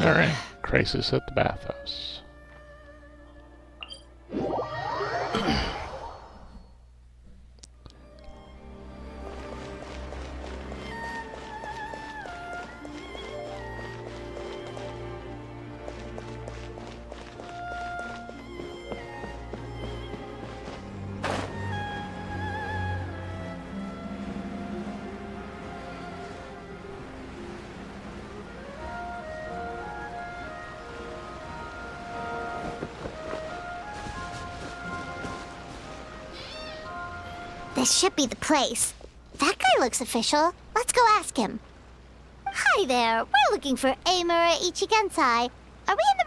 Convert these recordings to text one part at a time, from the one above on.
Alright, crisis at the bathhouse. This should be the place. That guy looks official. Let's go ask him. Hi there. We're looking for Amura Ichigensai. Are we in the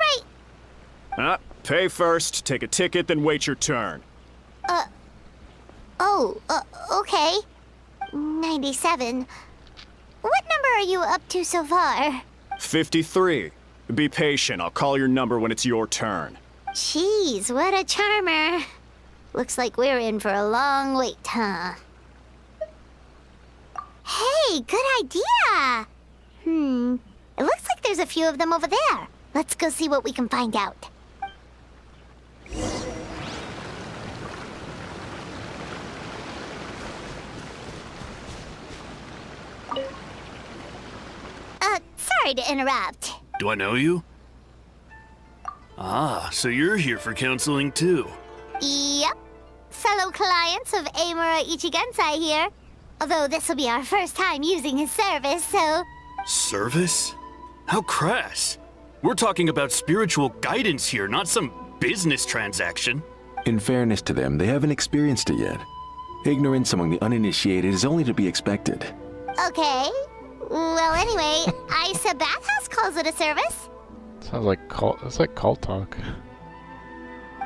right... Pay first, take a ticket, then wait your turn. Okay. 97. What number are you up to so far? 53. Be patient, I'll call your number when it's your turn. Jeez, what a charmer. Looks like we're in for a long wait, huh? Hey, good idea! It looks like there's a few of them over there. Let's go see what we can find out. Sorry to interrupt. Do I know you? Ah, so you're here for counseling too. Yep. Fellow clients of Amura Ichigensai here. Although this will be our first time using his service, so... Service? How crass. We're talking about spiritual guidance here, not some business transaction. In fairness to them, they haven't experienced it yet. Ignorance among the uninitiated is only to be expected. Okay. Well, anyway, Isa Bathhouse calls it a service. Sounds like cult. That's like cult talk.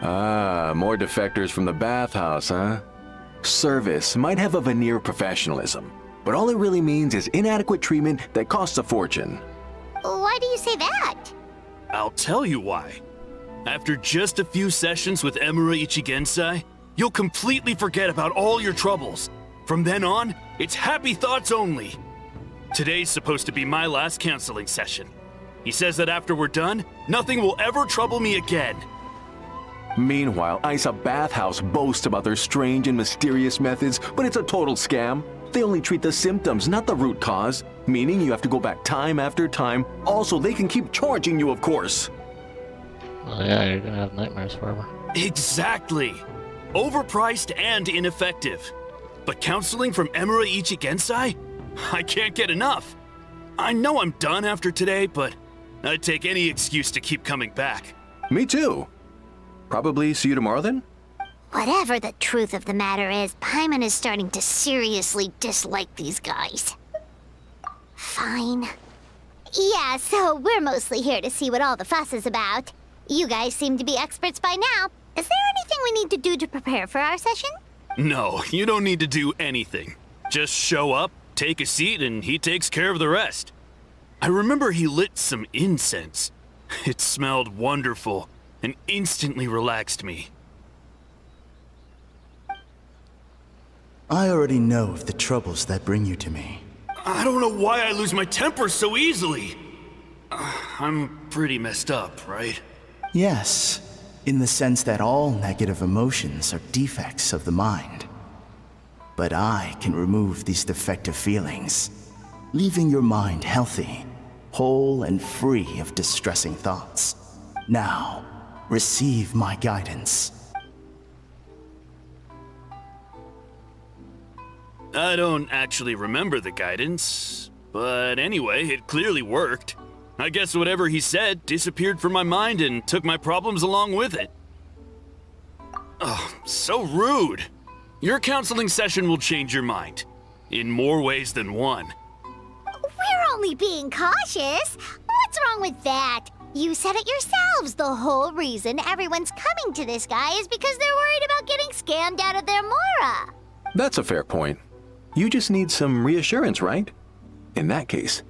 Ah, more defectors from the bathhouse, huh? Service might have a veneer of professionalism, but all it really means is inadequate treatment that costs a fortune. Why do you say that? I'll tell you why. After just a few sessions with Emura Ichigensai, you'll completely forget about all your troubles. From then on, it's happy thoughts only. Today's supposed to be my last counseling session. He says that after we're done, nothing will ever trouble me again. Meanwhile, Isa Bathhouse boasts about their strange and mysterious methods, but it's a total scam. They only treat the symptoms, not the root cause, meaning you have to go back time after time. Also, they can keep charging you, of course. Well, yeah, you're gonna have nightmares forever. Exactly. Overpriced and ineffective. But counseling from Emura Ichigensai? I can't get enough. I know I'm done after today, but I'd take any excuse to keep coming back. Me too. Probably see you tomorrow then? Whatever the truth of the matter is, Paimon is starting to seriously dislike these guys. Fine. Yeah, so we're mostly here to see what all the fuss is about. You guys seem to be experts by now. Is there anything we need to do to prepare for our session? No, you don't need to do anything. Just show up, take a seat, and he takes care of the rest. I remember he lit some incense. It smelled wonderful and instantly relaxed me. I already know of the troubles that bring you to me. I don't know why I lose my temper so easily. I'm pretty messed up, right? Yes, in the sense that all negative emotions are defects of the mind. But I can remove these defective feelings, leaving your mind healthy, whole and free of distressing thoughts. Now, receive my guidance. I don't actually remember the guidance, but anyway, it clearly worked. I guess whatever he said disappeared from my mind and took my problems along with it. Oh, so rude. Your counseling session will change your mind, in more ways than one. We're only being cautious. What's wrong with that? You said it yourselves. The whole reason everyone's coming to this guy is because they're worried about getting scammed out of their Mora. That's a fair point. You just need some reassurance, right? In that case,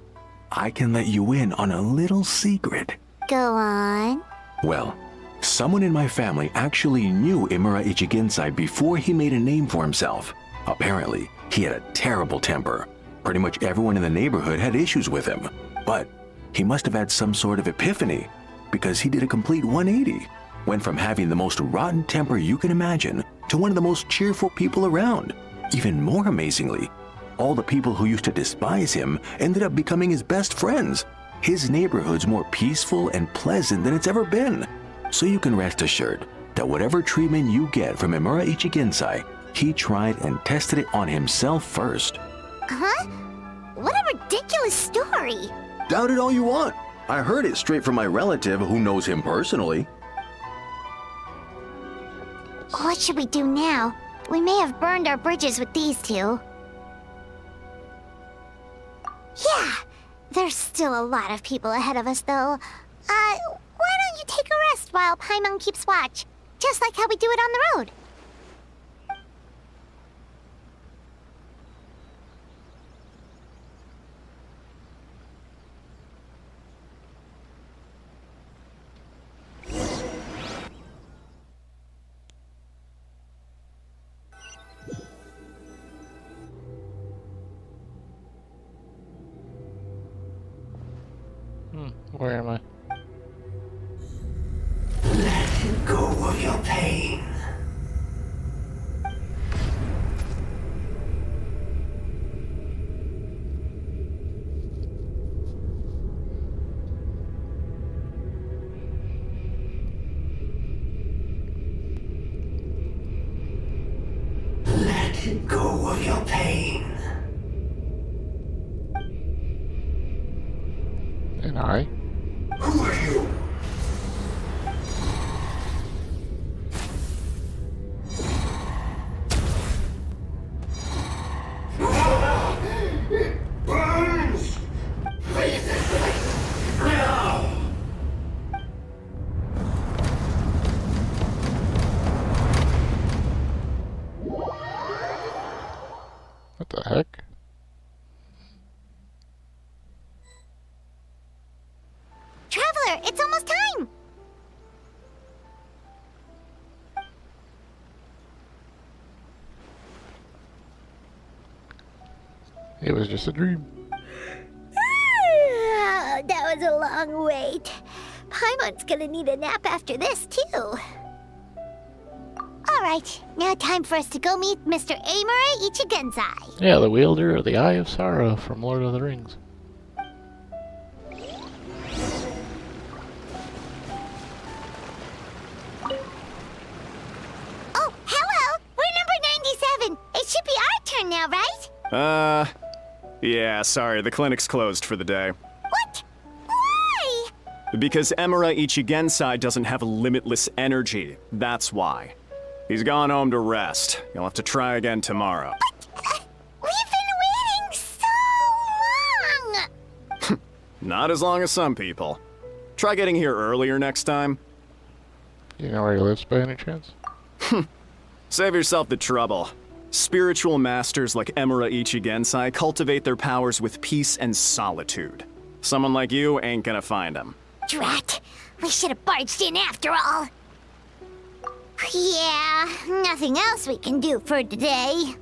I can let you in on a little secret. Go on. Well, someone in my family actually knew Imura Ichigensai before he made a name for himself. Apparently, he had a terrible temper. Pretty much everyone in the neighborhood had issues with him. But He must have had some sort of epiphany, because he did a complete 180. Went from having the most rotten temper you can imagine to one of the most cheerful people around. Even more amazingly, all the people who used to despise him ended up becoming his best friends. His neighborhood's more peaceful and pleasant than it's ever been. So you can rest assured that whatever treatment you get from Imura Ichigensai, he tried and tested it on himself first. Huh? What a ridiculous story. Doubt it all you want. I heard it straight from my relative who knows him personally. What should we do now? We may have burned our bridges with these two. Yeah, there's still a lot of people ahead of us, though. Why don't you take a rest while Paimon keeps watch? Just like how we do it on the road. Where am I? Let go of your pain. Let go of your pain. And I? Who are you? It burns! Leave this place now! What the heck? Traveler, it's almost time! It was just a dream. Ah, that was a long wait. Paimon's gonna need a nap after this, too. Alright, now time for us to go meet Mr. Imura Ichigensai. Yeah, the wielder of the Eye of Sorrow from Lord of the Rings. Oh, hello! We're number 97! It should be our turn now, right? Yeah, sorry, the clinic's closed for the day. What? Why? Because Emura Ichigensai doesn't have limitless energy, that's why. He's gone home to rest. You'll have to try again tomorrow. We've been waiting so long! Not as long as some people. Try getting here earlier next time. You know where he lives by any chance? Save yourself the trouble. Spiritual masters like Emura Ichigensai cultivate their powers with peace and solitude. Someone like you ain't gonna find them. Drat! We should have barged in after all! Yeah, nothing else we can do for today.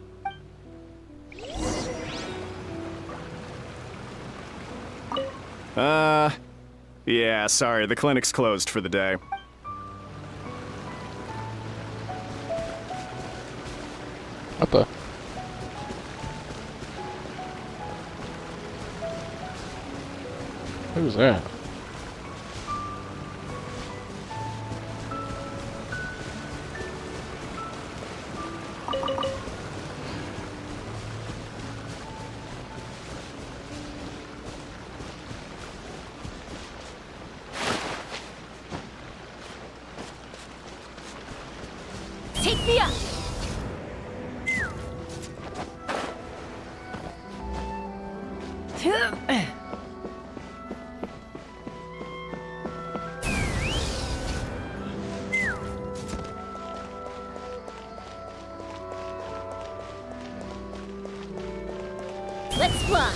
Yeah, sorry, the clinic's closed for the day. What the? Who's that? Take me up! Let's fly!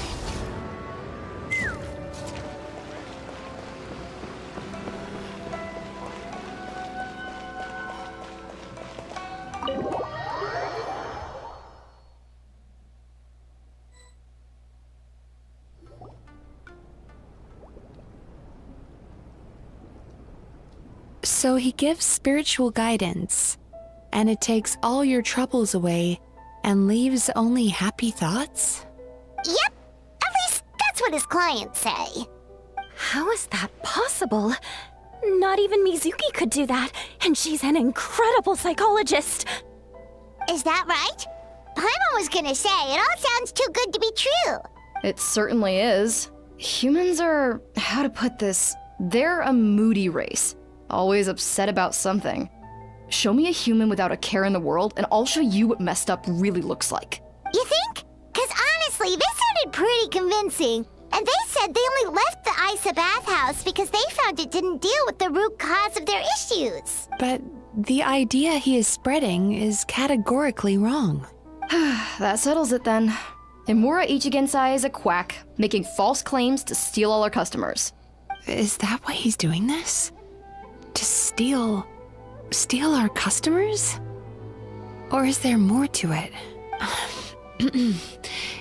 So he gives spiritual guidance, and it takes all your troubles away and leaves only happy thoughts? Yep, at least that's what his clients say. How is that possible? Not even Mizuki could do that, and she's an incredible psychologist. Is that right? Paimon was gonna say, it all sounds too good to be true. It certainly is. Humans are, how to put this, they're a moody race, always upset about something. Show me a human without a care in the world, and I'll show you what messed up really looks like. You think? Cause honestly, this sounded pretty convincing. And they said they only left the Isa bathhouse because they found it didn't deal with the root cause of their issues. But the idea he is spreading is categorically wrong. That settles it then. Imura Ichigensai is a quack, making false claims to steal all our customers. Is that why he's doing this? To steal our customers? Or is there more to it?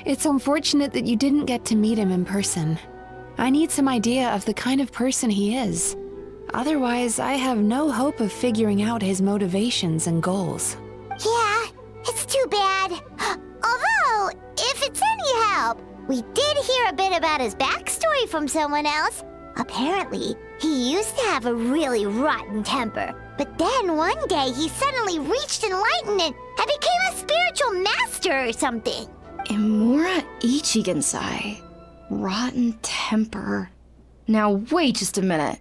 It's unfortunate that you didn't get to meet him in person. I need some idea of the kind of person he is. Otherwise, I have no hope of figuring out his motivations and goals. Yeah, it's too bad. Although, if it's any help, we did hear a bit about his backstory from someone else. Apparently, he used to have a really rotten temper. But then one day he suddenly reached enlightenment and became a spiritual master or something. Imura Ichigensai. Rotten temper. Now wait just a minute.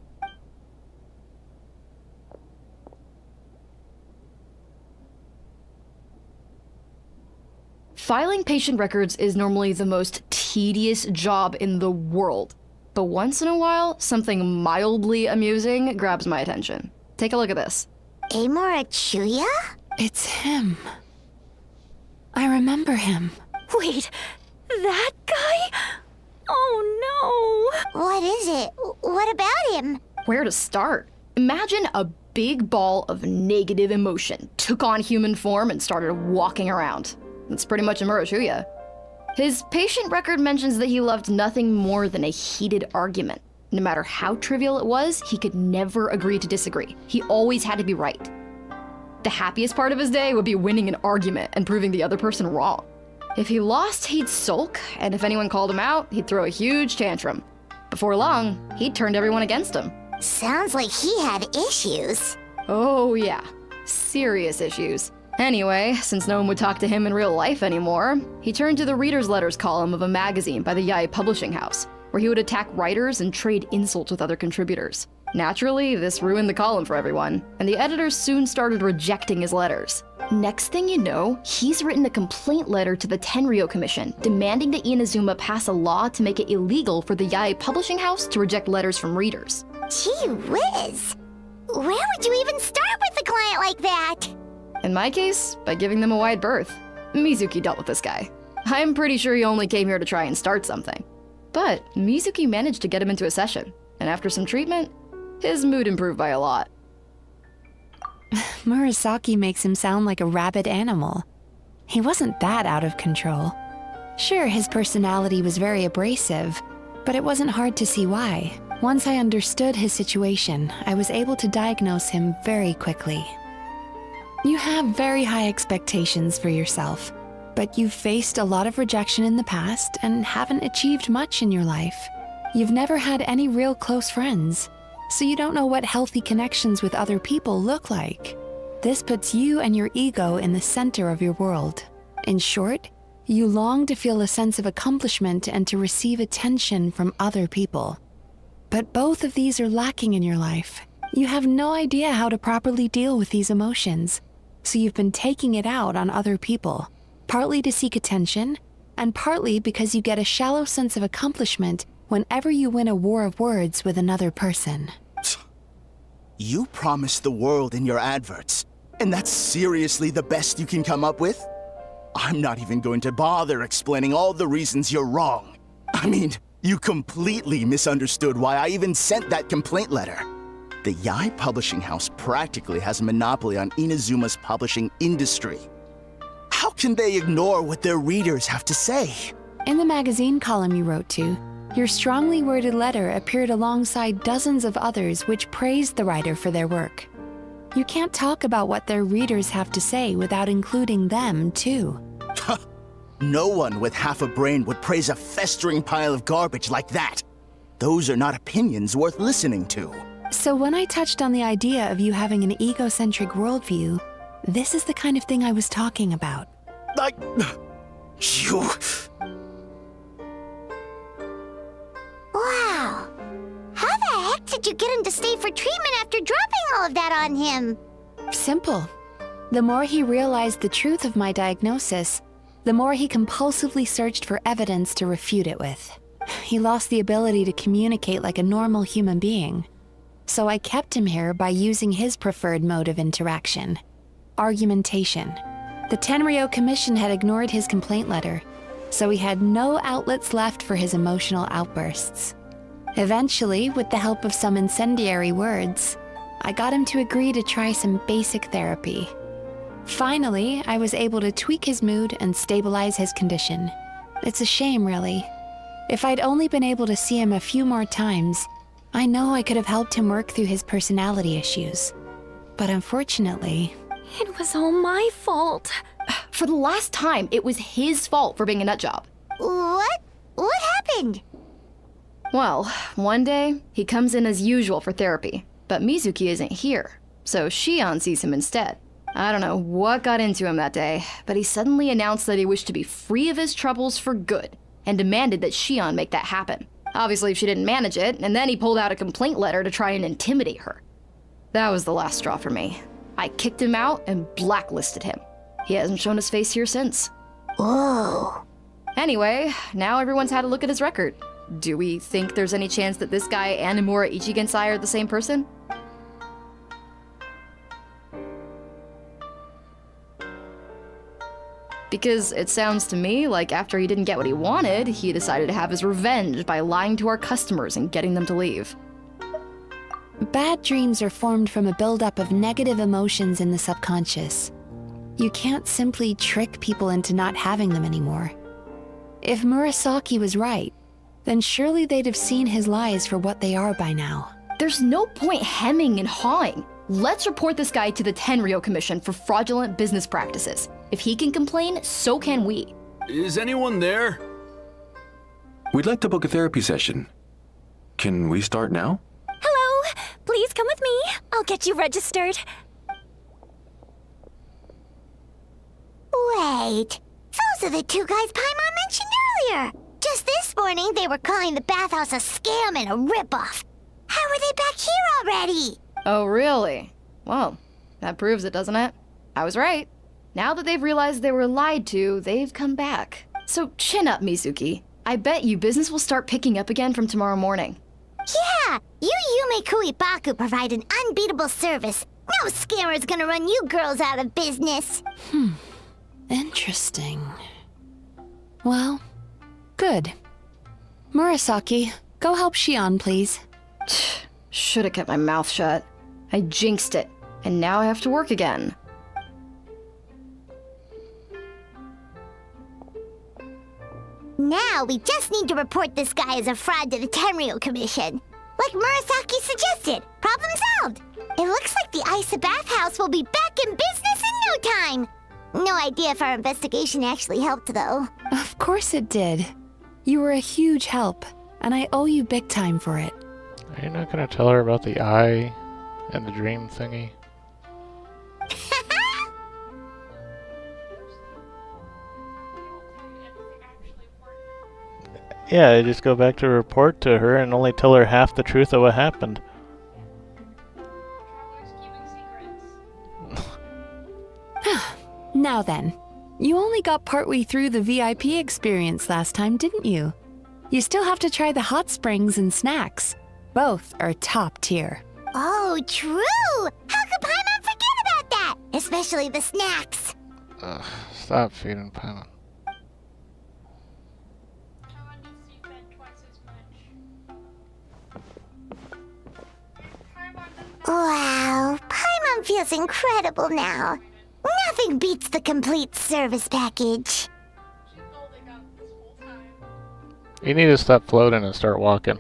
Filing patient records is normally the most tedious job in the world. But once in a while, something mildly amusing grabs my attention. Take a look at this. Amora Chuya? It's him. I remember him. Wait, that guy? Oh no! What is it? What about him? Where to start? Imagine a big ball of negative emotion took on human form and started walking around. That's pretty much Imura Chuya. His patient record mentions that he loved nothing more than a heated argument. No matter how trivial it was, he could never agree to disagree. He always had to be right. The happiest part of his day would be winning an argument and proving the other person wrong. If he lost, he'd sulk, and if anyone called him out, he'd throw a huge tantrum. Before long, he'd turned everyone against him. Sounds like he had issues. Oh yeah, serious issues. Anyway, since no one would talk to him in real life anymore, he turned to the reader's letters column of a magazine by the Yae Publishing House, where he would attack writers and trade insults with other contributors. Naturally, this ruined the column for everyone, and the editors soon started rejecting his letters. Next thing you know, he's written a complaint letter to the Tenryo Commission, demanding that Inazuma pass a law to make it illegal for the Yae Publishing House to reject letters from readers. Gee whiz. Where would you even start with a client like that? In my case, by giving them a wide berth. Mizuki dealt with this guy. I'm pretty sure he only came here to try and start something. But Mizuki managed to get him into a session, and after some treatment, his mood improved by a lot. Murasaki makes him sound like a rabid animal. He wasn't that out of control. Sure, his personality was very abrasive, but it wasn't hard to see why. Once I understood his situation, I was able to diagnose him very quickly. You have very high expectations for yourself, but you've faced a lot of rejection in the past and haven't achieved much in your life. You've never had any real close friends, so you don't know what healthy connections with other people look like. This puts you and your ego in the center of your world. In short, you long to feel a sense of accomplishment and to receive attention from other people. But both of these are lacking in your life. You have no idea how to properly deal with these emotions, so you've been taking it out on other people, partly to seek attention, and partly because you get a shallow sense of accomplishment whenever you win a war of words with another person. You promised the world in your adverts, and that's seriously the best you can come up with? I'm not even going to bother explaining all the reasons you're wrong. I mean, you completely misunderstood why I even sent that complaint letter. The Yae Publishing House practically has a monopoly on Inazuma's publishing industry. How can they ignore what their readers have to say? In the magazine column you wrote to, your strongly worded letter appeared alongside dozens of others which praised the writer for their work. You can't talk about what their readers have to say without including them, too. No one with half a brain would praise a festering pile of garbage like that. Those are not opinions worth listening to. So when I touched on the idea of you having an egocentric worldview, this is the kind of thing I was talking about. You... Wow. How the heck did you get him to stay for treatment after dropping all of that on him? Simple. The more he realized the truth of my diagnosis, the more he compulsively searched for evidence to refute it with. He lost the ability to communicate like a normal human being. So I kept him here by using his preferred mode of interaction: argumentation. The Tenryo Commission had ignored his complaint letter, so he had no outlets left for his emotional outbursts. Eventually, with the help of some incendiary words, I got him to agree to try some basic therapy. Finally, I was able to tweak his mood and stabilize his condition. It's a shame, really. If I'd only been able to see him a few more times, I know I could have helped him work through his personality issues. But unfortunately... It was all my fault. For the last time, it was his fault for being a nutjob. What? What happened? Well, one day, he comes in as usual for therapy, but Mizuki isn't here, so Shion sees him instead. I don't know what got into him that day, but he suddenly announced that he wished to be free of his troubles for good, and demanded that Shion make that happen. Obviously, she didn't manage it, and then he pulled out a complaint letter to try and intimidate her. That was the last straw for me. I kicked him out and blacklisted him. He hasn't shown his face here since. Whoa. Anyway, now everyone's had a look at his record. Do we think there's any chance that this guy and Nomura Ichigensai are the same person? Because it sounds to me like after he didn't get what he wanted, he decided to have his revenge by lying to our customers and getting them to leave. Bad dreams are formed from a buildup of negative emotions in the subconscious. You can't simply trick people into not having them anymore. If Murasaki was right, then surely they'd have seen his lies for what they are by now. There's no point hemming and hawing. Let's report this guy to the Tenryo Commission for fraudulent business practices. If he can complain, so can we. Is anyone there? We'd like to book a therapy session. Can we start now? Hello, please come with me. I'll get you registered. Wait. Those are the two guys Paimon mentioned earlier. Just this morning, they were calling the bathhouse a scam and a ripoff. How are they back here already? Oh, really? Well, that proves it, doesn't it? I was right. Now that they've realized they were lied to, they've come back. So chin up, Mizuki. I bet you business will start picking up again from tomorrow morning. Yeah, you Yume Kuibaku provide an unbeatable service. No scammer's gonna run you girls out of business. Interesting. Well, good. Murasaki, go help Shion, please. Should have kept my mouth shut. I jinxed it, and now I have to work again. Now we just need to report this guy as a fraud to the Tenryo Commission. Like Murasaki suggested. Problem solved. It looks like the Isa bathhouse will be back in business in no time. No idea if our investigation actually helped, though. Of course it did. You were a huge help, and I owe you big time for it. Are you not gonna tell her about the eye and the dream thingy? Yeah, I just go back to report to her and only tell her half the truth of what happened. Now then, you only got partway through the VIP experience last time, didn't you? You still have to try the hot springs and snacks. Both are top tier. Oh, true! How could Paimon forget about that? Especially the snacks. Ugh, stop feeding Paimon. Wow, Paimon feels incredible now. Nothing beats the complete service package. You need to stop floating and start walking.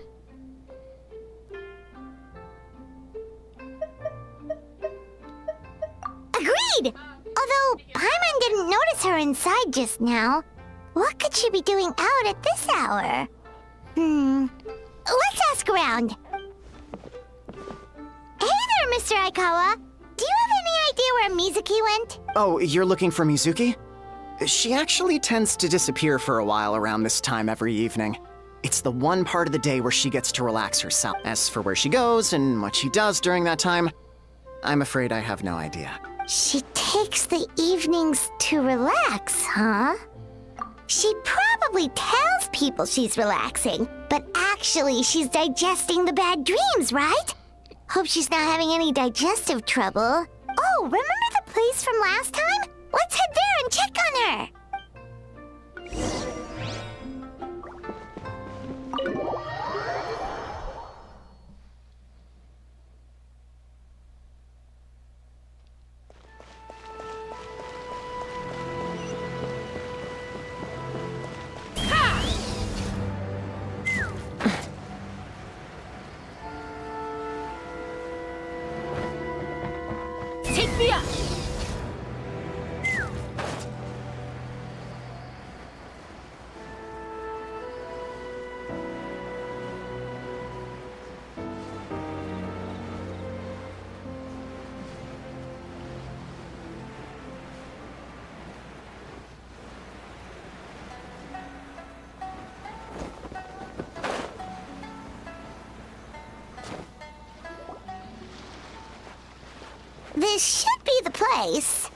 inside just now. What could she be doing out at this hour? Let's ask around. Hey there, Mr. Aikawa. Do you have any idea where Mizuki went? Oh, you're looking for Mizuki? She actually tends to disappear for a while around this time every evening. It's the one part of the day where she gets to relax herself. As for where she goes and what she does during that time, I'm afraid I have no idea. She takes the evenings to relax, huh? She probably tells people she's relaxing, but actually she's digesting the bad dreams, right? Hope she's not having any digestive trouble. Oh, remember the place from last time? Let's head there and check on her! Take me up! This should be the place.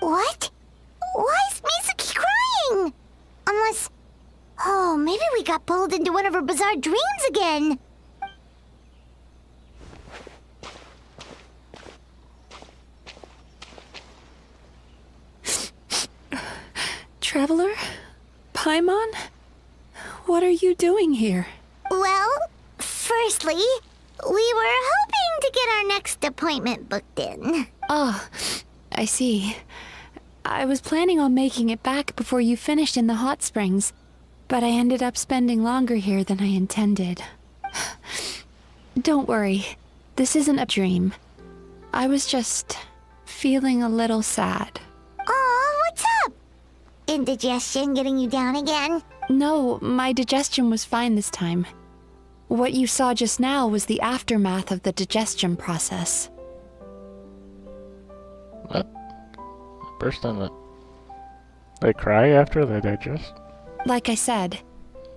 What? Why is Mizuki crying? Unless... Oh, maybe we got pulled into one of her bizarre dreams again. Traveler? Paimon? What are you doing here? Well, firstly, we were hoping to get our next appointment booked in. Oh, I see. I was planning on making it back before you finished in the hot springs, but I ended up spending longer here than I intended. Don't worry, this isn't a dream. I was just feeling a little sad. Aw, what's up? Indigestion getting you down again? No, my digestion was fine this time. What you saw just now was the aftermath of the digestion process. What? A person that... They cry after they digest? Like I said,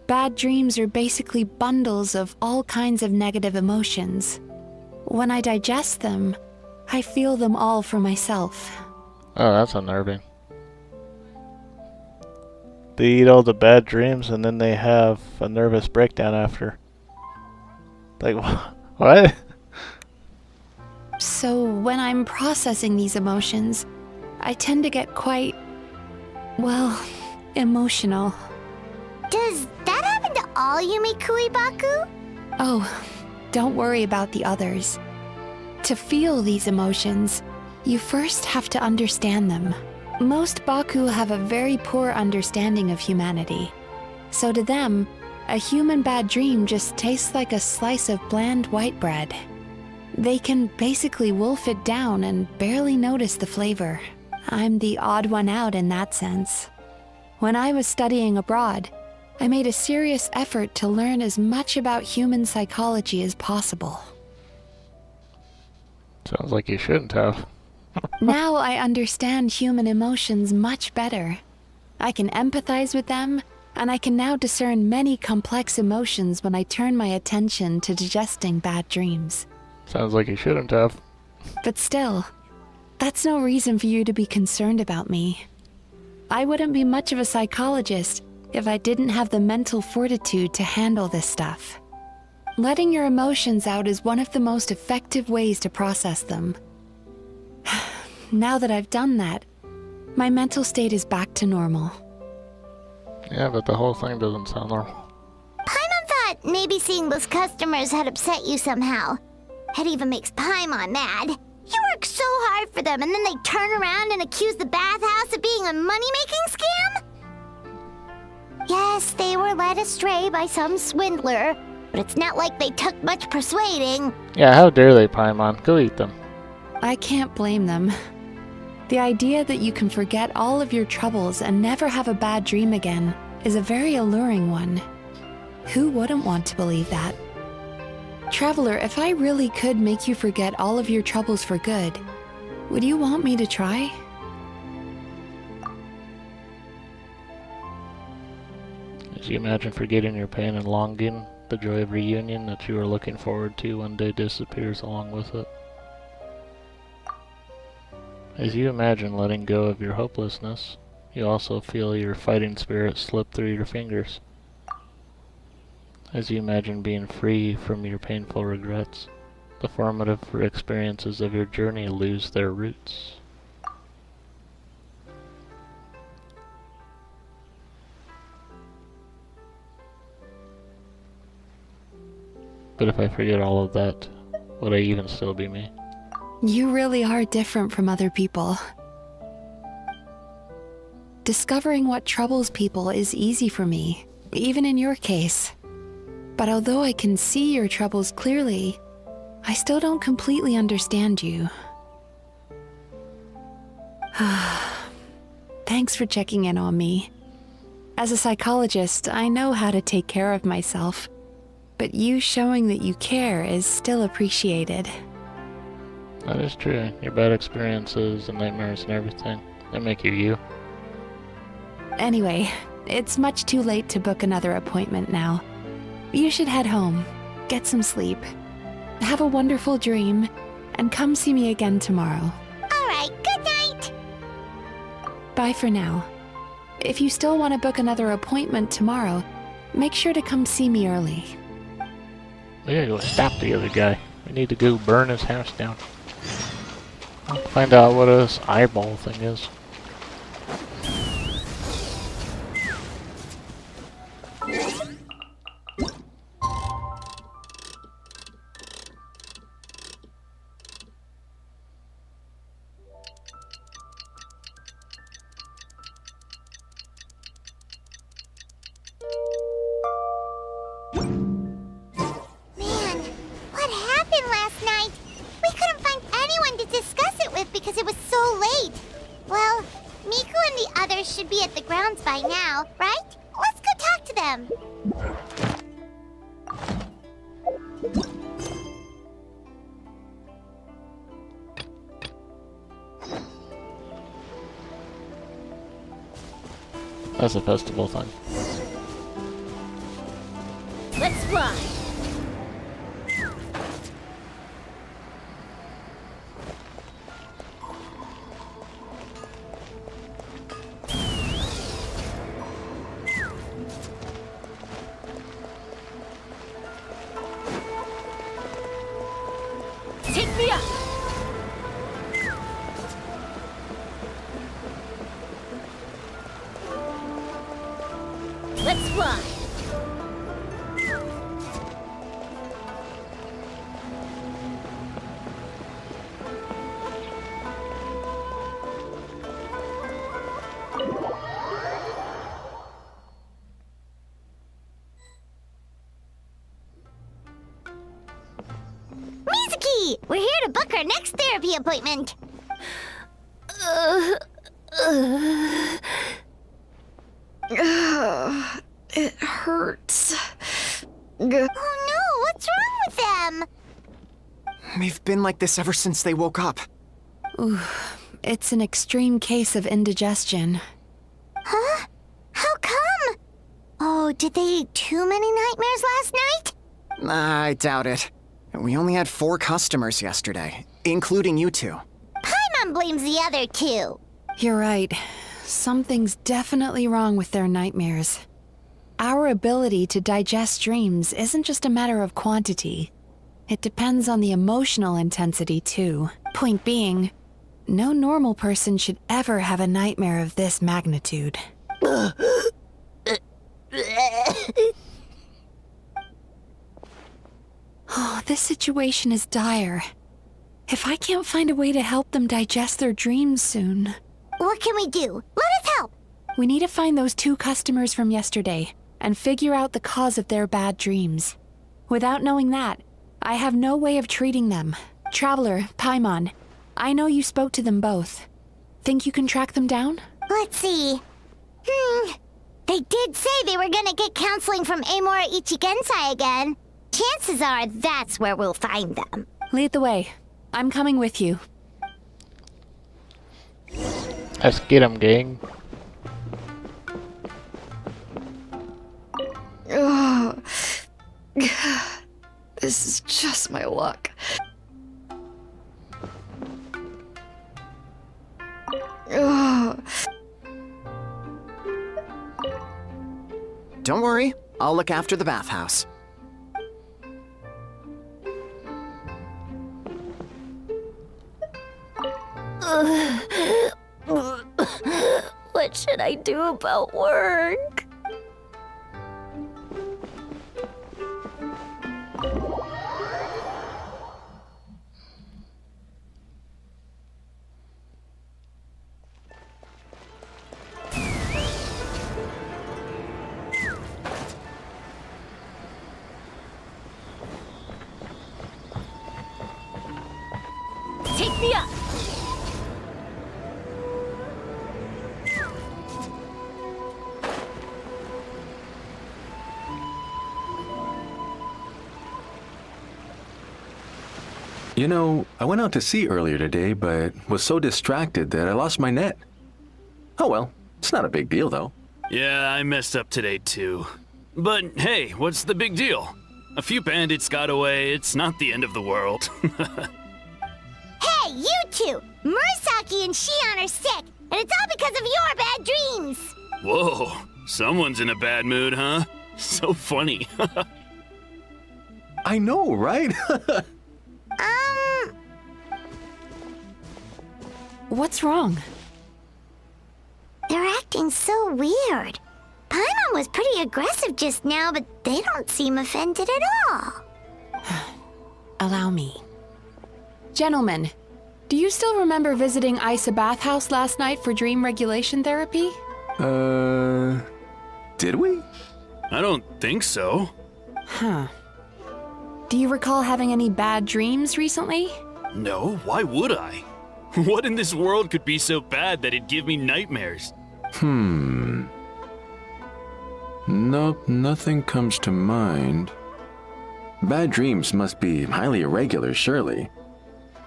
bad dreams are basically bundles of all kinds of negative emotions. When I digest them, I feel them all for myself. Oh, that's unnerving. They eat all the bad dreams and then they have a nervous breakdown after. Like, what? So when I'm processing these emotions, I tend to get quite, well, emotional. Does that happen to all Yumikui Baku? Oh, don't worry about the others. To feel these emotions, you first have to understand them. Most Baku have a very poor understanding of humanity. So to them, a human bad dream just tastes like a slice of bland white bread. They can basically wolf it down and barely notice the flavor. I'm the odd one out in that sense. When I was studying abroad, I made a serious effort to learn as much about human psychology as possible. Sounds like you shouldn't have. Now I understand human emotions much better. I can empathize with them, and I can now discern many complex emotions when I turn my attention to digesting bad dreams. Sounds like you shouldn't have. But still, that's no reason for you to be concerned about me. I wouldn't be much of a psychologist if I didn't have the mental fortitude to handle this stuff. Letting your emotions out is one of the most effective ways to process them. Now that I've done that, my mental state is back to normal. Yeah, but the whole thing doesn't sound normal. Paimon thought maybe seeing those customers had upset you somehow. It even makes Paimon mad. You work so hard for them and then they turn around and accuse the bathhouse of being a money-making scam? Yes, they were led astray by some swindler, but it's not like they took much persuading. Yeah, how dare they, Paimon? Go eat them. I can't blame them. The idea that you can forget all of your troubles and never have a bad dream again is a very alluring one. Who wouldn't want to believe that? Traveler, if I really could make you forget all of your troubles for good, would you want me to try? As you imagine forgetting your pain and longing, the joy of reunion that you are looking forward to one day disappears along with it. As you imagine letting go of your hopelessness, you also feel your fighting spirit slip through your fingers. As you imagine being free from your painful regrets, the formative experiences of your journey lose their roots. But if I forget all of that, would I even still be me? You really are different from other people. Discovering what troubles people is easy for me, even in your case. But although I can see your troubles clearly, I still don't completely understand you. Thanks for checking in on me. As a psychologist, I know how to take care of myself, but you showing that you care is still appreciated. That is true. Your bad experiences and nightmares and everything, they make you you. Anyway, it's much too late to book another appointment now. You should head home, get some sleep, have a wonderful dream, and come see me again tomorrow. Alright, good night! Bye for now. If you still want to book another appointment tomorrow, make sure to come see me early. We gotta go stop the other guy. We need to go burn his house down. Find out what this eyeball thing is. Because it was so late. Well, Miku and the others should be at the grounds by now, right? Let's go talk to them. That's a festival thing. Let's fly. Take me up! Let's fly. Mizuki! We're here to book our next therapy appointment. It hurts. Oh no, what's wrong with them? They've been like this ever since they woke up. Ooh, it's an extreme case of indigestion. Huh? How come? Oh, did they eat too many nightmares last night? I doubt it. We only had 4 customers yesterday, including you two. Paimon blames the other 2. You're right. Something's definitely wrong with their nightmares. Our ability to digest dreams isn't just a matter of quantity. It depends on the emotional intensity, too. Point being, no normal person should ever have a nightmare of this magnitude. Oh, this situation is dire. If I can't find a way to help them digest their dreams soon... What can we do? Let us help! We need to find those 2 customers from yesterday and figure out the cause of their bad dreams. Without knowing that, I have no way of treating them. Traveler, Paimon, I know you spoke to them both. Think you can track them down? Let's see. They did say they were gonna get counseling from Amora Ichigensai again. Chances are that's where we'll find them. Lead the way. I'm coming with you. Let's get 'em, gang. Ugh. This is just my luck. Ugh. Don't worry, I'll look after the bathhouse. What should I do about work? Take me up! You know, I went out to sea earlier today, but was so distracted that I lost my net. Oh well, it's not a big deal though. Yeah, I messed up today too. But hey, what's the big deal? A few bandits got away, it's not the end of the world. Hey, you two! Murasaki and Shion are sick, and it's all because of your bad dreams! Whoa, someone's in a bad mood, huh? So funny. I know, right? What's wrong? They're acting so weird. Paimon was pretty aggressive just now, but they don't seem offended at all. Allow me. Gentlemen, do you still remember visiting Isa Bathhouse last night for dream regulation therapy? Did we? I don't think so. Huh. Do you recall having any bad dreams recently? No, why would I? What in this world could be so bad that it'd give me nightmares? Nope, nothing comes to mind. Bad dreams must be highly irregular, surely.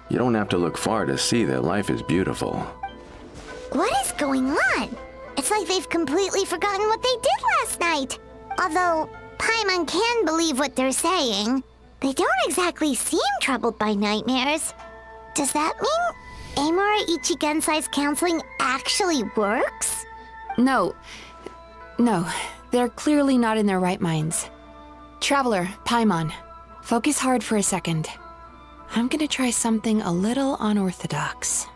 You don't have to look far to see that life is beautiful. What is going on? It's like they've completely forgotten what they did last night. Although Paimon can believe what they're saying, they don't exactly seem troubled by nightmares. Does that mean Amora Ichigensai's counseling actually works? No, they're clearly not in their right minds. Traveler, Paimon, focus hard for a second. I'm gonna try something a little unorthodox.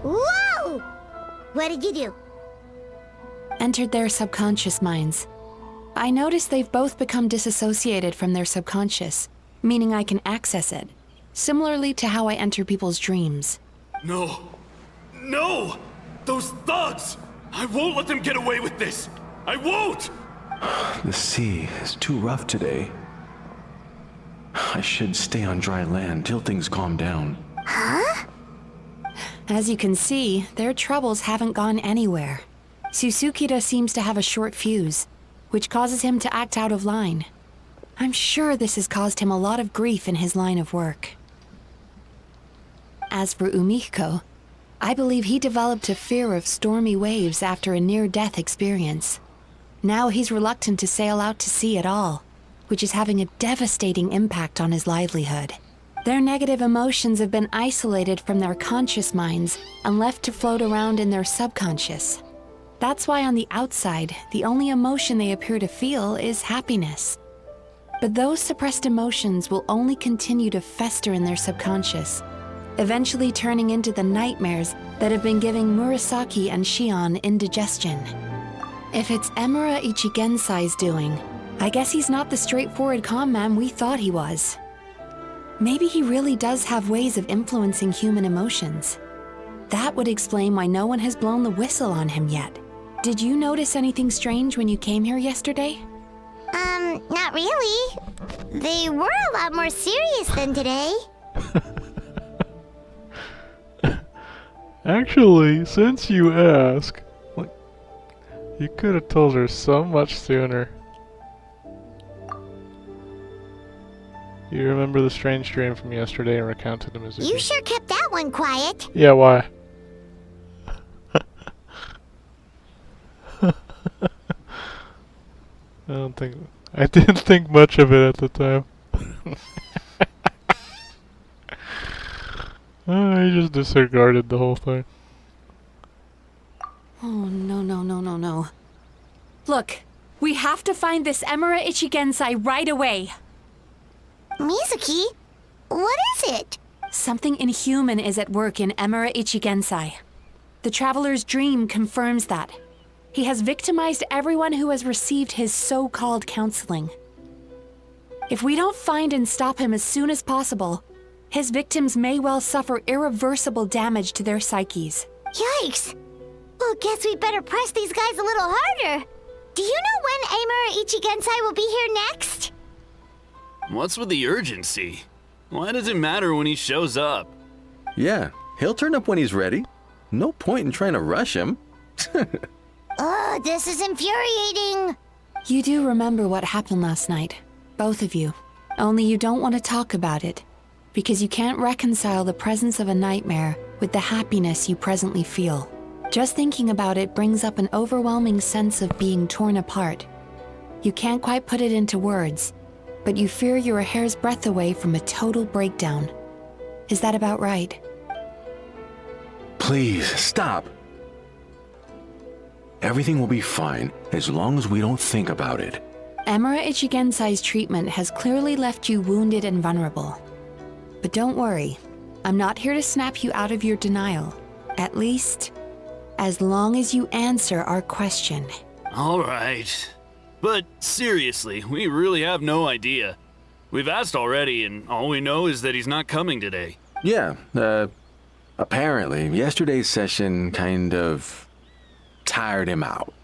Whoa! What did you do? Entered their subconscious minds. I noticed they've both become disassociated from their subconscious, meaning I can access it, similarly to how I enter people's dreams. No! No! Those thugs! I won't let them get away with this! I won't! The sea is too rough today. I should stay on dry land till things calm down. As you can see, their troubles haven't gone anywhere. Susukira seems to have a short fuse, which causes him to act out of line. I'm sure this has caused him a lot of grief in his line of work. As for Umiko, I believe he developed a fear of stormy waves after a near-death experience. Now he's reluctant to sail out to sea at all, which is having a devastating impact on his livelihood. Their negative emotions have been isolated from their conscious minds and left to float around in their subconscious. That's why on the outside, the only emotion they appear to feel is happiness. But those suppressed emotions will only continue to fester in their subconscious, eventually turning into the nightmares that have been giving Murasaki and Shion indigestion. If it's Emura Ichigensai's doing, I guess he's not the straightforward calm man we thought he was. Maybe he really does have ways of influencing human emotions. That would explain why no one has blown the whistle on him yet. Did you notice anything strange when you came here yesterday? Not really. They were a lot more serious than today. Actually, since you ask, you could have told her so much sooner. You remember the strange dream from yesterday and recounted to Mizuki? You sure kept that one quiet. Yeah, why? I didn't think much of it at the time. I just disregarded the whole thing. Oh, no. Look, we have to find this Emura Ichigensai right away. Mizuki, what is it? Something inhuman is at work in Emura Ichigensai. The Traveler's dream confirms that. He has victimized everyone who has received his so-called counseling. If we don't find and stop him as soon as possible, his victims may well suffer irreversible damage to their psyches. Yikes! Well, guess we better press these guys a little harder. Do you know when Emura Ichigensai will be here next? What's with the urgency? Why does it matter when he shows up? Yeah, he'll turn up when he's ready. No point in trying to rush him. Ugh, this is infuriating. You do remember what happened last night, both of you. Only you don't want to talk about it, because you can't reconcile the presence of a nightmare with the happiness you presently feel. Just thinking about it brings up an overwhelming sense of being torn apart. You can't quite put it into words, but you fear you're a hair's breadth away from a total breakdown. Is that about right? Please, stop. Everything will be fine as long as we don't think about it. Emura Ichigensai's treatment has clearly left you wounded and vulnerable. But don't worry, I'm not here to snap you out of your denial. At least, as long as you answer our question. All right. But seriously, we really have no idea. We've asked already, and all we know is that he's not coming today. Yeah, apparently, yesterday's session kind of tired him out.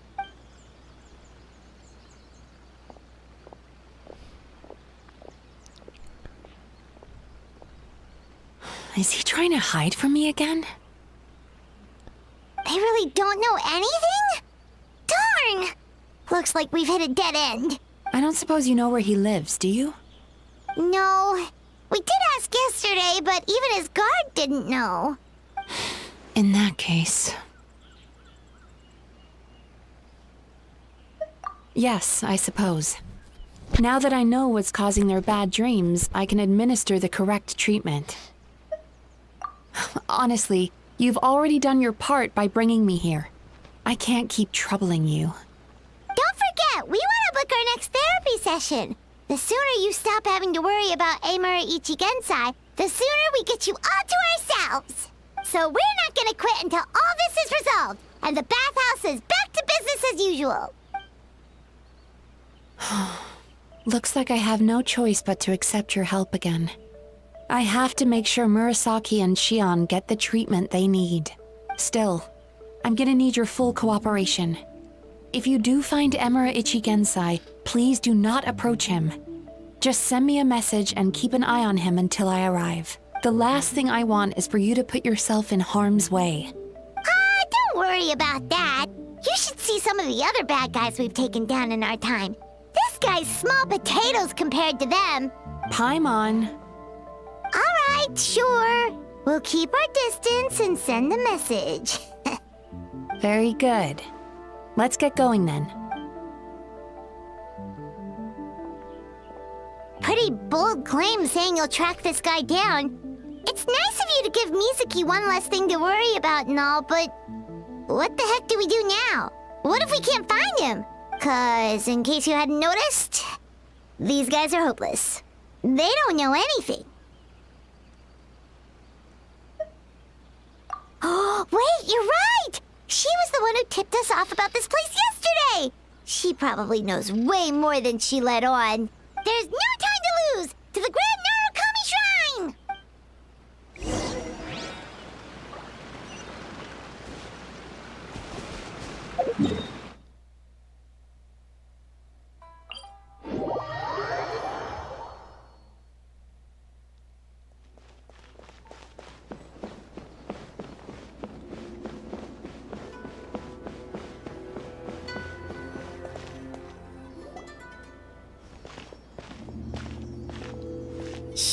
Is he trying to hide from me again? They really don't know anything? Darn! Looks like we've hit a dead end. I don't suppose you know where he lives, do you? No. We did ask yesterday, but even his guard didn't know. In that case... Yes, I suppose. Now that I know what's causing their bad dreams, I can administer the correct treatment. Honestly, you've already done your part by bringing me here. I can't keep troubling you. Don't forget, we want to book our next therapy session. The sooner you stop having to worry about Emura Ichigensai, the sooner we get you all to ourselves. So we're not gonna quit until all this is resolved, and the bathhouse is back to business as usual. Looks like I have no choice but to accept your help again. I have to make sure Murasaki and Shion get the treatment they need. Still, I'm gonna need your full cooperation. If you do find Emura Ichigensai, please do not approach him. Just send me a message and keep an eye on him until I arrive. The last thing I want is for you to put yourself in harm's way. Don't worry about that. You should see some of the other bad guys we've taken down in our time. This guy's small potatoes compared to them. Paimon. All right, sure. We'll keep our distance and send the message. Very good. Let's get going then. Pretty bold claim saying you'll track this guy down. It's nice of you to give Mizuki one less thing to worry about and all, but what the heck do we do now? What if we can't find him? 'Cause, in case you hadn't noticed, these guys are hopeless. They don't know anything. Oh, wait, you're right! She was the one who tipped us off about this place yesterday! She probably knows way more than she let on. There's no time to lose! To the Grand Narukami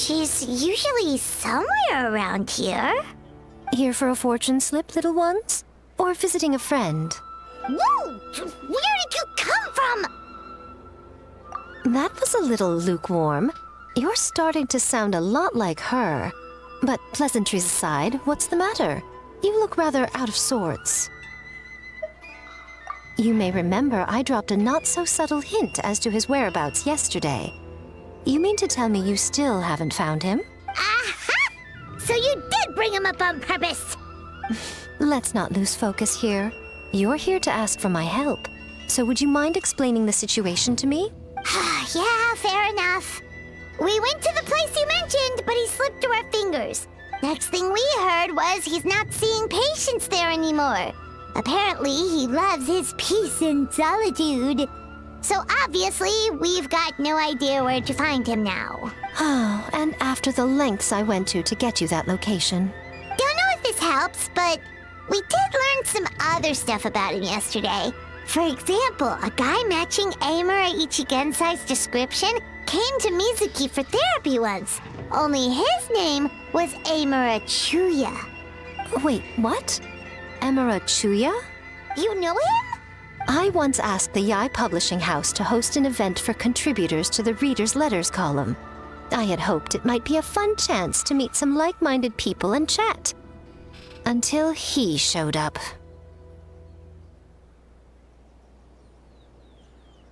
She's usually somewhere around here. Here for a fortune slip, little ones? Or visiting a friend? Whoa! Where did you come from? That was a little lukewarm. You're starting to sound a lot like her. But pleasantries aside, what's the matter? You look rather out of sorts. You may remember I dropped a not-so-subtle hint as to his whereabouts yesterday. You mean to tell me you still haven't found him? Aha! So you did bring him up on purpose! Let's not lose focus here. You're here to ask for my help. So would you mind explaining the situation to me? Yeah, fair enough. We went to the place you mentioned, but he slipped through our fingers. Next thing we heard was he's not seeing patients there anymore. Apparently, he loves his peace and solitude. So obviously, we've got no idea where to find him now. Oh, and after the lengths I went to get you that location. Don't know if this helps, but we did learn some other stuff about him yesterday. For example, a guy matching Amura Ichigensai's description came to Mizuki for therapy once. Only his name was Amura Chuya. Wait, what? Amura Chuya? You know him? I once asked the Yai Publishing House to host an event for contributors to the Reader's Letters column. I had hoped it might be a fun chance to meet some like-minded people and chat. Until he showed up.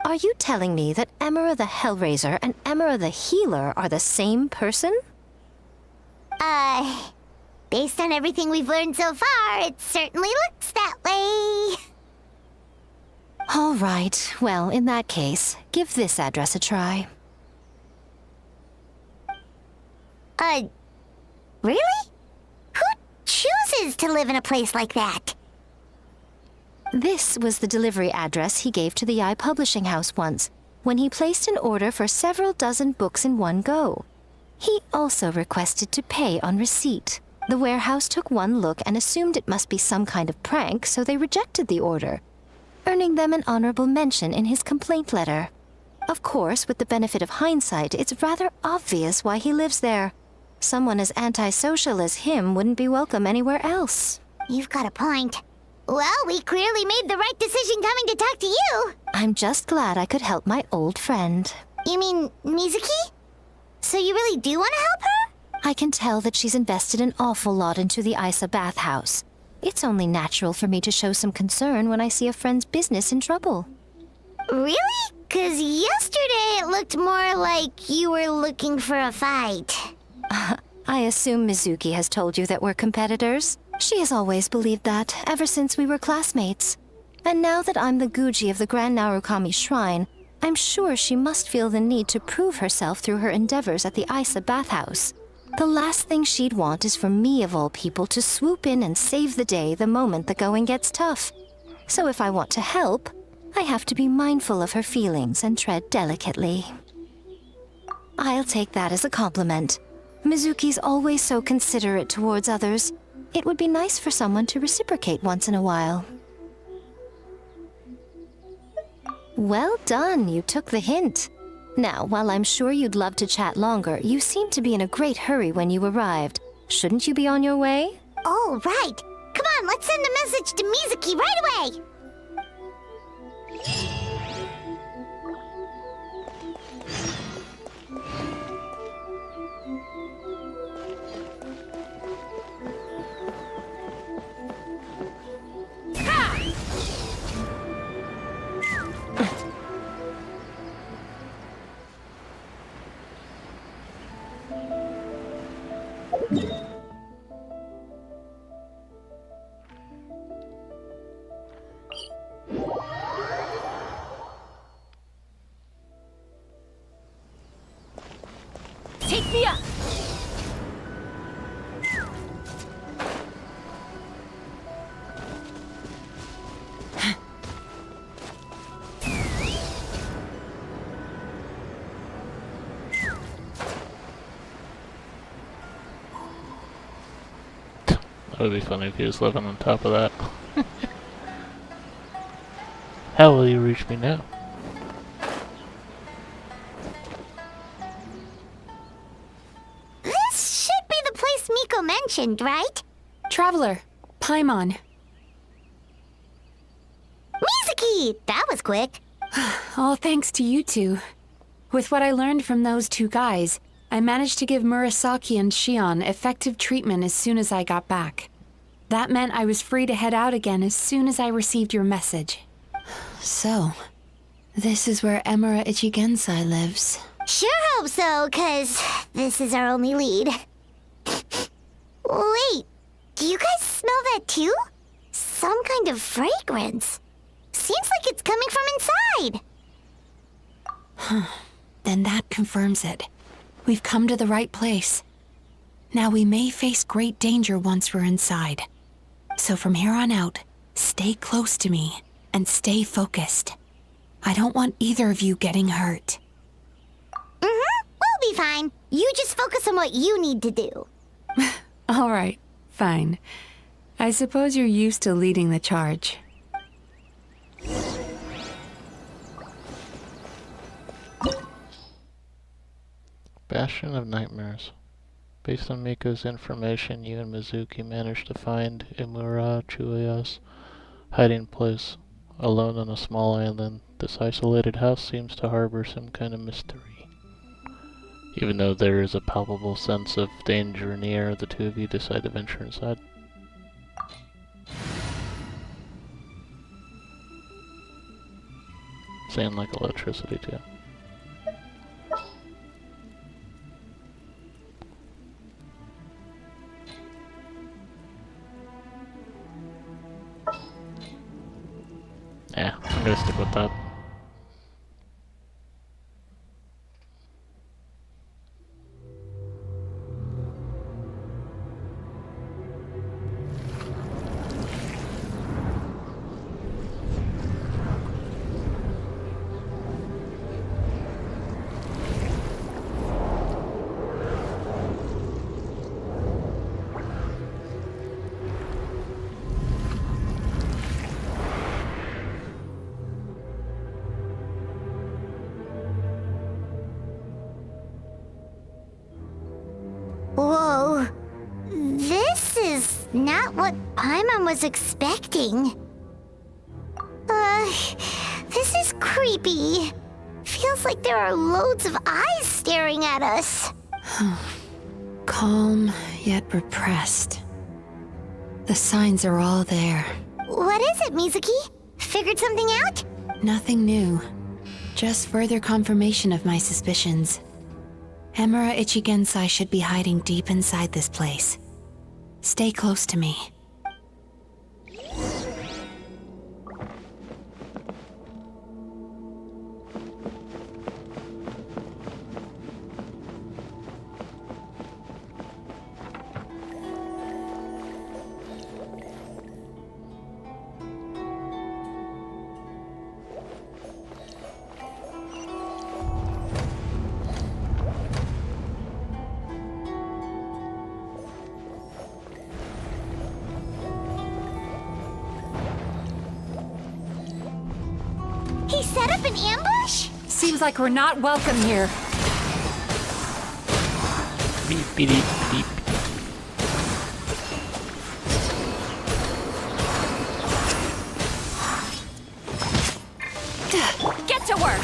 Are you telling me that Emera the Hellraiser and Emera the Healer are the same person? Based on everything we've learned so far, it certainly looks that way. All right, well, in that case, give this address a try. Really? Who chooses to live in a place like that? This was the delivery address he gave to the Yai Publishing House once, when he placed an order for several dozen books in one go. He also requested to pay on receipt. The warehouse took one look and assumed it must be some kind of prank, so they rejected the order, earning them an honorable mention in his complaint letter. Of course, with the benefit of hindsight, it's rather obvious why he lives there. Someone as antisocial as him wouldn't be welcome anywhere else. You've got a point. Well, we clearly made the right decision coming to talk to you. I'm just glad I could help my old friend. You mean Mizuki? So you really do want to help her? I can tell that she's invested an awful lot into the Isa bathhouse. It's only natural for me to show some concern when I see a friend's business in trouble. Really? 'Cause yesterday it looked more like you were looking for a fight. I assume Mizuki has told you that we're competitors. She has always believed that, ever since we were classmates. And now that I'm the Guji of the Grand Narukami Shrine, I'm sure she must feel the need to prove herself through her endeavors at the Isa bathhouse. The last thing she'd want is for me, of all people, to swoop in and save the day the moment the going gets tough. So if I want to help, I have to be mindful of her feelings and tread delicately. I'll take that as a compliment. Mizuki's always so considerate towards others. It would be nice for someone to reciprocate once in a while. Well done, you took the hint. Now, while I'm sure you'd love to chat longer, you seemed to be in a great hurry when you arrived. Shouldn't you be on your way? Oh, right. Come on, let's send a message to Mizuki right away. Take me up! That would be funny if he was living on top of that. How will you reach me now? also mentioned, right? Traveler, Paimon. Mizuki! That was quick. All thanks to you two. With what I learned from those two guys, I managed to give Murasaki and Shion effective treatment as soon as I got back. That meant I was free to head out again as soon as I received your message. So, this is where Emura Ichigensai lives. Sure hope so, 'cause this is our only lead. Wait, do you guys smell that too? Some kind of fragrance. Seems like it's coming from inside. Then that confirms it. We've come to the right place. Now we may face great danger once we're inside. So from here on out, stay close to me and stay focused. I don't want either of you getting hurt. We'll be fine. You just focus on what you need to do. All right, fine. I suppose you're used to leading the charge. Bastion of Nightmares. Based on Miko's information, you and Mizuki managed to find Imura Chuya's hiding place. Alone on a small island, this isolated house seems to harbor some kind of mystery. Even though there is a palpable sense of danger near, the two of you decide to venture inside. Sound like electricity too. Yeah, I'm gonna stick with that. Whoa. This is not what Paimon was expecting. This is creepy. Feels like there are loads of eyes staring at us. Calm, yet repressed. The signs are all there. What is it, Mizuki? Figured something out? Nothing new. Just further confirmation of my suspicions. Emura Ichigensai should be hiding deep inside this place. Stay close to me. He set up an ambush? Seems like we're not welcome here. Beep, beep, beep, beep. Get to work!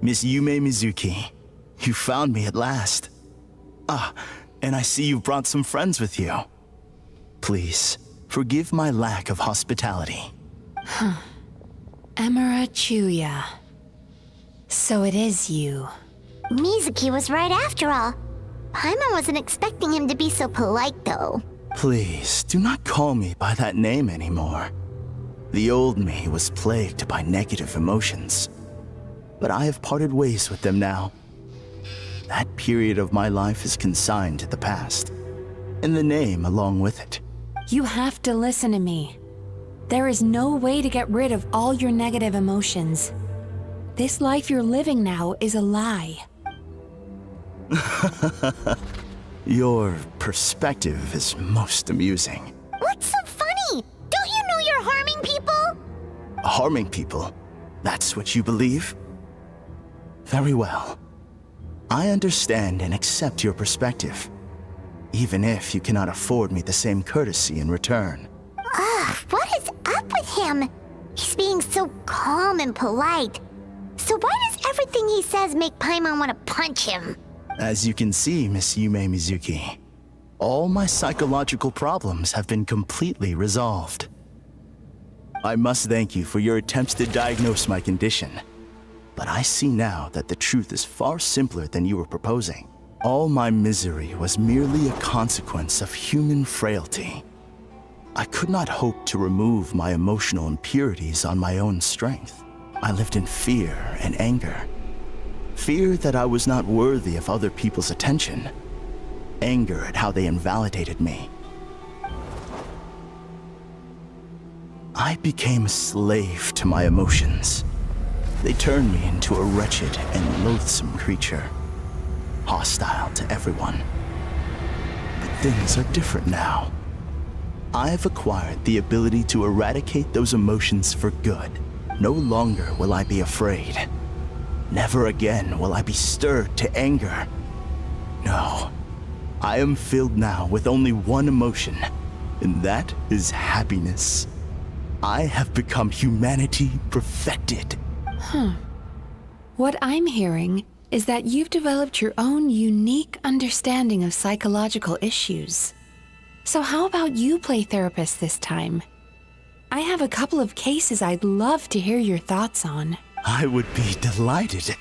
Miss Yume Mizuki, you found me at last. Ah, and I see you've brought some friends with you. Please, forgive my lack of hospitality. Emura Chuya. So it is you. Mizuki was right after all. Paimon wasn't expecting him to be so polite, though. Please, do not call me by that name anymore. The old me was plagued by negative emotions. But I have parted ways with them now. That period of my life is consigned to the past, and the name along with it. You have to listen to me. There is no way to get rid of all your negative emotions. This life you're living now is a lie. Your perspective is most amusing. What's so funny? Don't you know you're harming people? Harming people? That's what you believe? Very well. I understand and accept your perspective, even if you cannot afford me the same courtesy in return. Ugh, what is up with him? He's being so calm and polite. So why does everything he says make Paimon want to punch him? As you can see, Miss Yume Mizuki, all my psychological problems have been completely resolved. I must thank you for your attempts to diagnose my condition, but I see now that the truth is far simpler than you were proposing. All my misery was merely a consequence of human frailty. I could not hope to remove my emotional impurities on my own strength. I lived in fear and anger. Fear that I was not worthy of other people's attention. Anger at how they invalidated me. I became a slave to my emotions. They turned me into a wretched and loathsome creature, hostile to everyone. But things are different now. I've acquired the ability to eradicate those emotions for good. No longer will I be afraid. Never again will I be stirred to anger. No, I am filled now with only one emotion, and that is happiness. I have become humanity perfected. What I'm hearing is that you've developed your own unique understanding of psychological issues. So how about you play therapist this time? I have a couple of cases I'd love to hear your thoughts on. I would be delighted.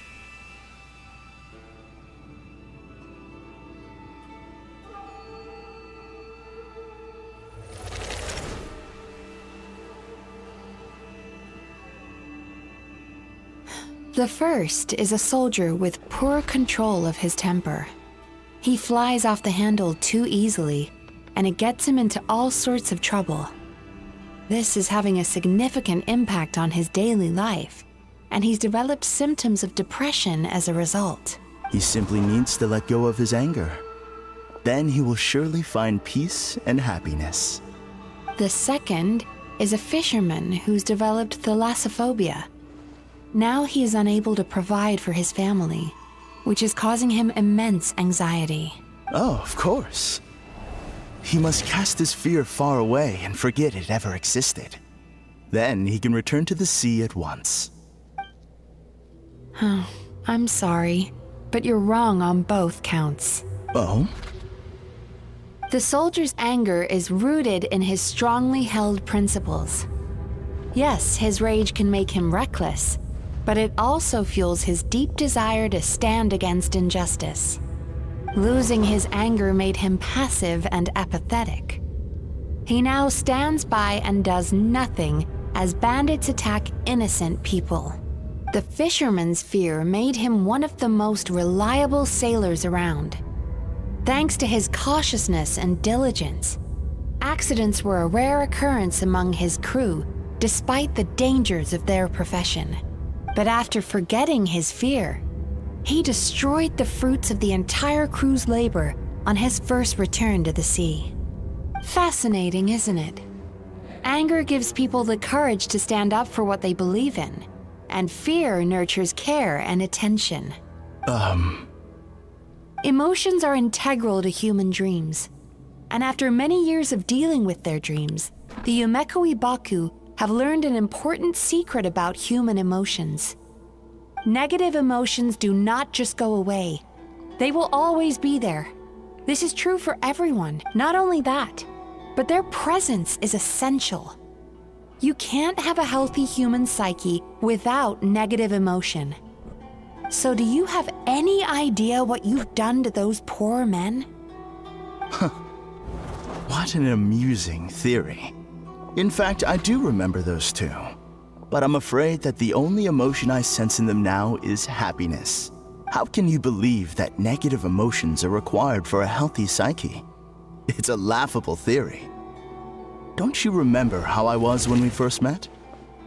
The first is a soldier with poor control of his temper. He flies off the handle too easily, and it gets him into all sorts of trouble. This is having a significant impact on his daily life, and he's developed symptoms of depression as a result. He simply needs to let go of his anger. Then he will surely find peace and happiness. The second is a fisherman who's developed thalassophobia. Now he is unable to provide for his family, which is causing him immense anxiety. Oh, of course. He must cast his fear far away and forget it ever existed. Then he can return to the sea at once. I'm sorry, but you're wrong on both counts. Oh? The soldier's anger is rooted in his strongly held principles. Yes, his rage can make him reckless, but it also fuels his deep desire to stand against injustice. Losing his anger made him passive and apathetic. He now stands by and does nothing as bandits attack innocent people. The fisherman's fear made him one of the most reliable sailors around. Thanks to his cautiousness and diligence, accidents were a rare occurrence among his crew, despite the dangers of their profession. But after forgetting his fear, he destroyed the fruits of the entire crew's labor on his first return to the sea. Fascinating, isn't it? Anger gives people the courage to stand up for what they believe in, and fear nurtures care and attention. Emotions are integral to human dreams, and after many years of dealing with their dreams, the Yumekoi Baku have learned an important secret about human emotions. Negative emotions do not just go away. They will always be there. This is true for everyone. Not only that, but their presence is essential. You can't have a healthy human psyche without negative emotion. So do you have any idea what you've done to those poor men? What an amusing theory. In fact, I do remember those two. But I'm afraid that the only emotion I sense in them now is happiness. How can you believe that negative emotions are required for a healthy psyche? It's a laughable theory. Don't you remember how I was when we first met?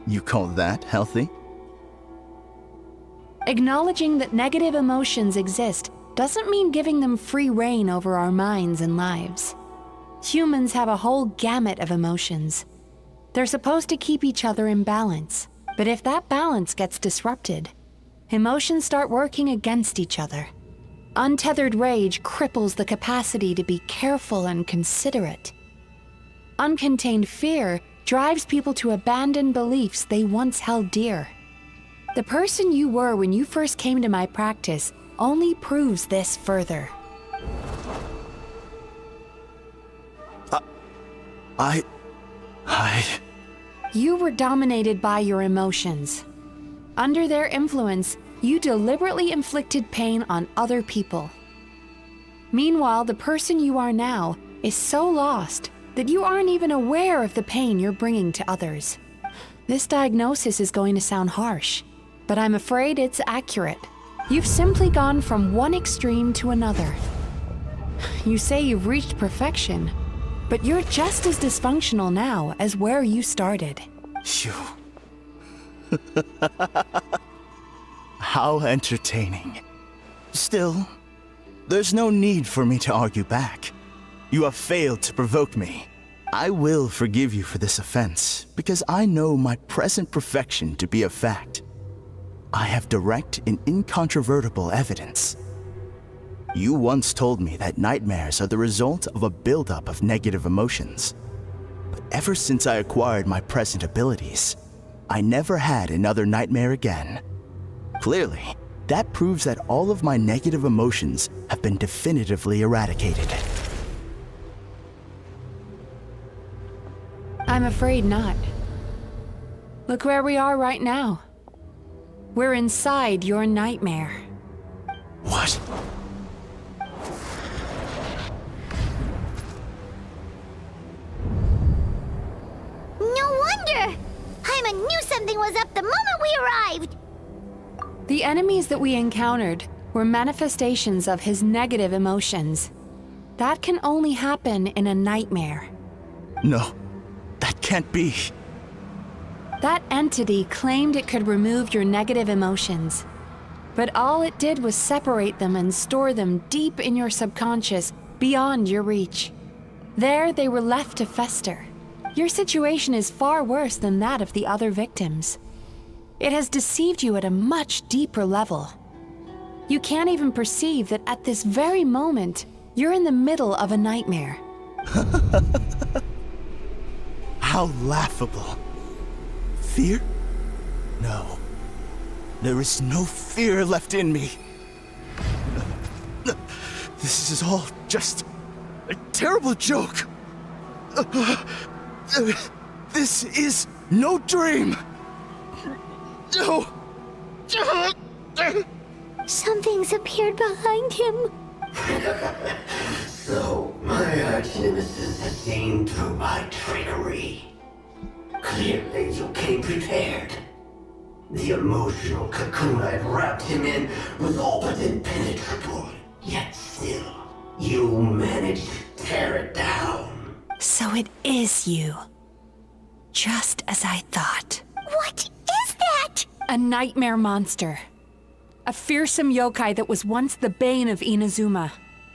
You call that healthy? Acknowledging that negative emotions exist doesn't mean giving them free rein over our minds and lives. Humans have a whole gamut of emotions. They're supposed to keep each other in balance, but if that balance gets disrupted, emotions start working against each other. Untethered rage cripples the capacity to be careful and considerate. Uncontained fear drives people to abandon beliefs they once held dear. The person you were when you first came to my practice only proves this further. You were dominated by your emotions. Under their influence, you deliberately inflicted pain on other people. Meanwhile, the person you are now is so lost that you aren't even aware of the pain you're bringing to others. This diagnosis is going to sound harsh, but I'm afraid it's accurate. You've simply gone from one extreme to another. You say you've reached perfection, but you're just as dysfunctional now as where you started. You. How entertaining. Still, there's no need for me to argue back. You have failed to provoke me. I will forgive you for this offense, because I know my present perfection to be a fact. I have direct and incontrovertible evidence. You once told me that nightmares are the result of a buildup of negative emotions. But ever since I acquired my present abilities, I never had another nightmare again. Clearly, that proves that all of my negative emotions have been definitively eradicated. I'm afraid not. Look where we are right now. We're inside your nightmare. What? No wonder! Paimon knew something was up the moment we arrived! The enemies that we encountered were manifestations of his negative emotions. That can only happen in a nightmare. No, that can't be. That entity claimed it could remove your negative emotions, but all it did was separate them and store them deep in your subconscious, beyond your reach. There, they were left to fester. Your situation is far worse than that of the other victims. It has deceived you at a much deeper level. You can't even perceive that at this very moment, you're in the middle of a nightmare. How laughable. Fear? No. There is no fear left in me. This is all just a terrible joke. This is no dream. No. Something's appeared behind him. So, my arch-nemesis has seen through my trickery. Clearly, you came prepared. The emotional cocoon I'd wrapped him in was all but impenetrable. Yet still, you managed to tear it down. So it is you. Just as I thought. What is that? A nightmare monster. A fearsome yokai that was once the bane of Inazuma.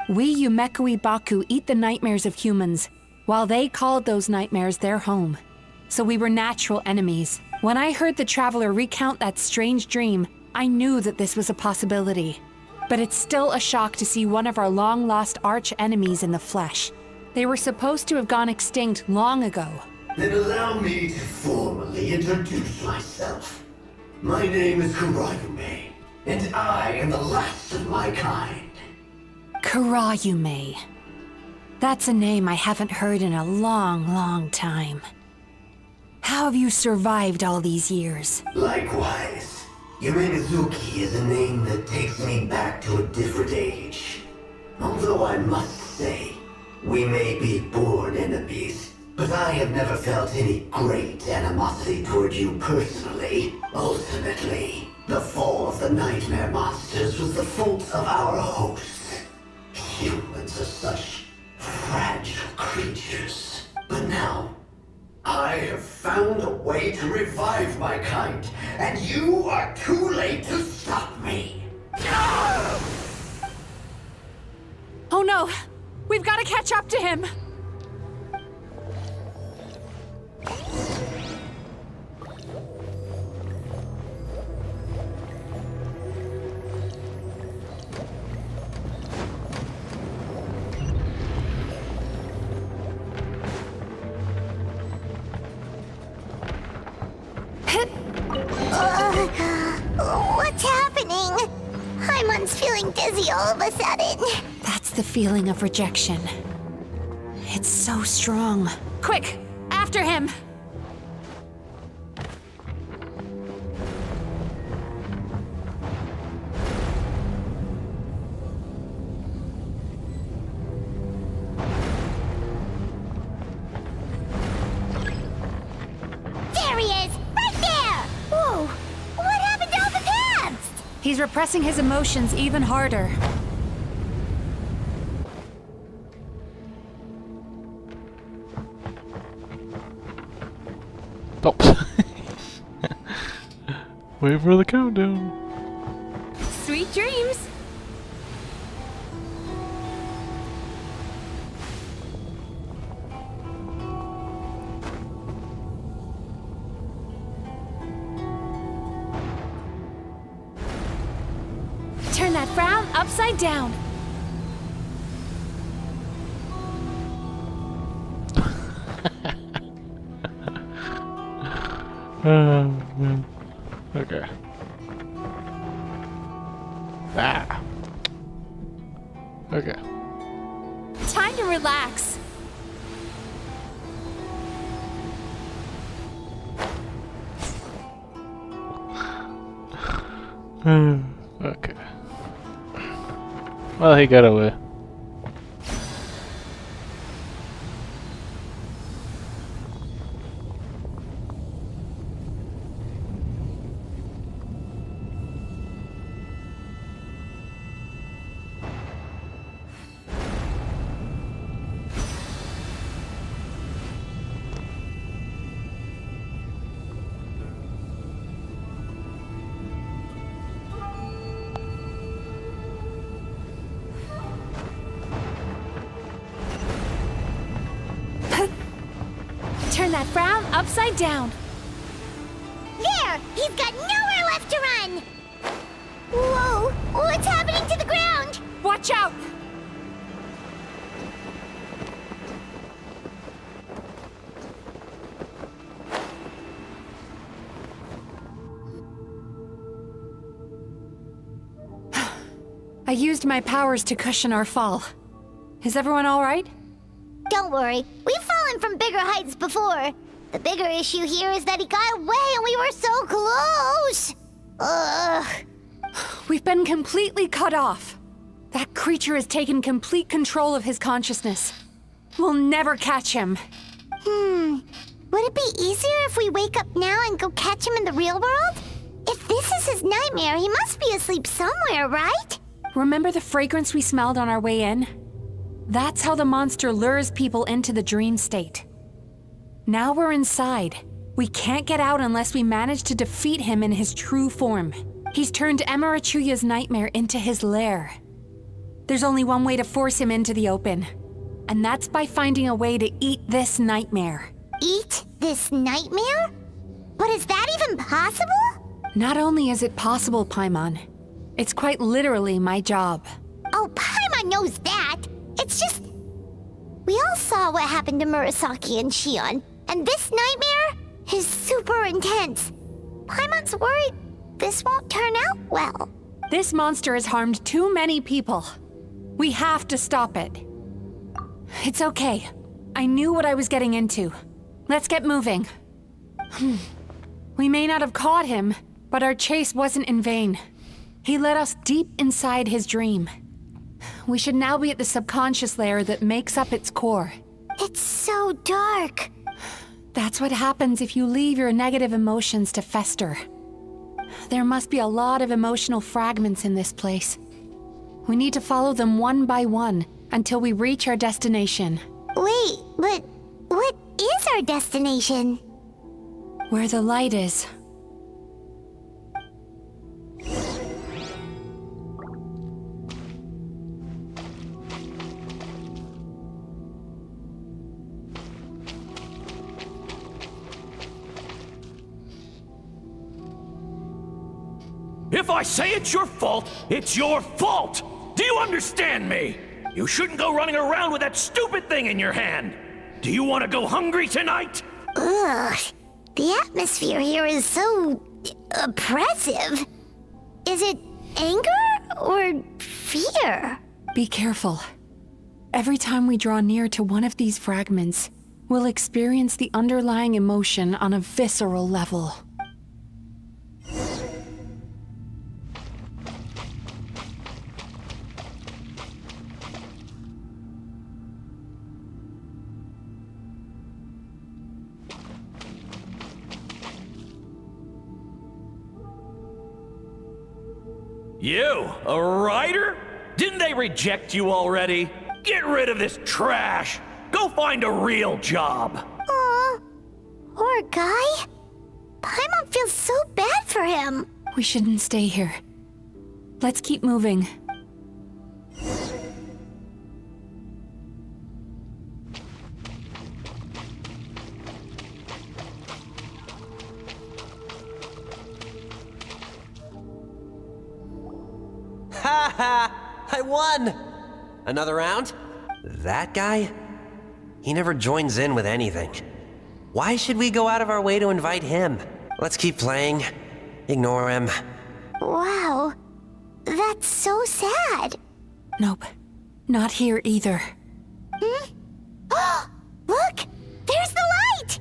We Yumekui Baku eat the nightmares of humans, while they called those nightmares their home. So we were natural enemies. When I heard the traveler recount that strange dream, I knew that this was a possibility. But it's still a shock to see one of our long-lost arch-enemies in the flesh. They were supposed to have gone extinct long ago. Then allow me to formally introduce myself. My name is Kurayume, and I am the last of my kind. Kurayume. That's a name I haven't heard in a long, long time. How have you survived all these years? Likewise, Yumegazuki is a name that takes me back to a different age. Although I must say, we may be born enemies, but I have never felt any great animosity toward you personally. Ultimately, the fall of the nightmare monsters was the fault of our hosts. Humans are such fragile creatures. But now, I have found a way to revive my kind, and you are too late to stop me. Oh no! We've got to catch up to him! What's happening? Paimon's feeling dizzy all of a sudden. That's the feeling of rejection. It's so strong. Quick! After him! There he is! Right there! Whoa! What happened to all the paths? He's repressing his emotions even harder. Oh. Wait for the countdown. Sweet dreams! Turn that frown upside down. Man. Okay. Ah. Okay. Time to relax. Okay. Well, he got away. Turn that frown upside down. There! He's got nowhere left to run! Whoa! What's happening to the ground? Watch out! I used my powers to cushion our fall. Is everyone all right? Don't worry, we've fallen from bigger heights before. The bigger issue here is that he got away and we were so close! Ugh. We've been completely cut off. That creature has taken complete control of his consciousness. We'll never catch him. Would it be easier if we wake up now and go catch him in the real world? If this is his nightmare, he must be asleep somewhere, right? Remember the fragrance we smelled on our way in? That's how the monster lures people into the dream state. Now we're inside. We can't get out unless we manage to defeat him in his true form. He's turned Emirachuya's nightmare into his lair. There's only one way to force him into the open, and that's by finding a way to eat this nightmare. Eat this nightmare? But is that even possible? Not only is it possible, Paimon, it's quite literally my job. Oh, Paimon knows that. It's just... We all saw what happened to Murasaki and Shion, and this nightmare is super intense. Paimon's worried this won't turn out well. This monster has harmed too many people. We have to stop it. It's okay. I knew what I was getting into. Let's get moving. We may not have caught him, but our chase wasn't in vain. He led us deep inside his dream. We should now be at the subconscious layer that makes up its core. It's so dark. That's what happens if you leave your negative emotions to fester. There must be a lot of emotional fragments in this place. We need to follow them one by one until we reach our destination. Wait, but what is our destination? Where the light is. If I say it's your fault, it's your fault! Do you understand me? You shouldn't go running around with that stupid thing in your hand! Do you want to go hungry tonight? Ugh. The atmosphere here is so oppressive. Is it anger or fear? Be careful. Every time we draw near to one of these fragments, we'll experience the underlying emotion on a visceral level. You, a writer? Didn't they reject you already? Get rid of this trash! Go find a real job! Aw, poor guy. Paimon feels so bad for him. We shouldn't stay here. Let's keep moving. Ha ha! I won! Another round? That guy? He never joins in with anything. Why should we go out of our way to invite him? Let's keep playing. Ignore him. Wow, that's so sad. Nope. Not here either. Hmm? Oh, look! There's the light!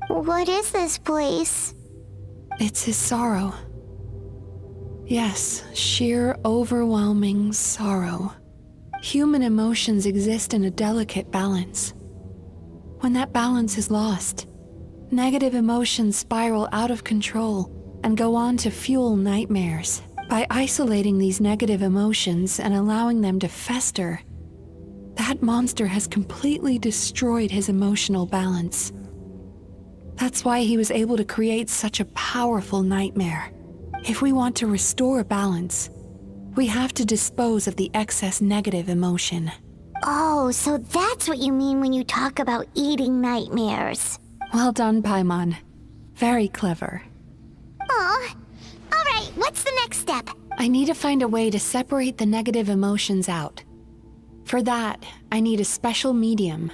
What is this place? It's his sorrow. Yes, sheer overwhelming sorrow. Human emotions exist in a delicate balance. When that balance is lost, negative emotions spiral out of control and go on to fuel nightmares. By isolating these negative emotions and allowing them to fester, that monster has completely destroyed his emotional balance. That's why he was able to create such a powerful nightmare. If we want to restore balance, we have to dispose of the excess negative emotion. Oh, so that's what you mean when you talk about eating nightmares. Well done, Paimon. Very clever. Aw. Alright, what's the next step? I need to find a way to separate the negative emotions out. For that, I need a special medium.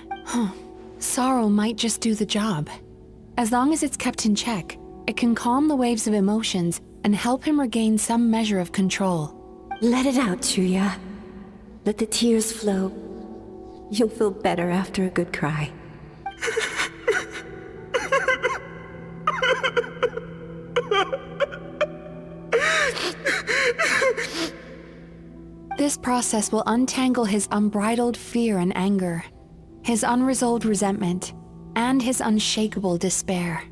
Sorrow might just do the job. As long as it's kept in check, it can calm the waves of emotions and help him regain some measure of control. Let it out, Chuya. Let the tears flow. You'll feel better after a good cry. This process will untangle his unbridled fear and anger, his unresolved resentment, and his unshakable despair.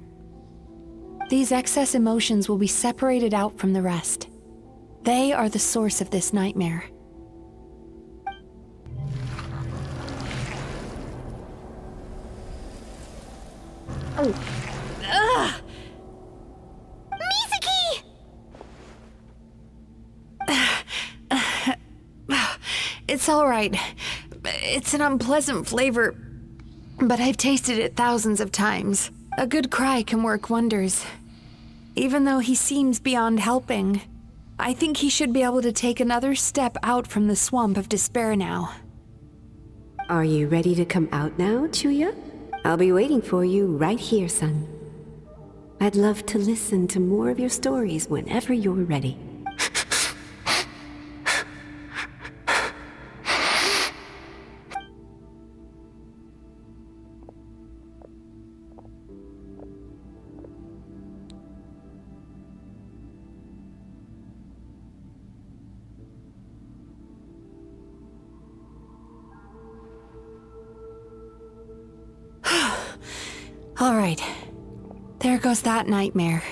These excess emotions will be separated out from the rest. They are the source of this nightmare. Ugh! Mizuki! It's all right. It's an unpleasant flavor, but I've tasted it thousands of times. A good cry can work wonders. Even though he seems beyond helping, I think he should be able to take another step out from the swamp of despair now. Are you ready to come out now, Chuya? I'll be waiting for you right here, son. I'd love to listen to more of your stories whenever you're ready. All right. There goes that nightmare.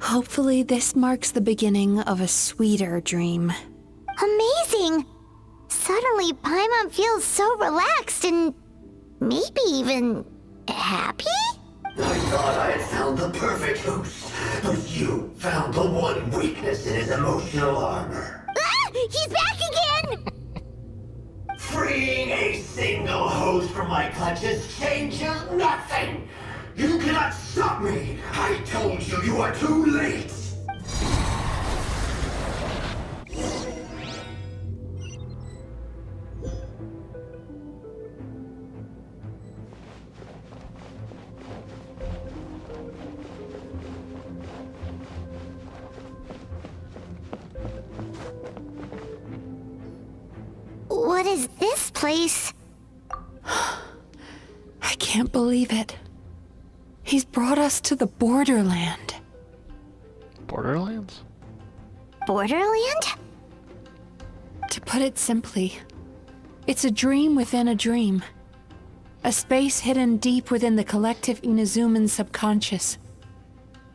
Hopefully this marks the beginning of a sweeter dream. Amazing! Suddenly, Paimon feels so relaxed and maybe even happy? I thought I had found the perfect host, but you found the one weakness in his emotional armor. Ah! He's back again! Freeing a single host from my clutches changes nothing! You cannot stop me! I told you you are too late! What is this place? I can't believe it. He's brought us to the borderland. Borderlands? Borderland? To put it simply, it's a dream within a dream. A space hidden deep within the collective Inazuman subconscious.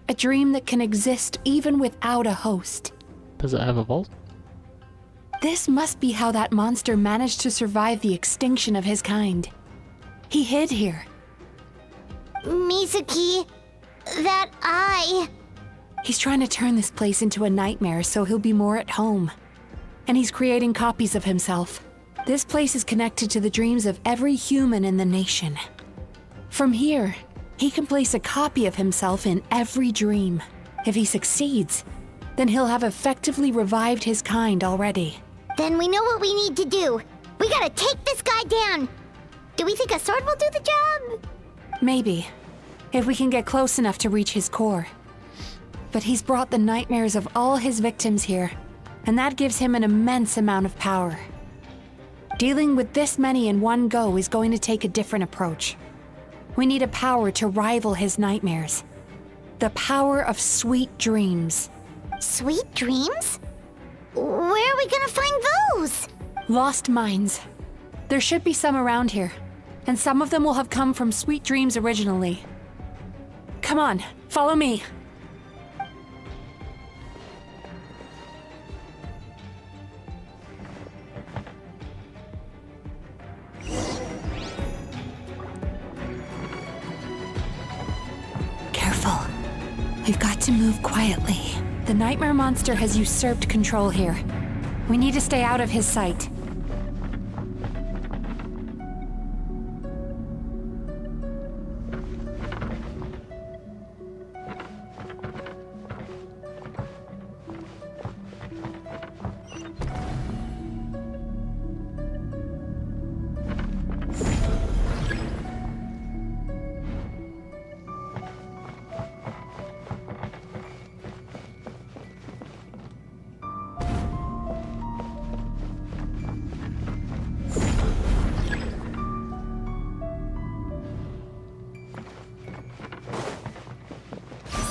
A dream that can exist even without a host. Does it have a vault? This must be how that monster managed to survive the extinction of his kind. He hid here. Mizuki, that eye. He's trying to turn this place into a nightmare so he'll be more at home. And he's creating copies of himself. This place is connected to the dreams of every human in the nation. From here, he can place a copy of himself in every dream. If he succeeds, then he'll have effectively revived his kind already. Then we know what we need to do. We gotta take this guy down. Do we think a sword will do the job? Maybe, if we can get close enough to reach his core. But he's brought the nightmares of all his victims here, and that gives him an immense amount of power. Dealing with this many in one go is going to take a different approach. We need a power to rival his nightmares. The power of sweet dreams. Sweet dreams? Where are we gonna find those? Lost minds. There should be some around here, and some of them will have come from sweet dreams originally. Come on, follow me. Careful. We've got to move quietly. The nightmare monster has usurped control here. We need to stay out of his sight.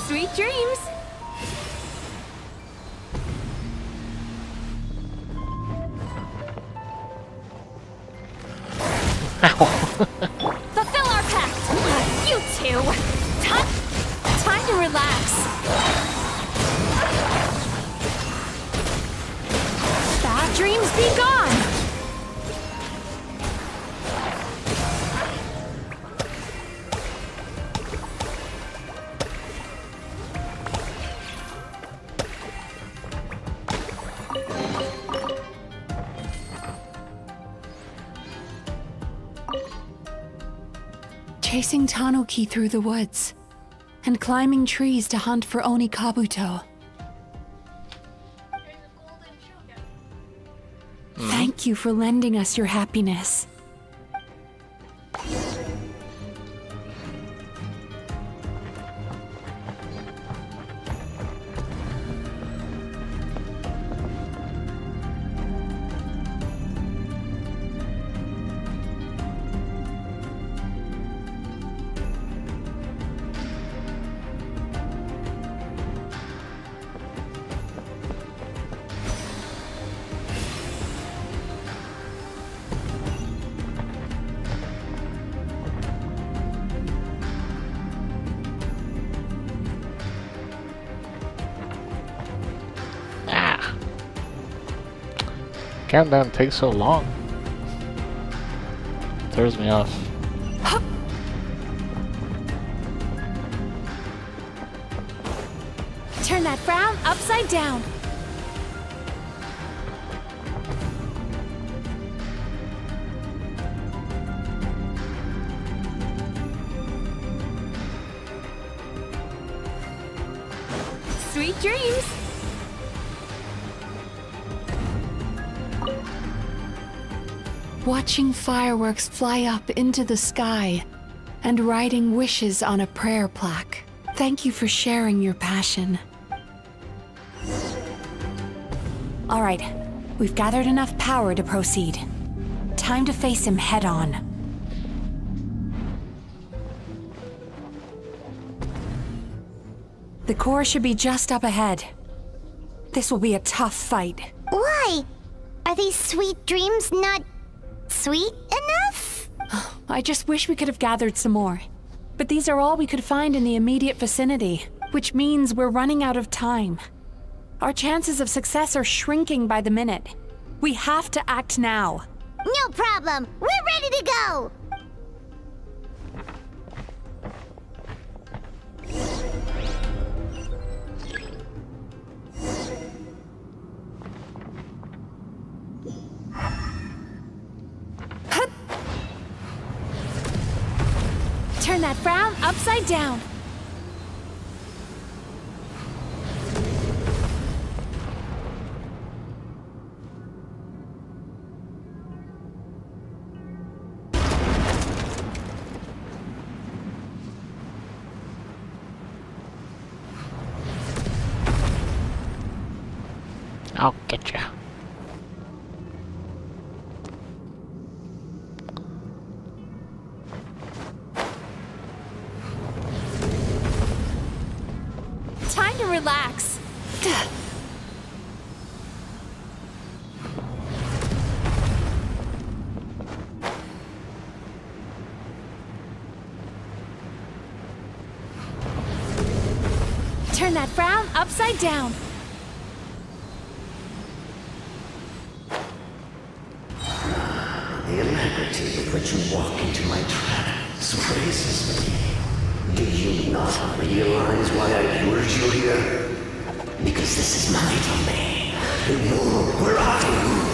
Sweet dreams! Fulfill our pact! You two! Time to relax. Bad dreams be gone! Chasing Tanuki through the woods, and climbing trees to hunt for Oni Kabuto. Thank you for lending us your happiness. Countdown takes so long. Throws me off. Turn that frown upside down. Sweet dreams. Watching fireworks fly up into the sky and writing wishes on a prayer plaque. Thank you for sharing your passion. All right, we've gathered enough power to proceed. Time to face him head on. The core should be just up ahead. This will be a tough fight. Why? Are these sweet dreams not sweet enough? I just wish we could have gathered some more. But these are all we could find in the immediate vicinity, which means we're running out of time. Our chances of success are shrinking by the minute. We have to act now. No problem. We're ready to go. Turn that frown upside down. I'll get ya. Time to relax. Turn that frown upside down. The alacrity with which you walk into my trap surprises me. Do you not realize why I lured you here? Because this is my domain. The world where I rule.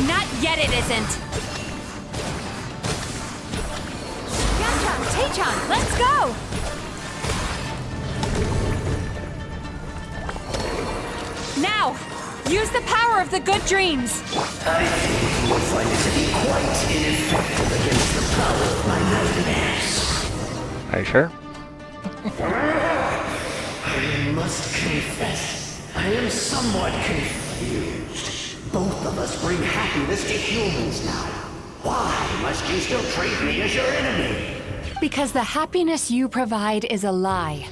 Not yet it isn't. Yamcha, Taechan, let's go! Now! Use the power of the good dreams! I think you will find it to be quite ineffective against the power of my nightmares. Are you sure? I must confess, I am somewhat confused. Both of us bring happiness to humans now. Why must you still treat me as your enemy? Because the happiness you provide is a lie.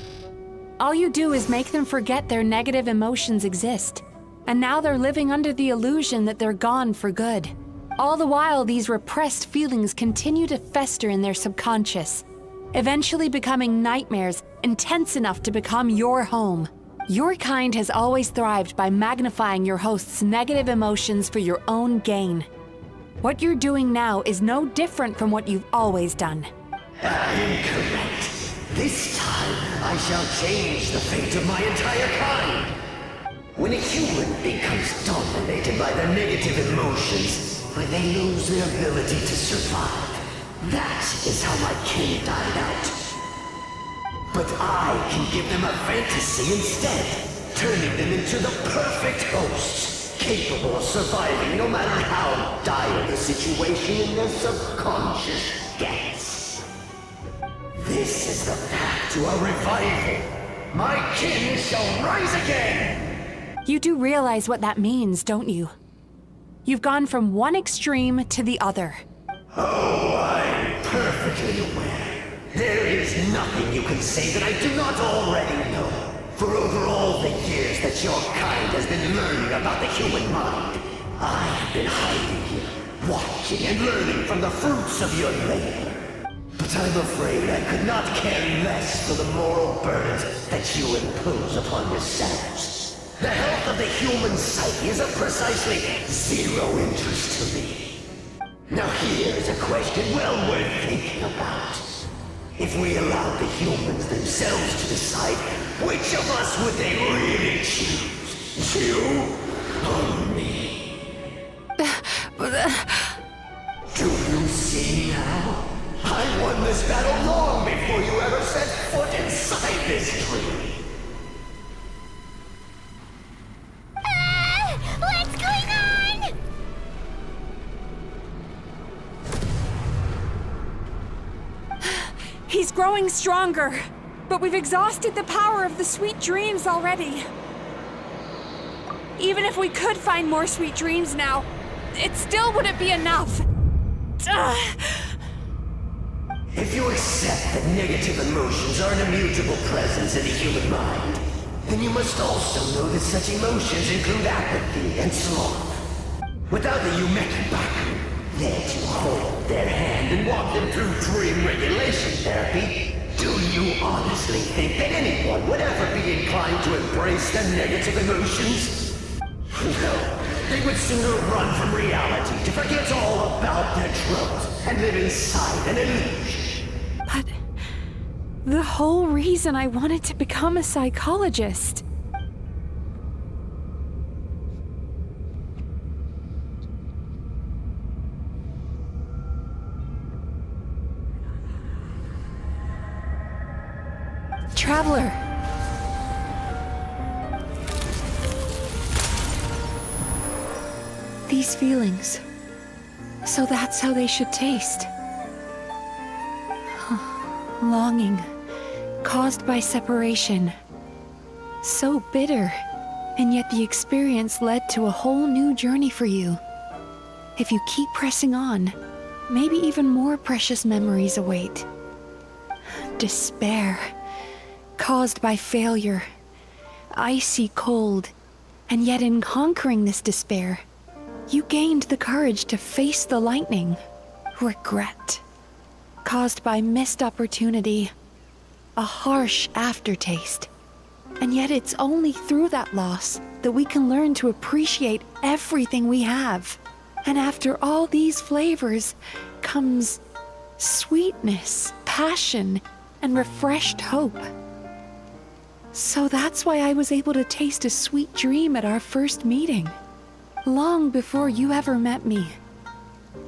All you do is make them forget their negative emotions exist. And now they're living under the illusion that they're gone for good. All the while, these repressed feelings continue to fester in their subconscious, eventually becoming nightmares intense enough to become your home. Your kind has always thrived by magnifying your host's negative emotions for your own gain. What you're doing now is no different from what you've always done. I am correct. This time, I shall change the fate of my entire kind. When a human becomes dominated by their negative emotions, when they lose their ability to survive, that is how my kin died out. But I can give them a fantasy instead, turning them into the perfect hosts, capable of surviving no matter how dire the situation in their subconscious gets. This is the path to a revival. My kin shall rise again! You do realize what that means, don't you? You've gone from one extreme to the other. Oh, I'm perfectly aware. There is nothing you can say that I do not already know. For over all the years that your kind has been learning about the human mind, I have been hiding here, watching and learning from the fruits of your labor. But I'm afraid I could not care less for the moral burdens that you impose upon yourselves. The health of the human psyche is of precisely zero interest to me. Now here is a question well worth thinking about. If we allowed the humans themselves to decide, which of us would they really choose? You or me? Do you see now? I won this battle long before you ever set foot inside this tree. What's going on? He's growing stronger, but we've exhausted the power of the sweet dreams already. Even if we could find more sweet dreams now, it still wouldn't be enough. If you accept that negative emotions are an immutable presence in the human mind, then you must also know that such emotions include apathy and sloth. Without the Yumeki Baku, there to hold their hand and walk them through dream regulation therapy, do you honestly think that anyone would ever be inclined to embrace their negative emotions? No, they would sooner run from reality to forget all about their troubles and live inside an illusion. But the whole reason I wanted to become a psychologist. Traveler. These feelings. So that's how they should taste. Longing, caused by separation. So bitter, and yet the experience led to a whole new journey for you. If you keep pressing on, maybe even more precious memories await. Despair, caused by failure. Icy cold, and yet in conquering this despair, you gained the courage to face the lightning. Regret, caused by missed opportunity, a harsh aftertaste. And yet it's only through that loss that we can learn to appreciate everything we have. And after all these flavors comes sweetness, passion, and refreshed hope. So that's why I was able to taste a sweet dream at our first meeting. Long before you ever met me.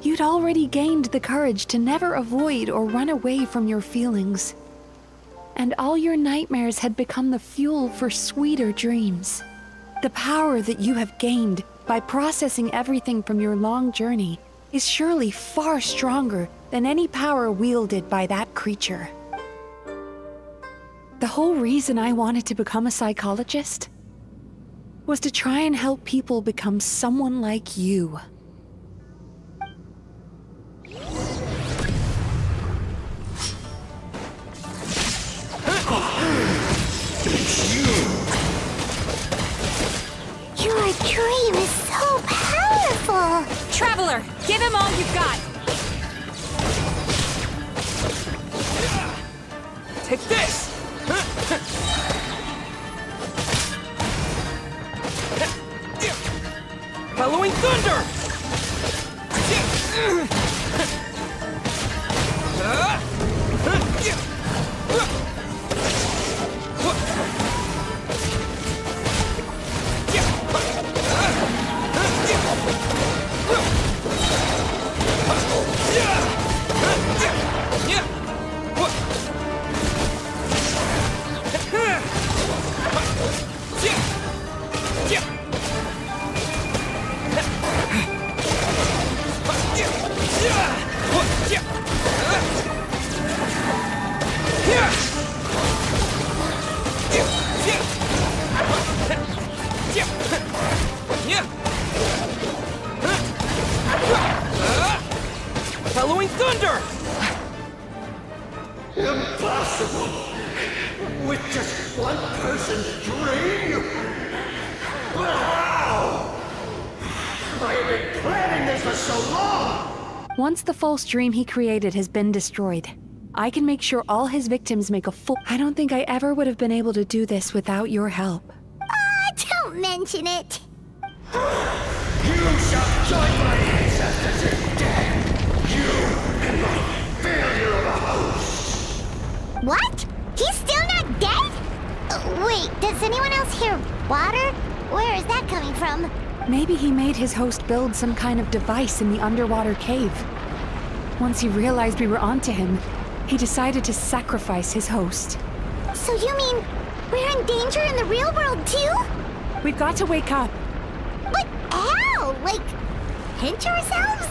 You'd already gained the courage to never avoid or run away from your feelings. And all your nightmares had become the fuel for sweeter dreams. The power that you have gained by processing everything from your long journey is surely far stronger than any power wielded by that creature. The whole reason I wanted to become a psychologist was to try and help people become someone like you. Your dream is so powerful! Traveler, give him all you've got! Take this! Halloween Thunder! Halloween Thunder! Impossible! With just one person's dream? But how? I have been planning this for so long! Once the false dream he created has been destroyed, I can make sure all his victims make a full— I don't think I ever would have been able to do this without your help. Don't don't mention it. You shall join my ancestors in death! You and my failure of a host! What? He's still not dead? Wait, does anyone else hear water? Where is that coming from? Maybe he made his host build some kind of device in the underwater cave. Once he realized we were onto him, he decided to sacrifice his host. So you mean we're in danger in the real world too? We've got to wake up. But how? Like, pinch ourselves?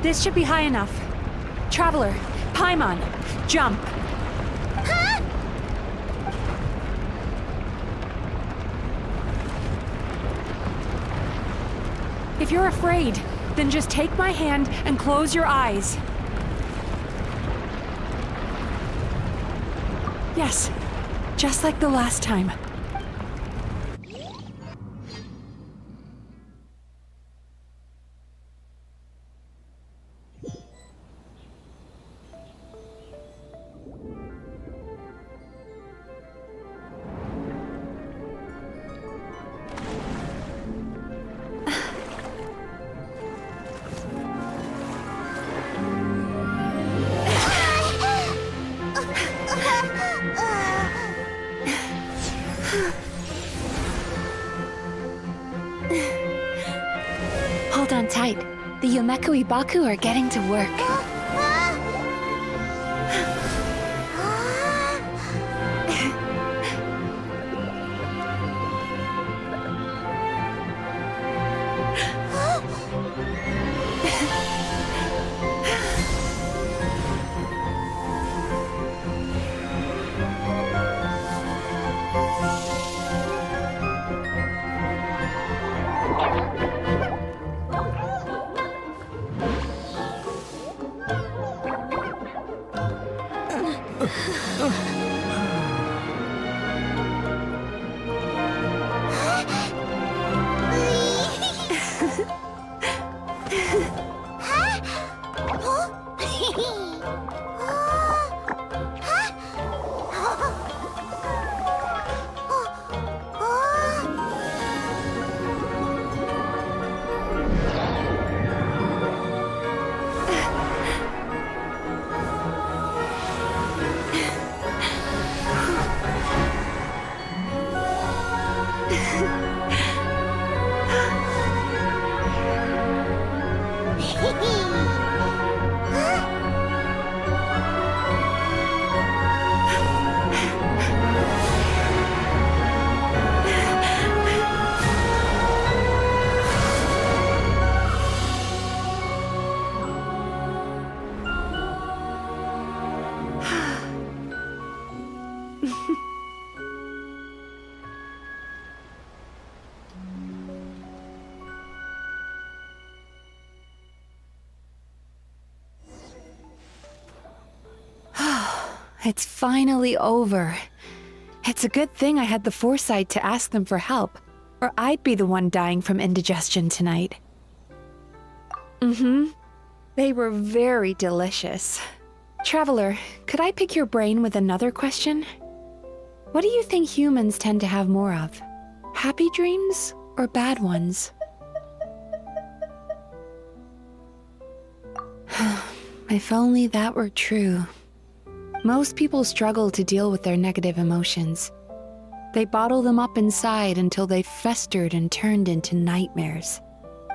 This should be high enough. Traveler, Paimon, jump. Huh? If you're afraid, then just take my hand and close your eyes. Yes, just like the last time. Hold on tight. The Yomeku Ibaku are getting to work. It's finally over. It's a good thing I had the foresight to ask them for help, or I'd be the one dying from indigestion tonight. They were very delicious. Traveler, could I pick your brain with another question? What do you think humans tend to have more of? Happy dreams or bad ones? If only that were true. Most people struggle to deal with their negative emotions. They bottle them up inside until they've festered and turned into nightmares.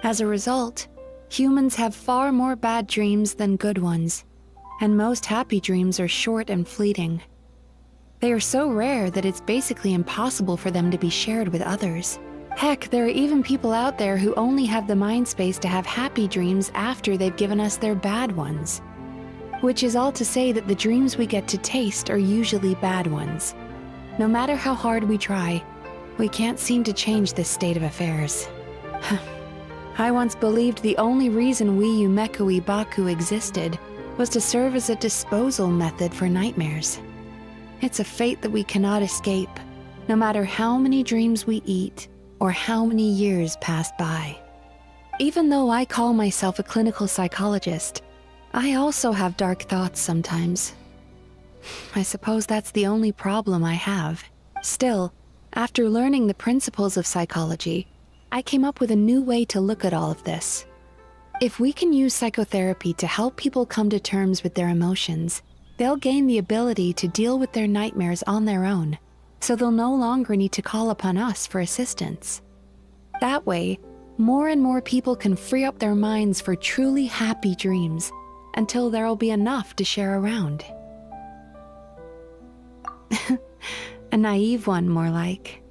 As a result, humans have far more bad dreams than good ones, and most happy dreams are short and fleeting. They are so rare that it's basically impossible for them to be shared with others. Heck, there are even people out there who only have the mind space to have happy dreams after they've given us their bad ones. Which is all to say that the dreams we get to taste are usually bad ones. No matter how hard we try, we can't seem to change this state of affairs. I once believed the only reason we Yumeku Ibaku existed was to serve as a disposal method for nightmares. It's a fate that we cannot escape, no matter how many dreams we eat or how many years pass by. Even though I call myself a clinical psychologist, I also have dark thoughts sometimes. I suppose that's the only problem I have. Still, after learning the principles of psychology, I came up with a new way to look at all of this. If we can use psychotherapy to help people come to terms with their emotions, they'll gain the ability to deal with their nightmares on their own, so they'll no longer need to call upon us for assistance. That way, more and more people can free up their minds for truly happy dreams, until there'll be enough to share around. A naive one, more like.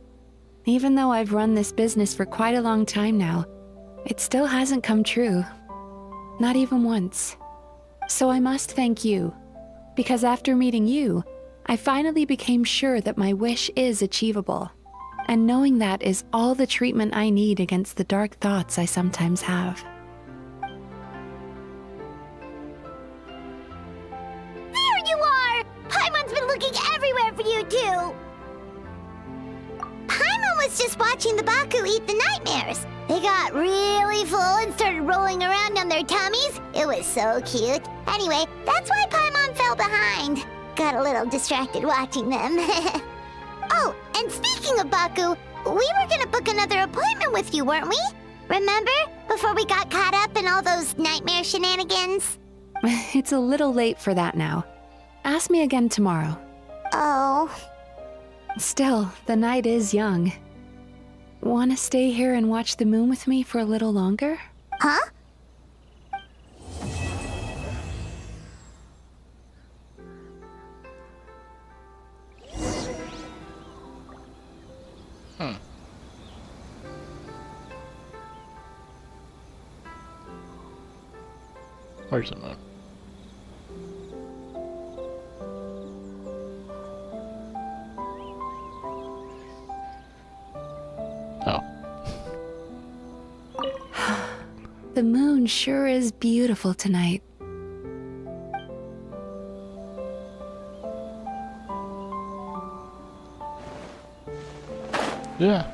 Even though I've run this business for quite a long time now, it still hasn't come true. Not even once. So I must thank you, because after meeting you, I finally became sure that my wish is achievable. And knowing that is all the treatment I need against the dark thoughts I sometimes have. There you are! Paimon's been looking everywhere for you, too! Paimon was just watching the Baku eat the nightmares. They got really full and started rolling around on their tummies. It was so cute. Anyway, that's why Paimon fell behind. Got a little distracted watching them. Oh, and speaking of Baku, we were gonna book another appointment with you, weren't we? Remember? Before we got caught up in all those nightmare shenanigans? It's a little late for that now. Ask me again tomorrow. Oh. Still, the night is young. Want to stay here and watch the moon with me for a little longer? Huh? Where's the moon? Oh. The moon sure is beautiful tonight. Yeah.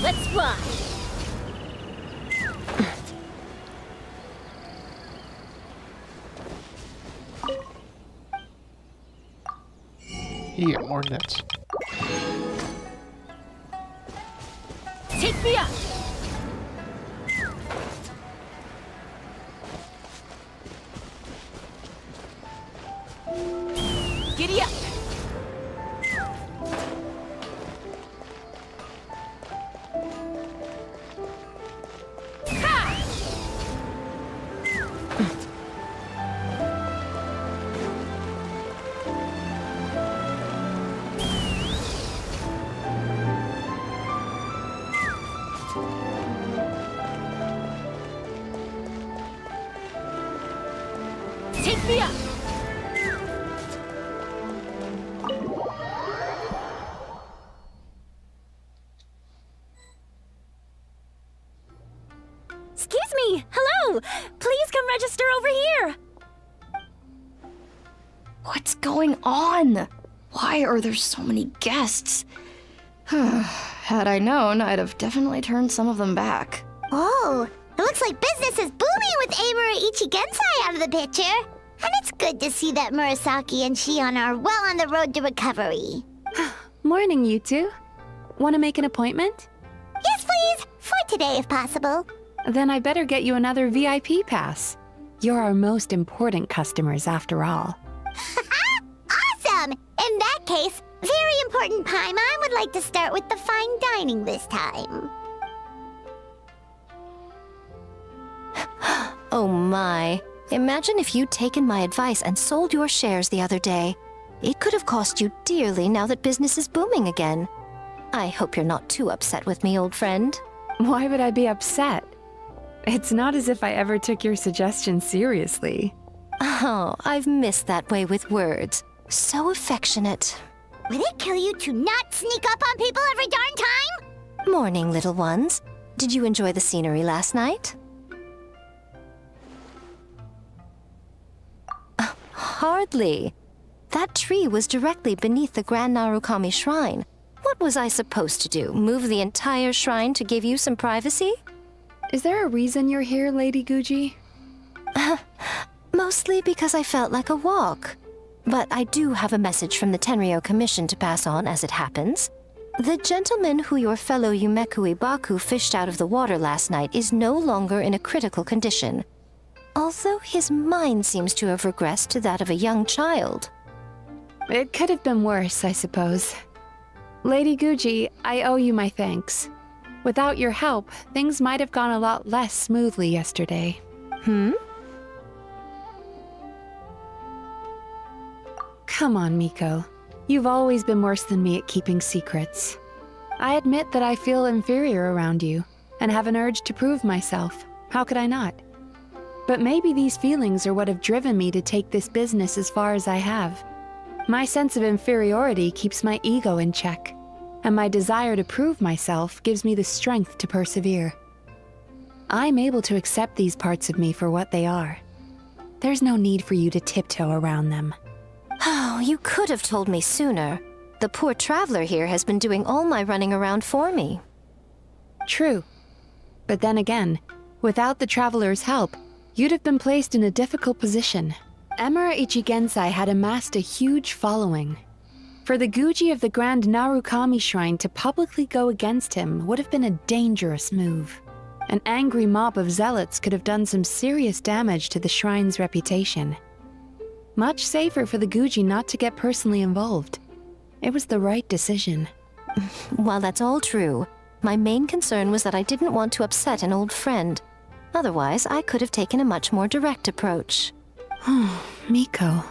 Let's fly! Here, more nets. Take me up! Giddy up! Take me up! Excuse me! Hello! Please come register over here! What's going on? Why are there so many guests? Had I known, I'd have definitely turned some of them back. Oh, it looks like business is booming with Amura Ichigensai out of the picture. And it's good to see that Murasaki and Shion are well on the road to recovery. Morning, you two. Want to make an appointment? Yes, please! For today, if possible. Then I better get you another VIP pass. You're our most important customers, after all. Awesome! In that case, very important Paimon would like to start with the fine dining this time. Oh my. Imagine if you'd taken my advice and sold your shares the other day. It could have cost you dearly now that business is booming again. I hope you're not too upset with me, old friend. Why would I be upset? It's not as if I ever took your suggestion seriously. Oh, I've missed that way with words. So affectionate. Would it kill you to not sneak up on people every darn time? Morning, little ones. Did you enjoy the scenery last night? Hardly. That tree was directly beneath the Grand Narukami Shrine. What was I supposed to do? Move the entire shrine to give you some privacy? Is there a reason you're here, Lady Guji? Mostly because I felt like a walk. But I do have a message from the Tenryo Commission to pass on as it happens. The gentleman who your fellow Yumeku Ibaku fished out of the water last night is no longer in a critical condition. Although his mind seems to have regressed to that of a young child. It could have been worse, I suppose. Lady Guji, I owe you my thanks. Without your help, things might have gone a lot less smoothly yesterday. Come on, Miko. You've always been worse than me at keeping secrets. I admit that I feel inferior around you, and have an urge to prove myself. How could I not? But maybe these feelings are what have driven me to take this business as far as I have. My sense of inferiority keeps my ego in check, and my desire to prove myself gives me the strength to persevere. I'm able to accept these parts of me for what they are. There's no need for you to tiptoe around them. Oh, you could have told me sooner. The poor traveler here has been doing all my running around for me. True. But then again, without the traveler's help, you'd have been placed in a difficult position. Emura Ichigensai had amassed a huge following. For the Guji of the Grand Narukami Shrine to publicly go against him would have been a dangerous move. An angry mob of zealots could have done some serious damage to the shrine's reputation. Much safer for the Guji not to get personally involved. It was the right decision. While that's all true, my main concern was that I didn't want to upset an old friend. Otherwise, I could have taken a much more direct approach. Miko.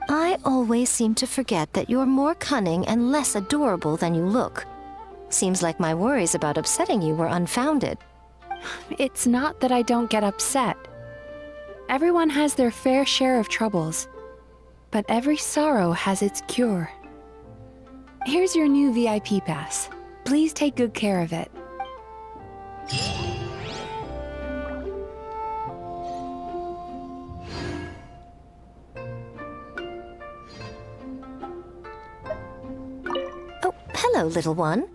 I always seem to forget that you're more cunning and less adorable than you look. Seems like my worries about upsetting you were unfounded. It's not that I don't get upset. Everyone has their fair share of troubles, but every sorrow has its cure. Here's your new VIP pass. Please take good care of it. Oh, hello, little one.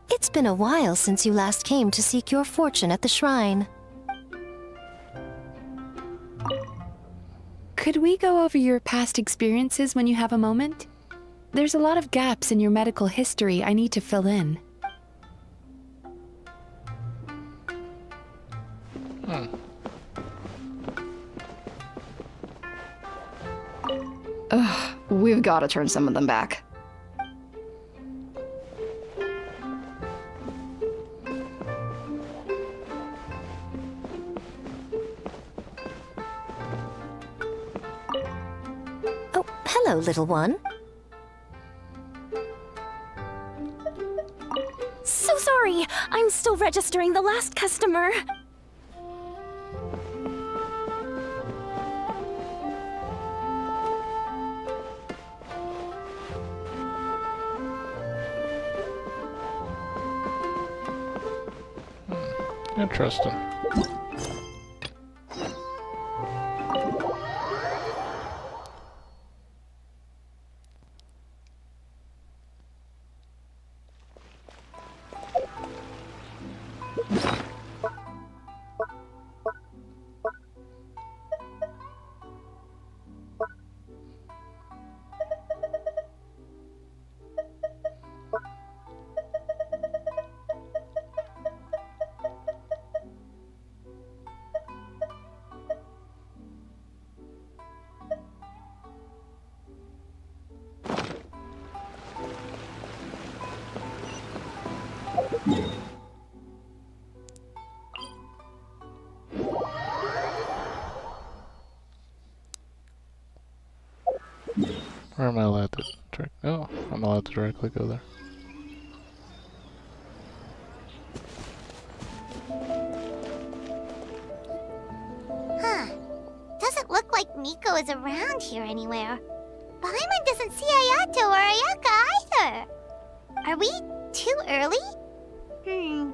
It's been a while since you last came to seek your fortune at the shrine. Could we go over your past experiences when you have a moment? There's a lot of gaps in your medical history I need to fill in. Ugh, we've got to turn some of them back. Oh, hello, little one. So sorry. I'm still registering the last customer. Interesting. Or am I allowed to direct? Oh, I'm allowed to directly go there. Huh. Doesn't look like Nico is around here anywhere. Paimon doesn't see Ayato or Ayaka either. Are we too early? Didn't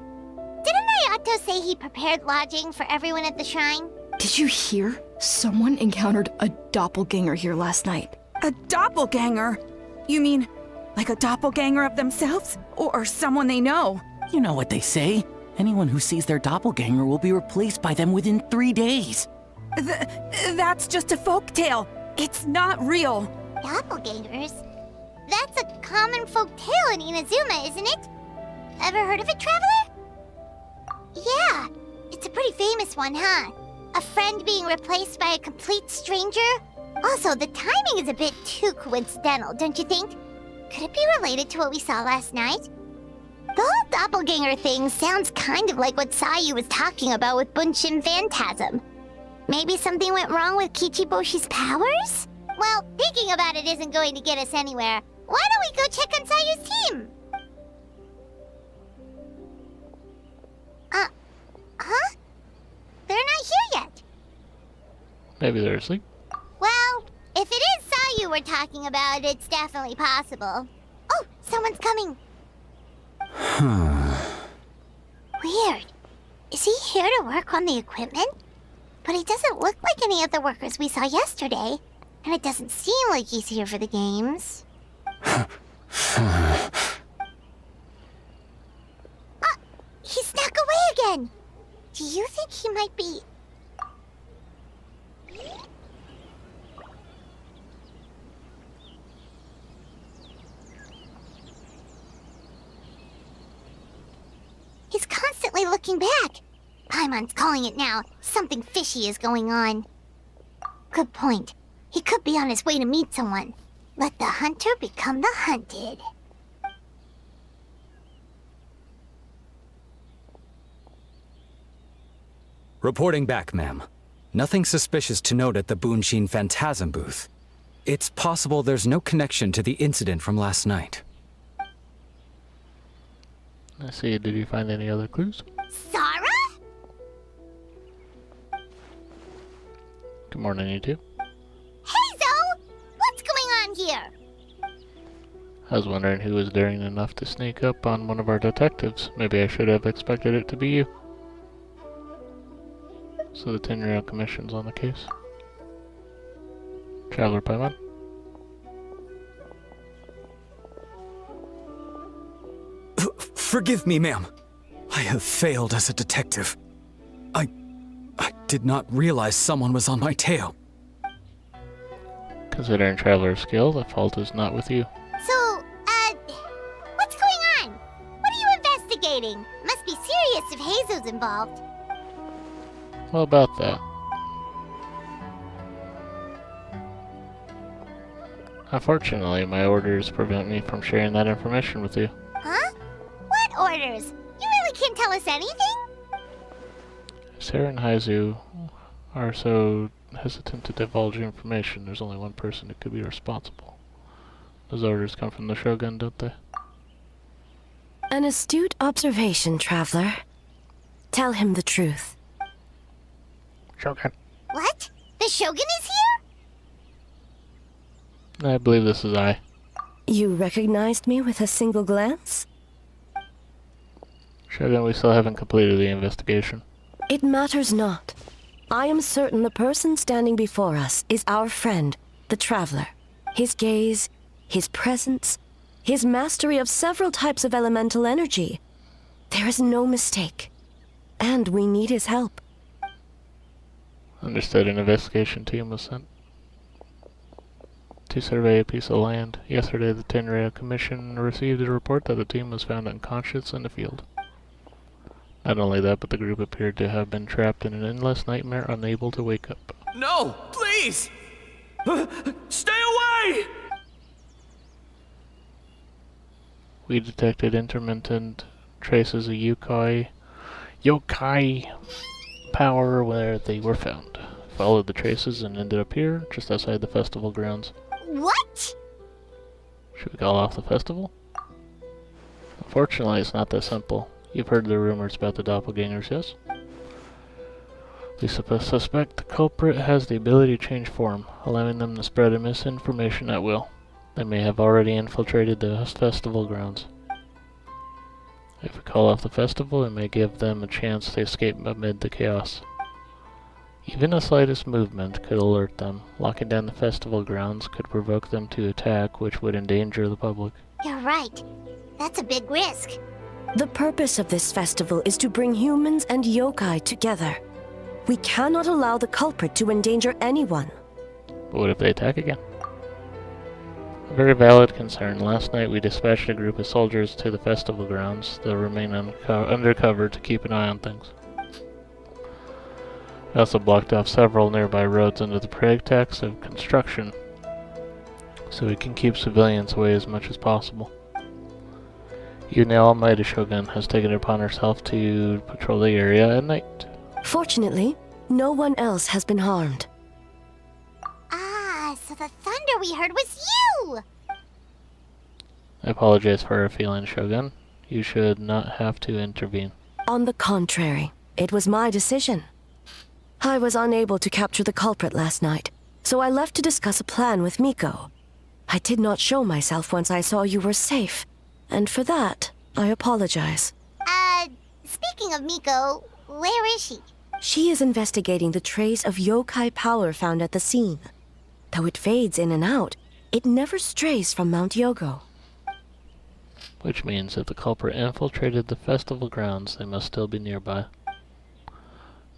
Ayato say he prepared lodging for everyone at the shrine? Did you hear? Someone encountered a doppelganger here last night. A doppelganger? You mean like a doppelganger of themselves? Or someone they know? You know what they say. Anyone who sees their doppelganger will be replaced by them within 3 days. That's just a folktale. It's not real. Doppelgangers? That's a common folk tale in Inazuma, isn't it? Ever heard of it, Traveler? Yeah, it's a pretty famous one, huh? A friend being replaced by a complete stranger? Also, the timing is a bit too coincidental, don't you think? Could it be related to what we saw last night? The whole doppelganger thing sounds kind of like what Sayu was talking about with Bunshin Phantasm. Maybe something went wrong with Kichiboshi's powers? Well, thinking about it isn't going to get us anywhere. Why don't we go check on Sayu's team? Huh? They're not here yet. Maybe they're asleep. Well, if it is Sayu we're talking about, it's definitely possible. Oh, someone's coming. Weird. Is he here to work on the equipment? But he doesn't look like any of the workers we saw yesterday. And it doesn't seem like he's here for the games. He snuck away again. Do you think he might be... He's constantly looking back. Paimon's calling it now. Something fishy is going on. Good point. He could be on his way to meet someone. Let the hunter become the hunted. Reporting back, ma'am. Nothing suspicious to note at the Bunshin Phantasm booth. It's possible there's no connection to the incident from last night. I see. Did you find any other clues? Sarah? Good morning, you two. Hey, Zoe! What's going on here? I was wondering who was daring enough to sneak up on one of our detectives. Maybe I should have expected it to be you. So the Tenryou Commission's on the case. Traveler Paimon? Forgive me, ma'am. I have failed as a detective. I did not realize someone was on my tail. Considering Traveler's skill, the fault is not with you. So, what's going on? What are you investigating? Must be serious if Heizo's involved. What about that? Unfortunately, my orders prevent me from sharing that information with you. Huh? What orders? You really can't tell us anything? Sarah and Heizu are so hesitant to divulge information. There's only one person who could be responsible. Those orders come from the Shogun, don't they? An astute observation, Traveler. Tell him the truth. Shogun. What? The Shogun is here? I believe this is I. You recognized me with a single glance? Shogun, we still haven't completed the investigation. It matters not. I am certain the person standing before us is our friend, the Traveler. His gaze, his presence, his mastery of several types of elemental energy. There is no mistake. And we need his help. Understood. An investigation team was sent to survey a piece of land. Yesterday, the Tenryou Commission received a report that the team was found unconscious in the field. Not only that, but the group appeared to have been trapped in an endless nightmare, unable to wake up. No, please! Stay away! We detected intermittent traces of yokai power where they were found. Followed the traces and ended up here, just outside the festival grounds. What? Should we call off the festival? Unfortunately, it's not that simple. You've heard the rumors about the doppelgangers, yes? We suspect the culprit has the ability to change form, allowing them to spread misinformation at will. They may have already infiltrated the festival grounds. If we call off the festival, it may give them a chance to escape amid the chaos. Even the slightest movement could alert them. Locking down the festival grounds could provoke them to attack, which would endanger the public. You're right. That's a big risk. The purpose of this festival is to bring humans and yokai together. We cannot allow the culprit to endanger anyone. But what if they attack again? A very valid concern. Last night we dispatched a group of soldiers to the festival grounds. They'll remain undercover to keep an eye on things. We also blocked off several nearby roads under the pretext of construction, so we can keep civilians away as much as possible. Even the almighty Shogun has taken it upon herself to patrol the area at night. Fortunately, no one else has been harmed. Ah, so the thunder we heard was you! I apologize for our feelings, Shogun. You should not have to intervene. On the contrary, it was my decision. I was unable to capture the culprit last night, so I left to discuss a plan with Miko. I did not show myself once I saw you were safe, and for that, I apologize. Speaking of Miko, where is she? She is investigating the trace of yokai power found at the scene. Though it fades in and out, it never strays from Mount Yogo. Which means if the culprit infiltrated the festival grounds, they must still be nearby.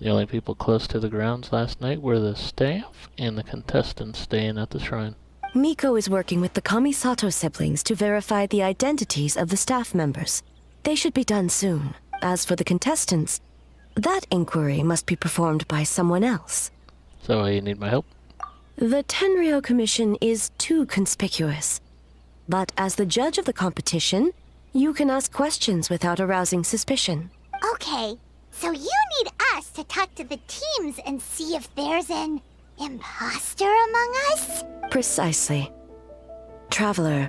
The only people close to the grounds last night were the staff and the contestants staying at the shrine. Miko is working with the Kamisato siblings to verify the identities of the staff members. They should be done soon. As for the contestants, that inquiry must be performed by someone else. So you need my help? The Tenryo Commission is too conspicuous. But as the judge of the competition, you can ask questions without arousing suspicion. Okay, so you need us to talk to the teams and see if there's an imposter among us? Precisely. Traveler,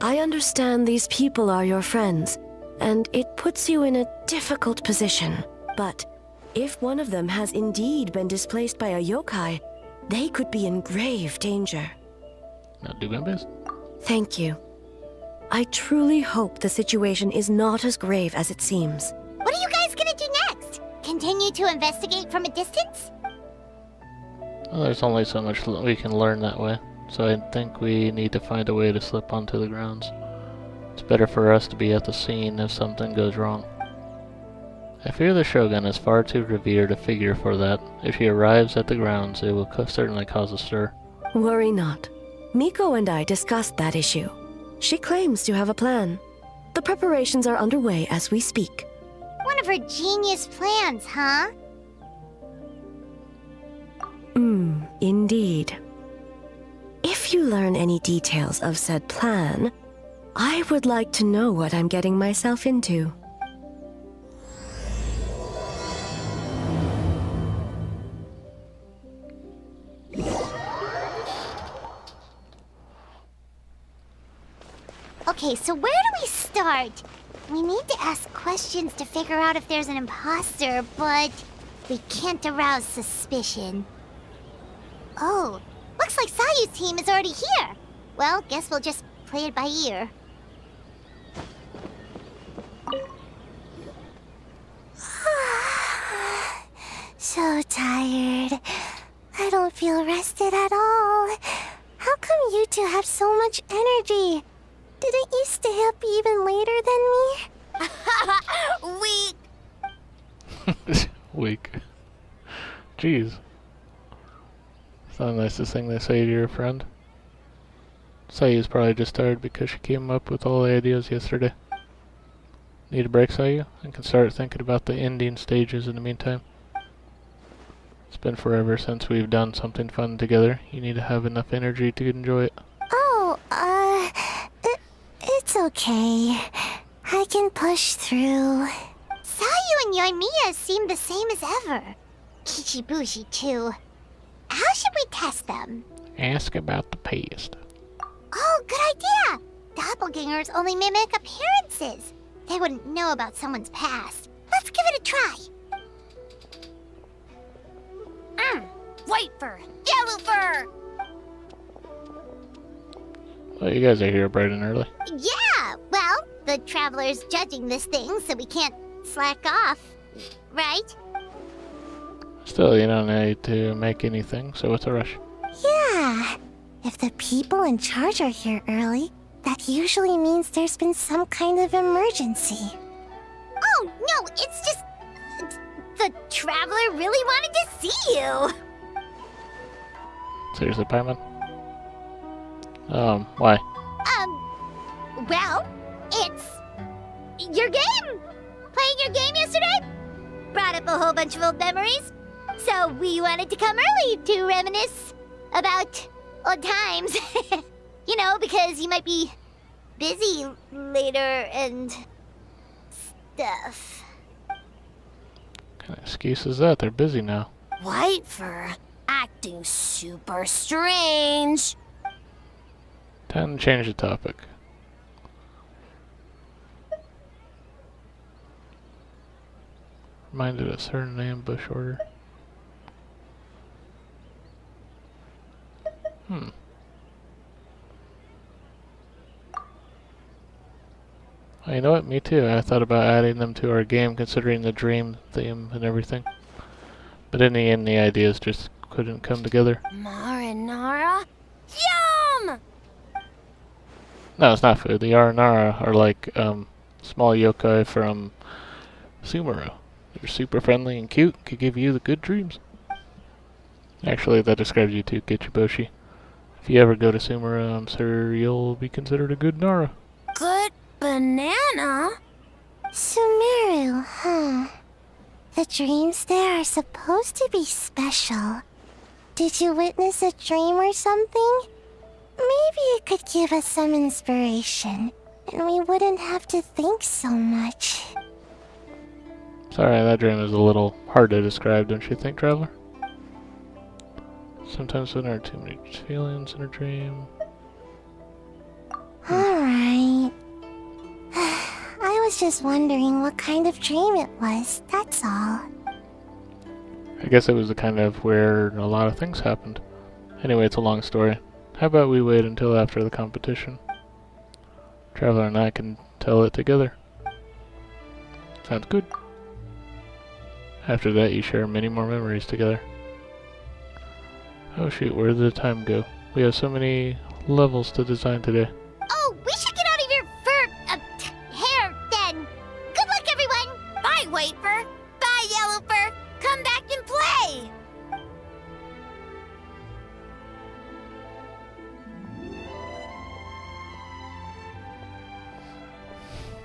I understand these people are your friends, and it puts you in a difficult position. But if one of them has indeed been displaced by a yokai, they could be in grave danger. I'll do my best. Thank you. I truly hope the situation is not as grave as it seems. What are you guys gonna do next? Continue to investigate from a distance? Well, there's only so much we can learn that way, so I think we need to find a way to slip onto the grounds. It's better for us to be at the scene if something goes wrong. I fear the Shogun is far too revered a figure for that. If she arrives at the grounds, it will certainly cause a stir. Worry not. Miko and I discussed that issue. She claims to have a plan. The preparations are underway as we speak. One of her genius plans, huh? Indeed. If you learn any details of said plan, I would like to know what I'm getting myself into. Okay, so where do we start? We need to ask questions to figure out if there's an imposter, but we can't arouse suspicion. Oh, looks like Sayu's team is already here. Well, guess we'll just play it by ear. So tired. I don't feel rested at all. How come you two have so much energy? Didn't you stay up even later than me? Weak. Weak. Jeez. It's not the nicest thing they say to your friend. Sayu's probably just tired because she came up with all the ideas yesterday. Need a break, Sayu? I can start thinking about the ending stages in the meantime. It's been forever since we've done something fun together. You need to have enough energy to enjoy it. Oh, it's okay. I can push through. Saw you and Yoimiya seem the same as ever. Kichibushi too. How should we test them? Ask about the past. Oh, good idea! Doppelgangers only mimic appearances. They wouldn't know about someone's past. Let's give it a try. White fur, yellow fur. Well, you guys are here bright and early. Yeah, well, the Traveler's judging this thing, so we can't slack off, right? Still, you don't need to make anything, so what's a rush? Yeah. If the people in charge are here early, that usually means there's been some kind of emergency. Oh, no, it's just... The Traveler really wanted to see you. Seriously, Paimon? Why? Well, it's... your game! Playing your game yesterday? Brought up a whole bunch of old memories. So we wanted to come early to reminisce about old times. You know, because you might be busy later and stuff. What kind of excuse is that? They're busy now. White fur acting super strange. Time to change the topic. Reminded us her ambush order. Well, you know what? Me too. I thought about adding them to our game, considering the dream theme and everything. But in the end, the ideas just couldn't come together. Marinara? Yum! No, it's not food. The Aranara are like small yokai from Sumeru. They're super friendly and cute. Could give you the good dreams. Actually, that describes you too, Kichiboshi. If you ever go to Sumeru, I'm sure you'll be considered a good Nara. Good banana? Sumeru, huh? The dreams there are supposed to be special. Did you witness a dream or something? Maybe it could give us some inspiration, and we wouldn't have to think so much. Sorry, that dream is a little hard to describe, don't you think, Traveler? Sometimes when there are too many feelings in a dream. Alright. I was just wondering what kind of dream it was, that's all. I guess it was the kind of where a lot of things happened. Anyway, it's a long story. How about we wait until after the competition? Traveler and I can tell it together. Sounds good. After that, you share many more memories together. Oh shoot, where did the time go? We have so many levels to design today. Oh, we should get out of your hair then. Good luck, everyone. Bye, White Fur. Bye, Yellow Fur. Come back and play.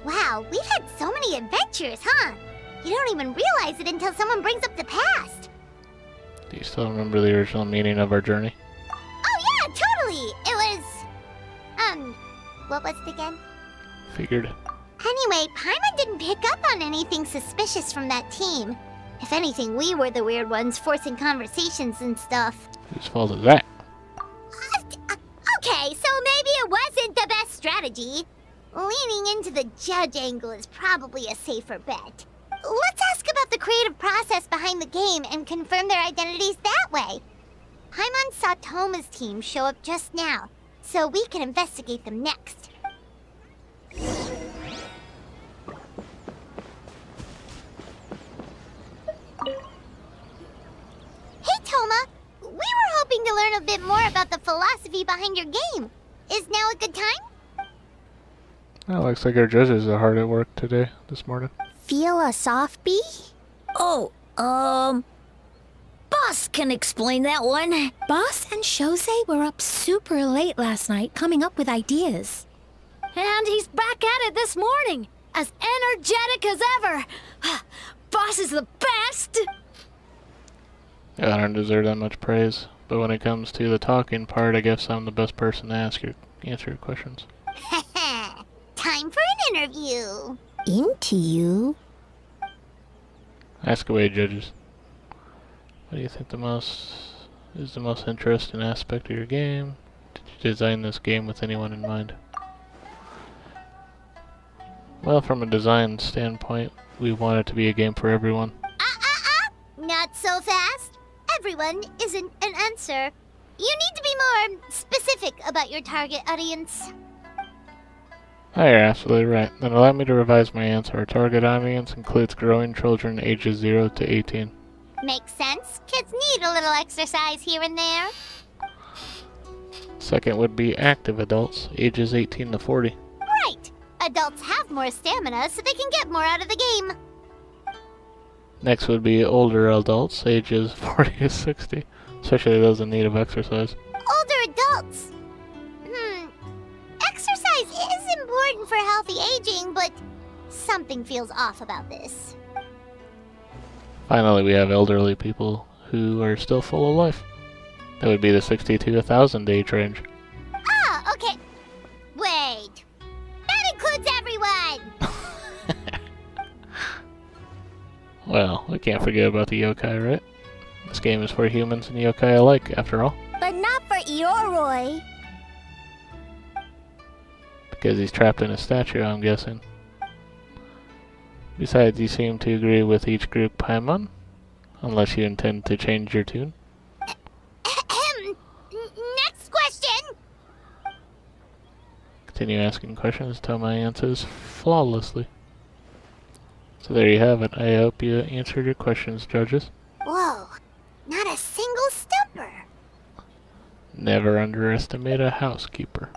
Wow, we've had so many adventures, huh? You don't even realize it until someone brings up the past. Do you still remember the original meaning of our journey? Oh yeah, totally. It was... what was it again? Figured. Anyway, Paimon didn't pick up on anything suspicious from that team. If anything, we were the weird ones forcing conversations and stuff. Whose fault is that? Okay, so maybe it wasn't the best strategy. Leaning into the judge angle is probably a safer bet. Let's ask about the creative process behind the game and confirm their identities that way. Paimon saw Toma's team show up just now, so we can investigate them next. Hey, Toma! We were hoping to learn a bit more about the philosophy behind your game. Is now a good time? Well, looks like our judges are hard at work today, this morning. Philosophy? Oh, Boss can explain that one. Boss and Jose were up super late last night coming up with ideas. And he's back at it this morning, as energetic as ever. Boss is the best! Yeah, I don't deserve that much praise, but when it comes to the talking part, I guess I'm the best person to answer your questions. Time for an interview. Into you? Ask away, judges. What do you think is the most interesting aspect of your game? Did you design this game with anyone in mind? Well, from a design standpoint, we want it to be a game for everyone. Not so fast. Everyone isn't an answer. You need to be more specific about your target audience. Oh, you're absolutely right. Then allow me to revise my answer. Our target audience includes growing children ages 0 to 18. Makes sense. Kids need a little exercise here and there. Second would be active adults, ages 18 to 40. Right. Adults have more stamina, so they can get more out of the game. Next would be older adults, ages 40 to 60, especially those in need of exercise. Older adults. Exercise is important for healthy aging, but something feels off about this. Finally, we have elderly people who are still full of life. That would be the 60 to 1,000 age range. Ah, okay. Wait. That includes everyone! Well, we can't forget about the yokai, right? This game is for humans and yokai alike, after all. But not for Ioroi. Because he's trapped in a statue, I'm guessing. Besides, you seem to agree with each group Paimon, unless you intend to change your tune. Next question! Continue asking questions until my answers flawlessly. So there you have it. I hope you answered your questions, judges. Whoa, not a single stumper. Never underestimate a housekeeper.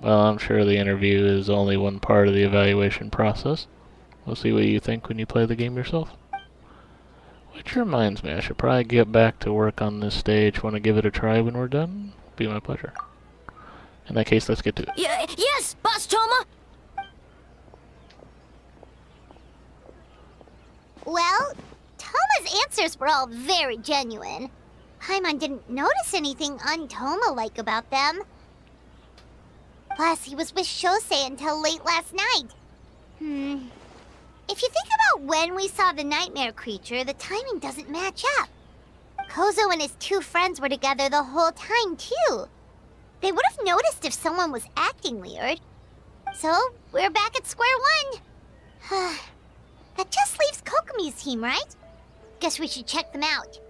Well, I'm sure the interview is only one part of the evaluation process. We'll see what you think when you play the game yourself. Which reminds me, I should probably get back to work on this stage. Want to give it a try when we're done? Be my pleasure. In that case, let's get to it. Yes, Boss Toma! Well, Toma's answers were all very genuine. Paimon didn't notice anything un-Toma-like about them. Plus, he was with Shosei until late last night. If you think about when we saw the nightmare creature, the timing doesn't match up. Kozo and his two friends were together the whole time, too. They would have noticed if someone was acting weird. So, we're back at square one. That just leaves Kokomi's team, right? Guess we should check them out.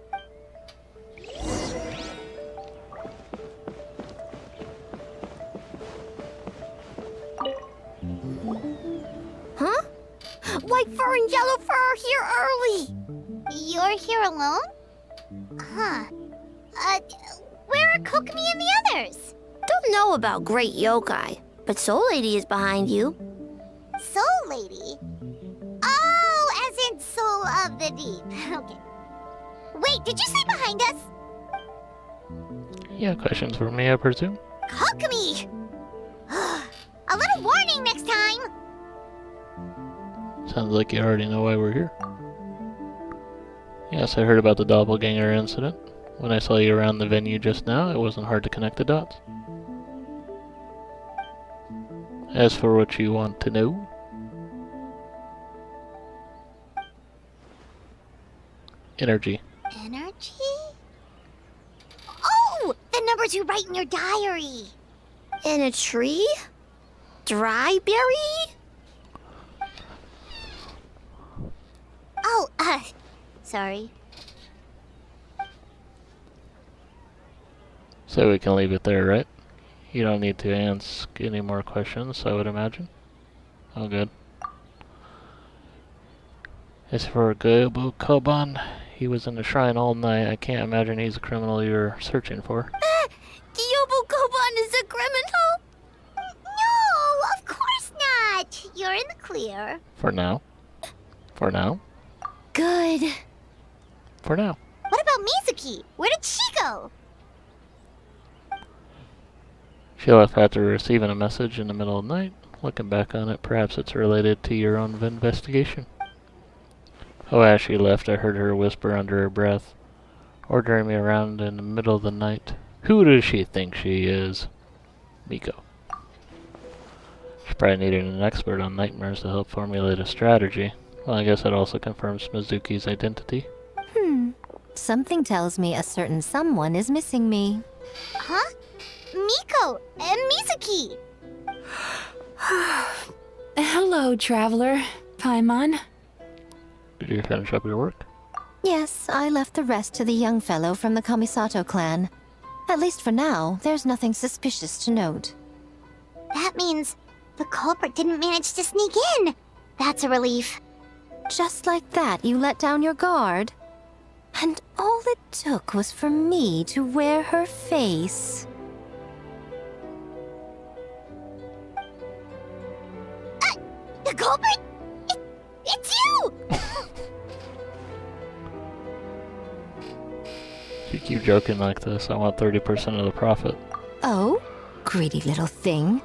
Huh? White fur and yellow fur are here early! You're here alone? Huh. Where are Kokomi and the others? Don't know about Great Yokai, but Soul Lady is behind you. Soul Lady? Oh, as in Soul of the Deep. Okay. Wait, did you say behind us? You have questions for me, I presume? Kokomi! A little warning next time! Sounds like you already know why we're here. Yes, I heard about the doppelganger incident. When I saw you around the venue just now, it wasn't hard to connect the dots. As for what you want to know, energy. Energy? Oh! The numbers you write in your diary! In a tree? Dry berry? Oh, sorry. So we can leave it there, right? You don't need to ask any more questions, I would imagine. Oh, good. As for Gobo Koban, he was in the shrine all night. I can't imagine he's a criminal you're searching for. Gyobu Koban is a criminal? No, of course not! You're in the clear. For now. For now. Good. For now. What about Mizuki? Where did she go? She left after receiving a message in the middle of the night. Looking back on it, perhaps it's related to your own investigation. Oh, as she left, I heard her whisper under her breath, ordering me around in the middle of the night. Who does she think she is? Miko. She probably needed an expert on nightmares to help formulate a strategy. Well, I guess that also confirms Mizuki's identity. Something tells me a certain someone is missing me. Huh? Miko and Mizuki! Hello, traveler. Paimon. Did you finish up your work? Yes, I left the rest to the young fellow from the Kamisato clan. At least for now, there's nothing suspicious to note. That means the culprit didn't manage to sneak in. That's a relief. Just like that, you let down your guard? And all it took was for me to wear her face. The culprit? It's you! If you keep joking like this, I want 30% of the profit. Oh? Greedy little thing.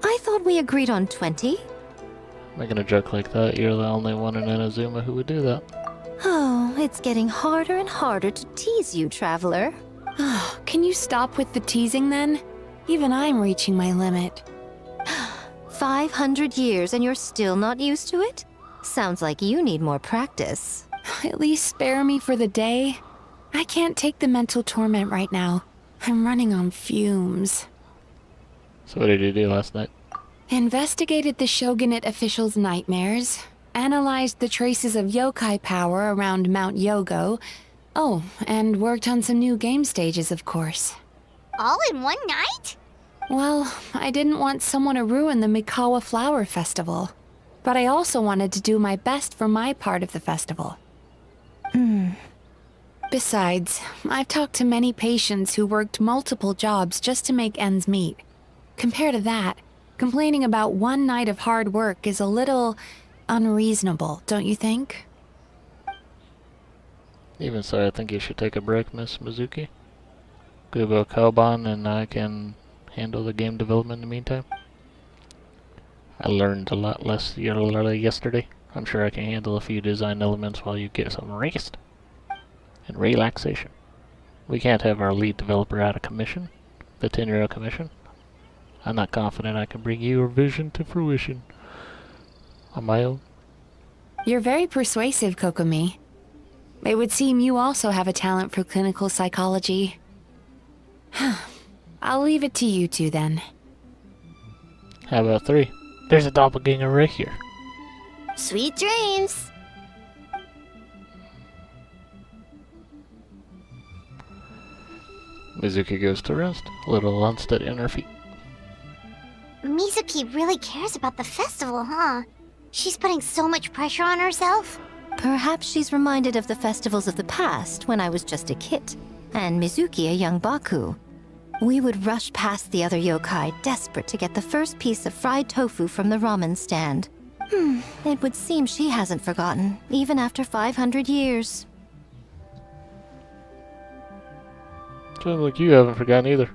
I thought we agreed on 20. Making a joke like that, you're the only one in Inazuma who would do that. Oh, it's getting harder and harder to tease you, traveler. Can you stop with the teasing then? Even I'm reaching my limit. 500 years and you're still not used to it? Sounds like you need more practice. At least spare me for the day. I can't take the mental torment right now. I'm running on fumes. So what did you do last night? Investigated the Shogunate officials' nightmares, analyzed the traces of yokai power around Mount Yogo. Oh, and worked on some new game stages, of course. All in one night? Well, I didn't want someone to ruin the Mikawa Flower Festival. But I also wanted to do my best for my part of the festival. Besides, I've talked to many patients who worked multiple jobs just to make ends meet. Compared to that, complaining about one night of hard work is a little unreasonable, don't you think? Even so, I think you should take a break, Miss Mizuki. Kubo Koban and I can handle the game development in the meantime. I learned a lot less yesterday. I'm sure I can handle a few design elements while you get some rest and relaxation. We can't have our lead developer out of commission, the Tenryou commission. I'm not confident I can bring your vision to fruition on my own. You're very persuasive, Kokomi. It would seem you also have a talent for clinical psychology. I'll leave it to you two then. How about 3? There's a doppelganger right here. Sweet dreams! Mizuki goes to rest, a little unsteady on her feet. Mizuki really cares about the festival, huh? She's putting so much pressure on herself. Perhaps she's reminded of the festivals of the past when I was just a kid, and Mizuki a young Baku. We would rush past the other yokai, desperate to get the first piece of fried tofu from the ramen stand. It would seem she hasn't forgotten, even after 500 years. Sounds like you haven't forgotten either.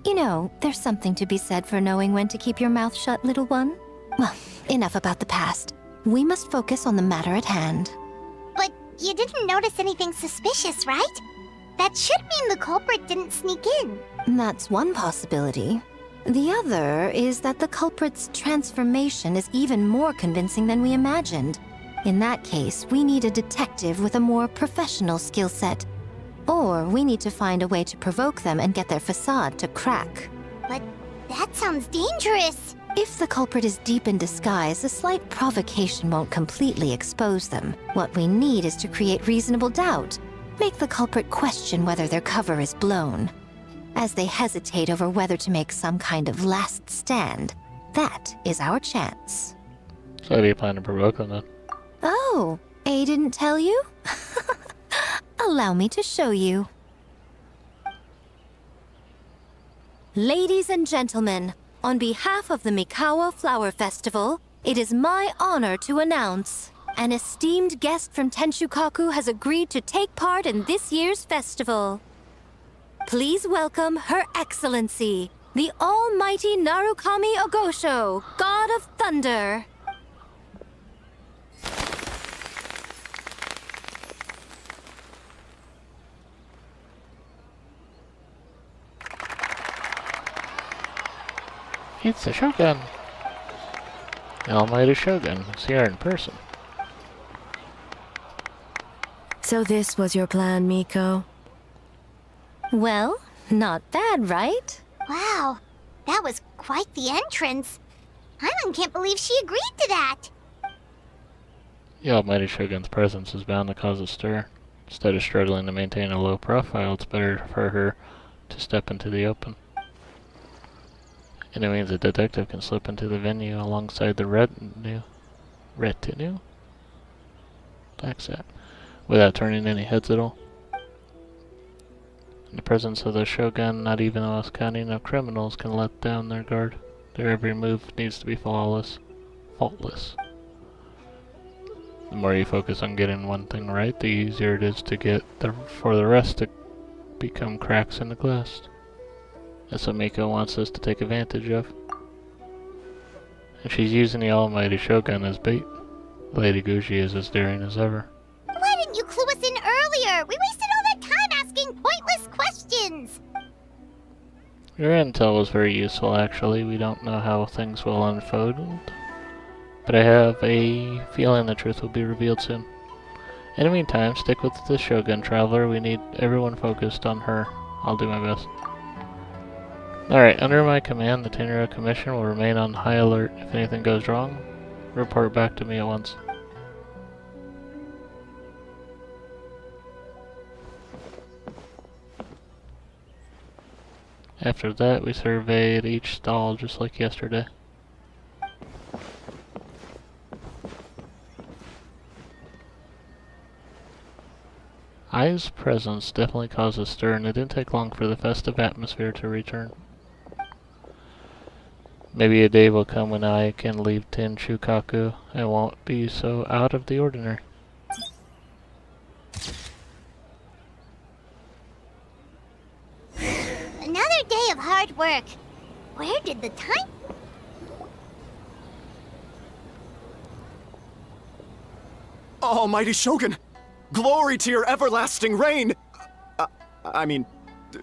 You know, there's something to be said for knowing when to keep your mouth shut, little one. Well, enough about the past. We must focus on the matter at hand. But you didn't notice anything suspicious, right? That should mean the culprit didn't sneak in. That's one possibility. The other is that the culprit's transformation is even more convincing than we imagined. In that case, we need a detective with a more professional skill set. Or we need to find a way to provoke them and get their facade to crack. But that sounds dangerous. If the culprit is deep in disguise, a slight provocation won't completely expose them. What we need is to create reasonable doubt. Make the culprit question whether their cover is blown. As they hesitate over whether to make some kind of last stand, that is our chance. So how do you plan to provoke them then? Oh, A didn't tell you? Allow me to show you. Ladies and gentlemen, on behalf of the Mikawa Flower Festival, it is my honor to announce an esteemed guest from Tenshukaku has agreed to take part in this year's festival. Please welcome Her Excellency, the Almighty Narukami Ogosho, God of Thunder. It's a Shogun. The Almighty Shogun is here in person. So this was your plan, Miko? Well, not bad, right? Wow, that was quite the entrance. Paimon can't believe she agreed to that. The Almighty Shogun's presence is bound to cause a stir. Instead of struggling to maintain a low profile, it's better for her to step into the open. And it means a detective can slip into the venue alongside the retinue? That's that. Without turning any heads at all. In the presence of the Shogun, not even the most cunning of criminals can let down their guard. Their every move needs to be flawless. Faultless. The more you focus on getting one thing right, the easier it is to get for the rest to become cracks in the glass. That's what Miko wants us to take advantage of. And she's using the Almighty Shogun as bait. Lady Guji is as daring as ever. Why didn't you clue us in earlier? We wasted all that time asking pointless questions. Your intel was very useful, actually. We don't know how things will unfold, but I have a feeling the truth will be revealed soon. In the meantime, stick with the Shogun Traveler. We need everyone focused on her. I'll do my best. Alright, under my command, the Tenryou Commission will remain on high alert. If anything goes wrong, report back to me at once. After that, we surveyed each stall just like yesterday. Ai's presence definitely caused a stir, and it didn't take long for the festive atmosphere to return. Maybe a day will come when Ai can leave Ten Shukaku and won't be so out of the ordinary. Another day of hard work. Where did the time... Almighty Shogun! Glory to your everlasting reign!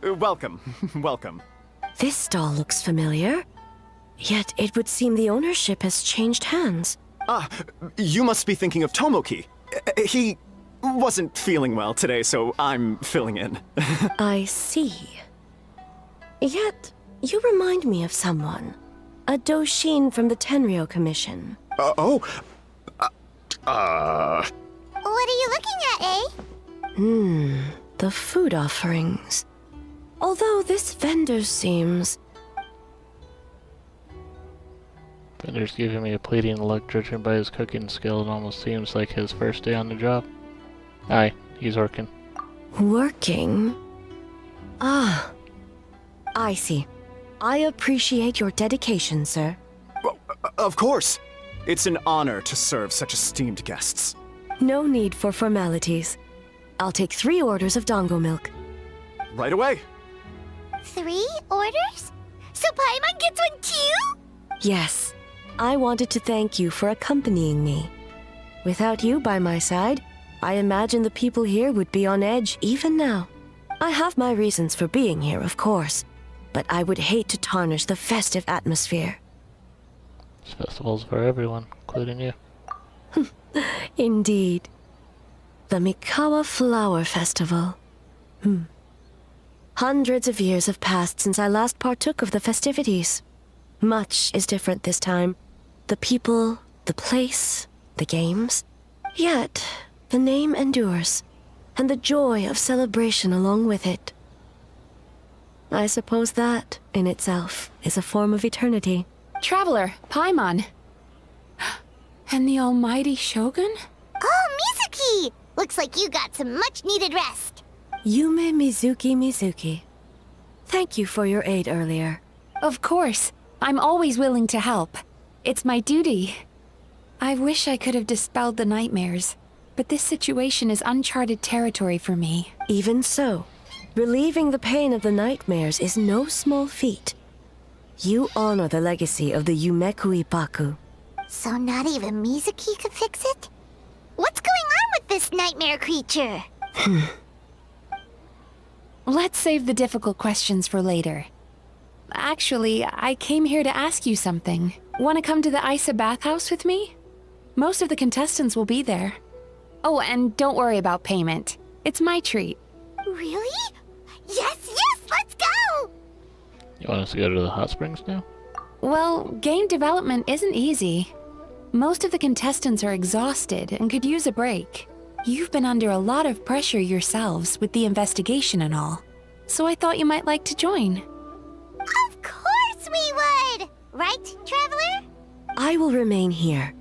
Welcome. Welcome. This stall looks familiar. Yet it would seem the ownership has changed hands. You must be thinking of Tomoki. He wasn't feeling well today, so I'm filling in. I see. Yet, you remind me of someone. A Doshin from the Tenryou Commission. What are you looking at, eh? The food offerings. Although this vendor seems... Vendor's giving me a pleading look, judging by his cooking skill. It almost seems like his first day on the job. Aye, he's working. Working? Ah, I see. I appreciate your dedication, sir. Of course. It's an honor to serve such esteemed guests. No need for formalities. I'll take 3 orders of dango milk. Right away. 3 orders? So Paimon gets one too? Yes. I wanted to thank you for accompanying me. Without you by my side, I imagine the people here would be on edge even now. I have my reasons for being here, of course, but I would hate to tarnish the festive atmosphere. This festival's for everyone, including you. Indeed. The Mikawa Flower Festival. Hundreds of years have passed since I last partook of the festivities. Much is different this time. The people, the place, the games. Yet, the name endures, and the joy of celebration along with it. I suppose that, in itself, is a form of eternity. Traveler, Paimon. And the Almighty Shogun? Oh, Mizuki! Looks like you got some much-needed rest. Yume Mizuki. Thank you for your aid earlier. Of course. I'm always willing to help. It's my duty. I wish I could have dispelled the nightmares, but this situation is uncharted territory for me. Even so, relieving the pain of the nightmares is no small feat. You honor the legacy of the Yumekui Baku. So not even Mizuki could fix it? What's going on with this nightmare creature? Let's save the difficult questions for later. Actually, I came here to ask you something. Want to come to the Isa bathhouse with me? Most of the contestants will be there. Oh, and don't worry about payment. It's my treat. Really? Yes, let's go! You want us to go to the hot springs now? Well, game development isn't easy. Most of the contestants are exhausted and could use a break. You've been under a lot of pressure yourselves with the investigation and all, so I thought you might like to join. Of course we would! Right, Traveler? I will remain here.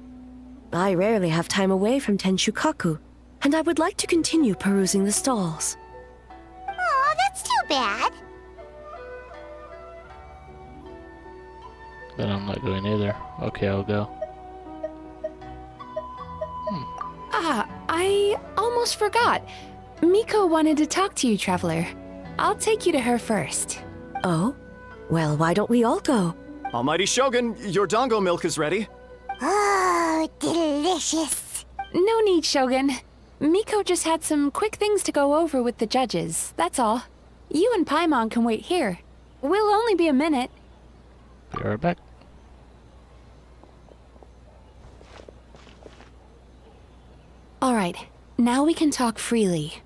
I rarely have time away from Tenshukaku, and I would like to continue perusing the stalls. Aw, that's too bad. Then I'm not going either. Okay, I'll go. I almost forgot. Miko wanted to talk to you, Traveler. I'll take you to her first. Oh? Well, why don't we all go? Almighty Shogun, your dango milk is ready. Oh, delicious. No need, Shogun. Miko just had some quick things to go over with the judges, that's all. You and Paimon can wait here. We'll only be a minute. Be right back. Alright, now we can talk freely.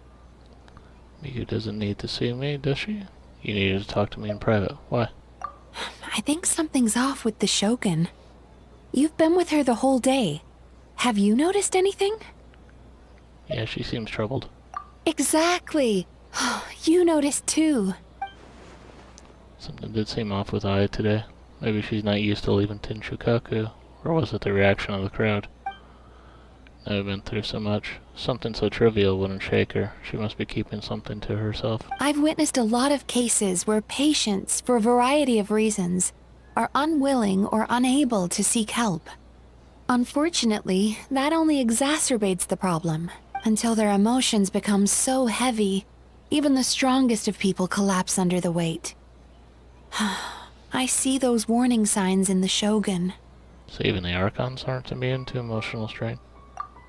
Miku doesn't need to see me, does she? You needed to talk to me in private. Why? I think something's off with the Shogun. You've been with her the whole day. Have you noticed anything? Yeah, she seems troubled. Exactly. You noticed too. Something did seem off with Aya today. Maybe she's not used to leaving Tenshukaku. Or was it the reaction of the crowd? I've been through so much. Something so trivial wouldn't shake her. She must be keeping something to herself. I've witnessed a lot of cases where patients, for a variety of reasons, are unwilling or unable to seek help. Unfortunately, that only exacerbates the problem, until their emotions become so heavy, even the strongest of people collapse under the weight. I see those warning signs in the Shogun. So even the Archons aren't immune to emotional strain?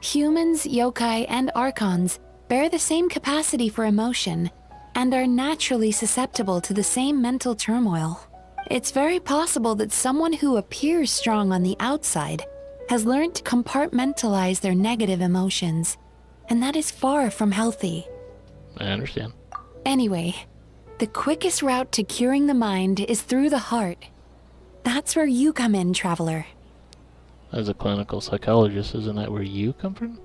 Humans, yokai, and archons bear the same capacity for emotion and are naturally susceptible to the same mental turmoil. It's very possible that someone who appears strong on the outside has learned to compartmentalize their negative emotions, and that is far from healthy. I understand. Anyway, the quickest route to curing the mind is through the heart. That's where you come in, Traveler. As a clinical psychologist, isn't that where you come from?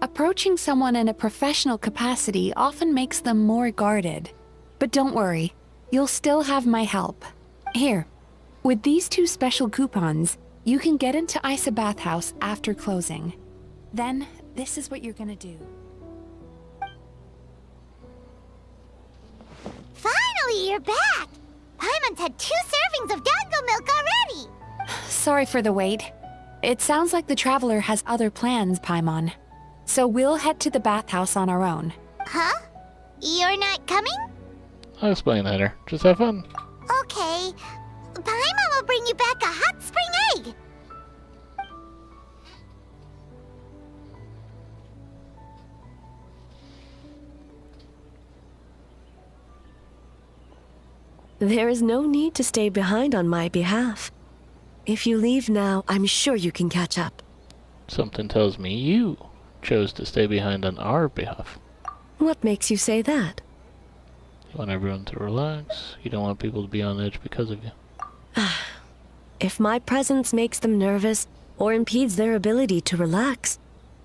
Approaching someone in a professional capacity often makes them more guarded. But don't worry, you'll still have my help. Here, with these 2 special coupons, you can get into Isa Bathhouse after closing. Then, this is what you're gonna do. Finally, you're back! Paimon's had 2 servings of dango milk already! Sorry for the wait. It sounds like the Traveler has other plans, Paimon. So we'll head to the bathhouse on our own. Huh? You're not coming? I'll explain later. Just have fun. Okay. Paimon will bring you back a hot spring egg! There is no need to stay behind on my behalf. If you leave now, I'm sure you can catch up. Something tells me you chose to stay behind on our behalf. What makes you say that? You want everyone to relax. You don't want people to be on edge because of you. If my presence makes them nervous or impedes their ability to relax,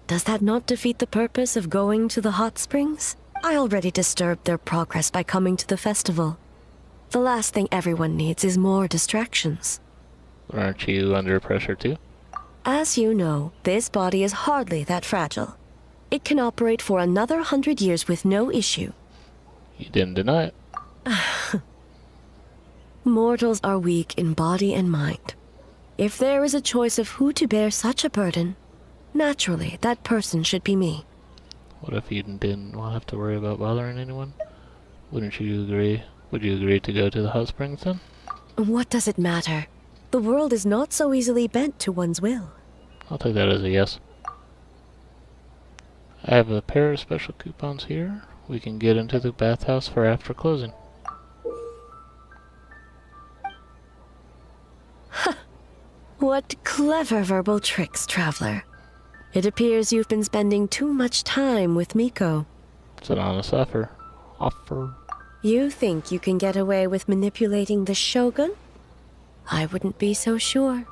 does that not defeat the purpose of going to the hot springs? I already disturbed their progress by coming to the festival. The last thing everyone needs is more distractions. Aren't you under pressure too? As you know, this body is hardly that fragile. It can operate for another 100 years with no issue. You didn't deny it. Mortals are weak in body and mind. If there is a choice of who to bear such a burden, naturally that person should be me. What if you didn't have to worry about bothering anyone? Wouldn't you agree? Would you agree to go to the hot springs then? What does it matter? The world is not so easily bent to one's will. I'll take that as a yes. I have a pair of special coupons here. We can get into the bathhouse for after closing. Clever verbal tricks, Traveler. It appears you've been spending too much time with Miko. It's an honest offer. You think you can get away with manipulating the Shogun? I wouldn't be so sure.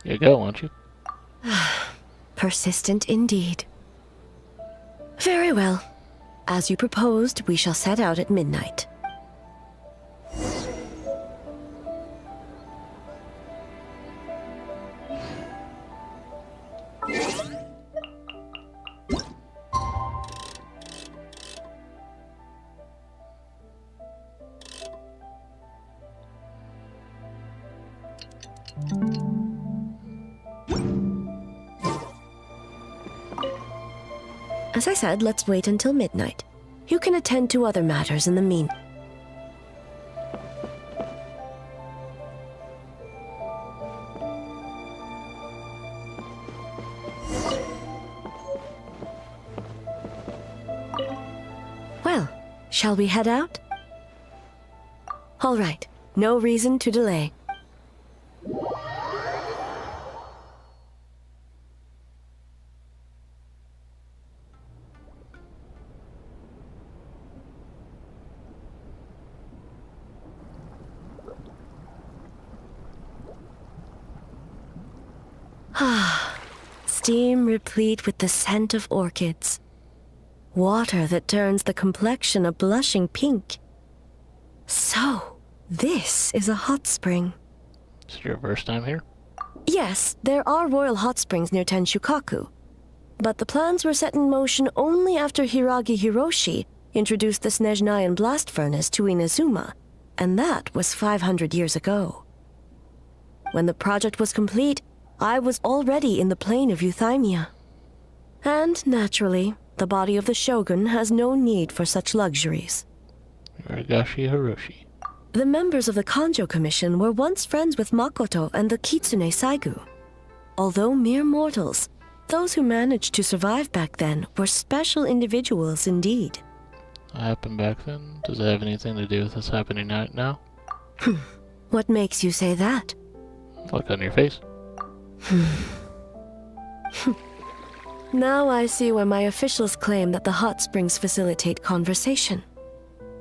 You go, won't you? Persistent indeed. Very well. As you proposed, we shall set out at midnight. As I said, let's wait until midnight. You can attend to other matters in the meantime. Well, shall we head out? All right, no reason to delay. Steam replete with the scent of orchids. Water that turns the complexion a blushing pink. So, this is a hot spring. Is it your first time here? Yes, there are royal hot springs near Tenshukaku. But the plans were set in motion only after Hiragi Hiroshi introduced the Snezhnayan blast furnace to Inazuma, and that was 500 years ago. When the project was complete, I was already in the plain of Euthymia. And, naturally, the body of the Shogun has no need for such luxuries. Hiragashi Hiroshi. The members of the Kanjo Commission were once friends with Makoto and the Kitsune Saigu. Although mere mortals, those who managed to survive back then were special individuals indeed. What happened back then? Does it have anything to do with this happening right now? What makes you say that? Look on your face. Now I see why my officials claim that the hot springs facilitate conversation.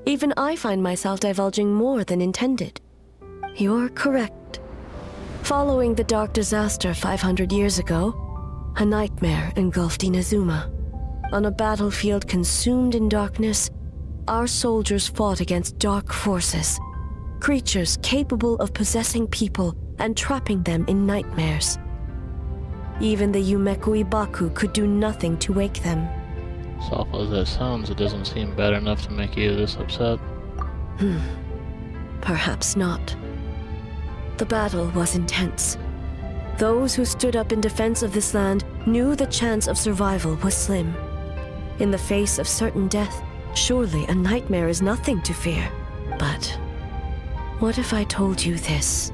Even I find myself divulging more than intended. You're correct. Following the dark disaster 500 years ago, a nightmare engulfed Inazuma. On a battlefield consumed in darkness, our soldiers fought against dark forces, creatures capable of possessing people and trapping them in nightmares. Even the Yumeku Ibaku could do nothing to wake them. As awful as that sounds, it doesn't seem bad enough to make you this upset. Perhaps not. The battle was intense. Those who stood up in defense of this land knew the chance of survival was slim. In the face of certain death, surely a nightmare is nothing to fear. But what if I told you this?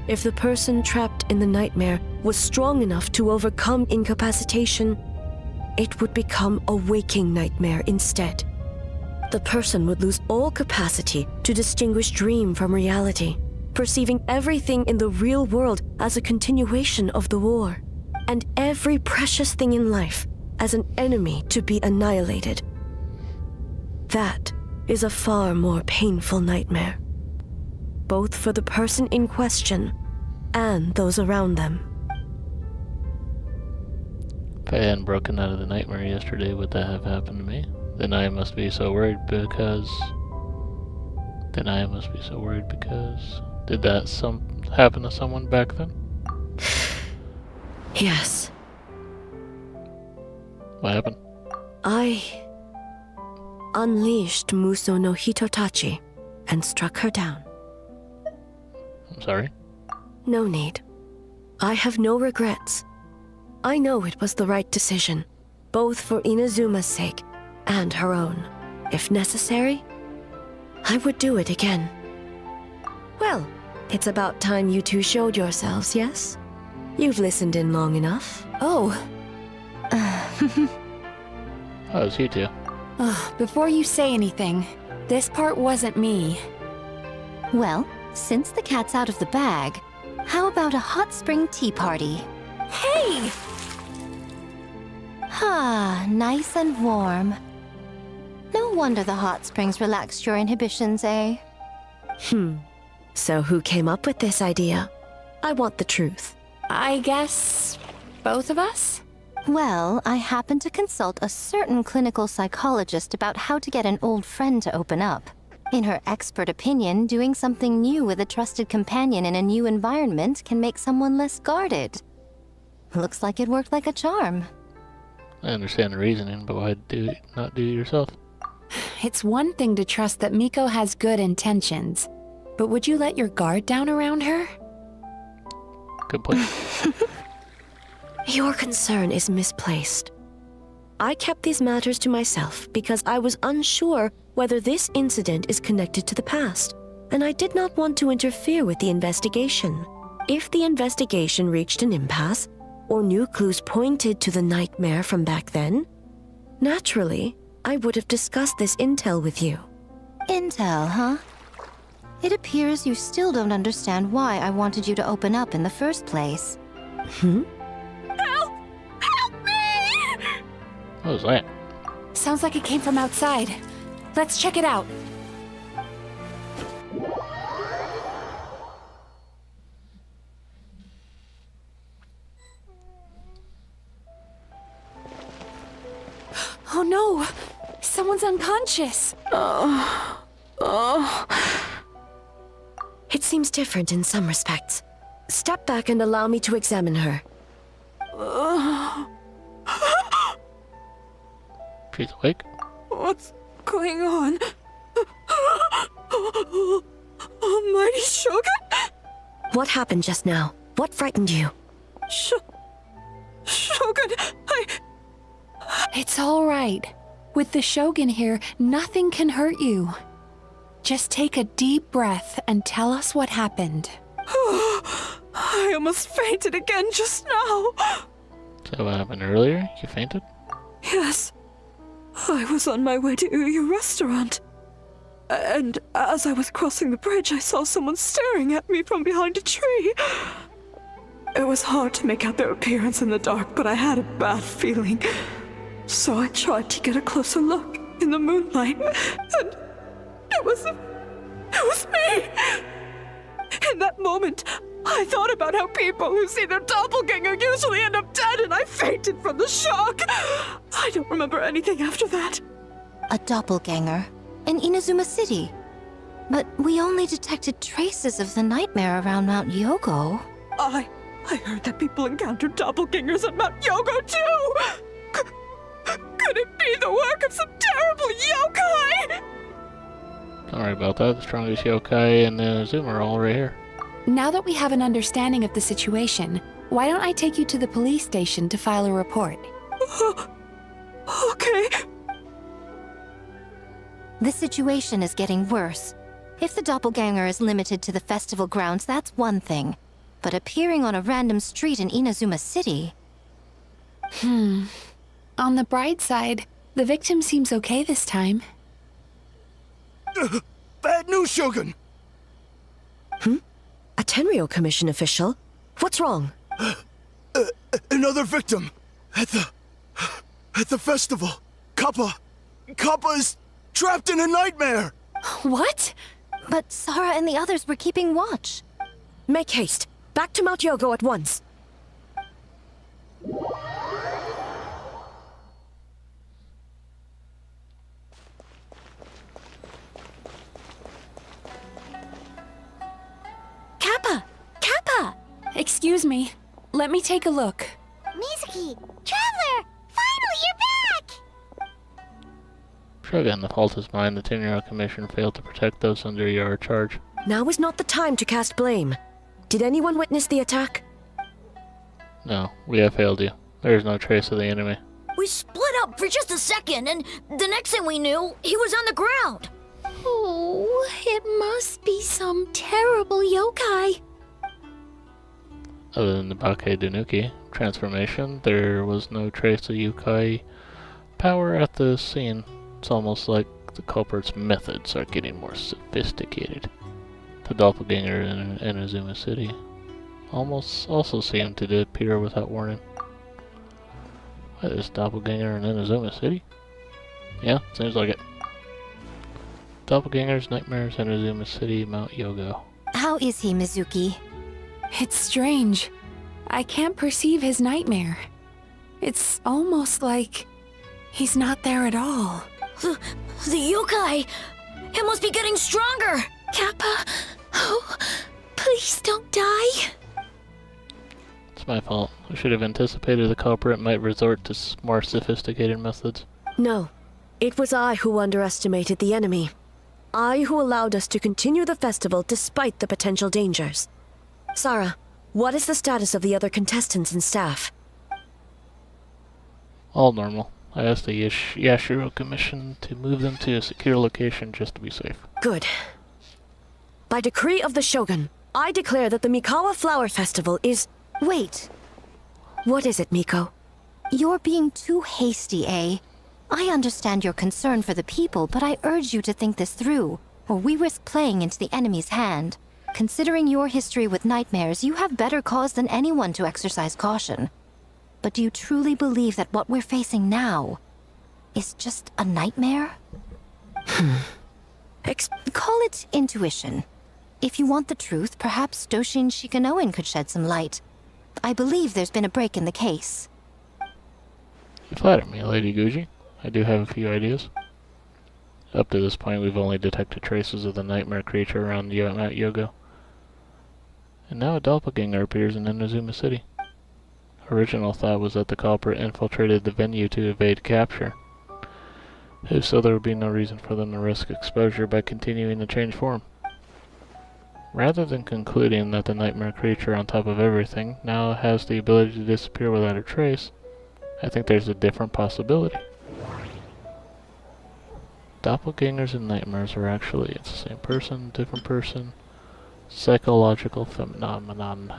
If the person trapped in the nightmare was strong enough to overcome incapacitation, it would become a waking nightmare instead. The person would lose all capacity to distinguish dream from reality, perceiving everything in the real world as a continuation of the war, and every precious thing in life as an enemy to be annihilated. That is a far more painful nightmare, both for the person in question and those around them. If I hadn't broken out of the nightmare yesterday, would that have happened to me? Then I must be so worried because... Did that happen to someone back then? Yes. What happened? I unleashed Muso no Hitotachi and struck her down. I'm sorry? No need. I have no regrets. I know it was the right decision, both for Inazuma's sake and her own. If necessary, I would do it again. Well, it's about time you two showed yourselves, yes? You've listened in long enough. Oh. Oh, it's you two. Before you say anything, this part wasn't me. Well, since the cat's out of the bag, How about a hot spring tea party? Hey! Ah, nice and warm. No wonder the hot springs relaxed your inhibitions, eh? So who came up with this idea? I want the truth. I guess both of us? Well, I happened to consult a certain clinical psychologist about how to get an old friend to open up. In her expert opinion, doing something new with a trusted companion in a new environment can make someone less guarded. Looks like it worked like a charm. I understand the reasoning, but why not do it yourself? It's one thing to trust that Miko has good intentions, but would you let your guard down around her? Good point. Your concern is misplaced. I kept these matters to myself because I was unsure whether this incident is connected to the past, and I did not want to interfere with the investigation. If the investigation reached an impasse, or new clues pointed to the nightmare from back then, naturally, I would have discussed this intel with you. Intel, huh? It appears you still don't understand why I wanted you to open up in the first place. Help! Help me! What was that? Sounds like it came from outside. Let's check it out. Oh no! Someone's unconscious! It seems different in some respects. Step back and allow me to examine her. She's awake? What's going on? Almighty Shogun? What happened just now? What frightened you? Shogun, It's all right. With the Shogun here, nothing can hurt you. Just take a deep breath and tell us what happened. I almost fainted again just now. Is that what happened earlier? You fainted? Yes. I was on my way to your restaurant. And as I was crossing the bridge, I saw someone staring at me from behind a tree. It was hard to make out their appearance in the dark, but I had a bad feeling. So I tried to get a closer look in the moonlight, and it was me! In that moment, I thought about how people who see their doppelganger usually end up dead, and I fainted from the shock. I don't remember anything after that. A doppelganger in Inazuma City. But we only detected traces of the nightmare around Mount Yogo. I heard that people encountered doppelgangers at Mount Yogo too! Could it be the work of some terrible yokai? Don't worry about that. The strongest yokai in Inazuma are all right here. Now that we have an understanding of the situation, why don't I take you to the police station to file a report? Okay. The situation is getting worse. If the doppelganger is limited to the festival grounds, that's one thing. But appearing on a random street in Inazuma City... On the bright side, the victim seems okay this time. Bad news, Shogun! A Tenryo Commission official? What's wrong? Another victim! At the festival! Kappa is trapped in a nightmare! What? But Sara and the others were keeping watch. Make haste. Back to Mount Yogo at once. Kappa! Kappa! Excuse me. Let me take a look. Mizuki! Traveler! Finally, you're back! Shogun, the fault is mine. The Tenryo Commission failed to protect those under your charge. Now is not the time to cast blame. Did anyone witness the attack? No, we have failed you. There is no trace of the enemy. We split up for just a second, and the next thing we knew, he was on the ground. Oh, it must be some terrible yokai. Other than the Bake Danuki transformation, there was no trace of yokai power at the scene. It's almost like the culprit's methods are getting more sophisticated. The doppelganger in Inazuma City. almost also seem to appear without warning. Why, there's doppelganger in Inazuma City? Yeah, seems like it. Doppelgangers, nightmares, Inazuma City, Mount Yogo. How is he, Mizuki? It's strange. I can't perceive his nightmare. It's almost like he's not there at all. The yokai! It must be getting stronger! Kappa! Oh, please don't die! It's my fault. I should have anticipated the culprit might resort to more sophisticated methods. No, it was I who underestimated the enemy. I who allowed us to continue the festival despite the potential dangers. Sarah, what is the status of the other contestants and staff? All normal. I asked the Yashiro Commission to move them to a secure location just to be safe. Good. By decree of the Shogun, I declare that the Mikawa Flower Festival is... Wait. What is it, Miko? You're being too hasty, eh? I understand your concern for the people, but I urge you to think this through, or we risk playing into the enemy's hand. Considering your history with nightmares, you have better cause than anyone to exercise caution. But do you truly believe that what we're facing now is just a nightmare? Call it intuition. If you want the truth, perhaps Doshin Shikanoin could shed some light. I believe there's been a break in the case. You flatter me, Lady Guji. I do have a few ideas. Up to this point, we've only detected traces of the nightmare creature around Mount Yogo. And now a doppelganger appears in Inazuma City. Original thought was that the culprit infiltrated the venue to evade capture. If so, there would be no reason for them to risk exposure by continuing to change form. Rather than concluding that the nightmare creature on top of everything now has the ability to disappear without a trace, I think there's a different possibility. Doppelgangers and nightmares are actually it's the same person, different person. Psychological phenomenon.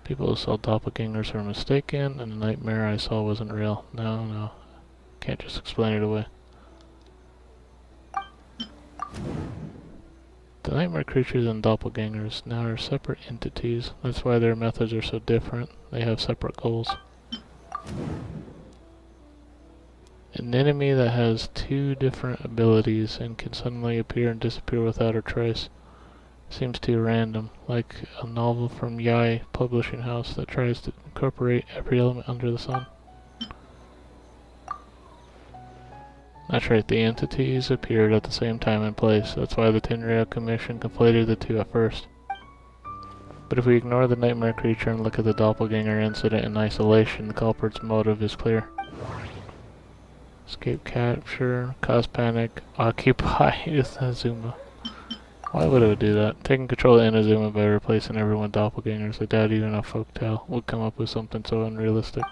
People who saw doppelgangers were mistaken, and the nightmare I saw wasn't real. No. Can't just explain it away. The nightmare creatures and doppelgangers now are separate entities. That's why their methods are so different. They have separate goals. An enemy that has two different abilities and can suddenly appear and disappear without a trace seems too random, like a novel from Yai Publishing House that tries to incorporate every element under the sun. That's right, the entities appeared at the same time and place. That's why the Tenryou Commission conflated the two at first. But if we ignore the nightmare creature and look at the doppelganger incident in isolation, the culprit's motive is clear. Escape capture, cause panic, occupy Inazuma. Why would it do that? Taking control of Inazuma by replacing everyone with doppelgangers, I doubt even a folktale would come up with something so unrealistic.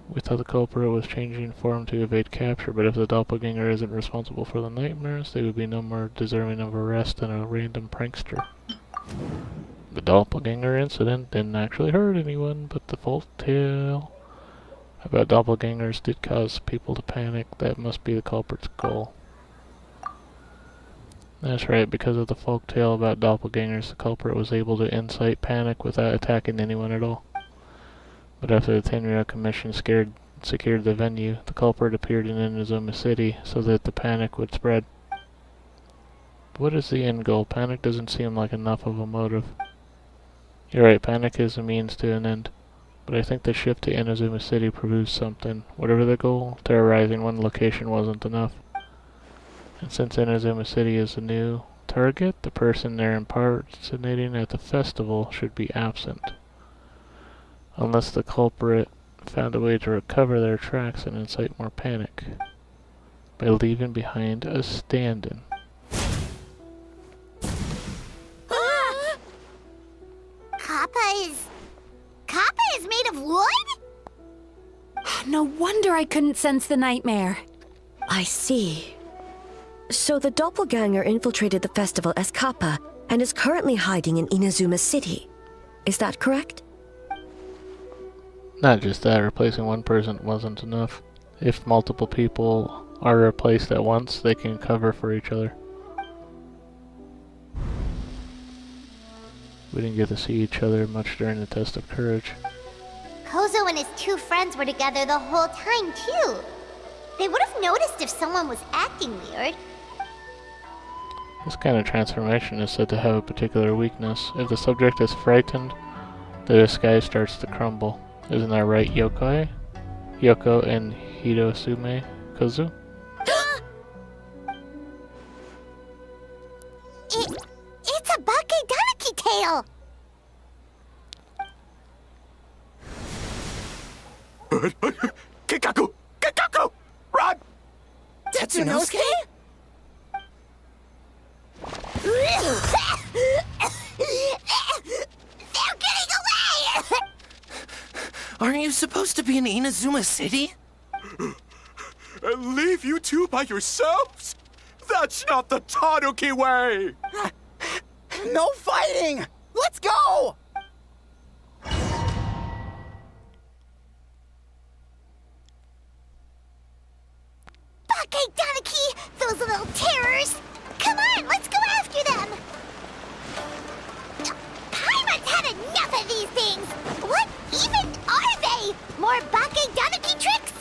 We thought the culprit was changing form to evade capture, but if the doppelganger isn't responsible for the nightmares, they would be no more deserving of arrest than a random prankster. The doppelganger incident didn't actually hurt anyone, but the folktale about doppelgangers did cause people to panic. That must be the culprit's goal. That's right, because of the folktale about doppelgangers, the culprit was able to incite panic without attacking anyone at all. But after the Tenryou Commission secured the venue, the culprit appeared in Inazuma City so that the panic would spread. What is the end goal? Panic doesn't seem like enough of a motive. You're right, panic is a means to an end. But I think the shift to Inazuma City proves something. Whatever the goal, terrorizing one location wasn't enough. And since Inazuma City is the new target, the person there impersonating at the festival should be absent. Unless the culprit found a way to recover their tracks and incite more panic by leaving behind a stand-in. Kappa is made of wood? No wonder I couldn't sense the nightmare. I see. So the doppelganger infiltrated the festival as Kappa and is currently hiding in Inazuma City. Is that correct? Not just that, replacing one person wasn't enough. If multiple people are replaced at once, they can cover for each other. We didn't get to see each other much during the test of courage. Kozo and his two friends were together the whole time, too. They would have noticed if someone was acting weird. This kind of transformation is said to have a particular weakness. If the subject is frightened, the disguise starts to crumble. Isn't that right, Yokoi? Yoko and Hirosume Kozu? It's a Bakedaniki tail! Kikaku! Kikaku! Run! Tetsunosuke? They're getting away! Aren't you supposed to be in Inazuma City? And leave you two by yourselves? That's not the Tanuki way! No fighting! Let's go! Bakedaniki! Those little terrors! Come on, let's go after them! Paimon's had enough of these things! What even are they? More Bakedaniki tricks?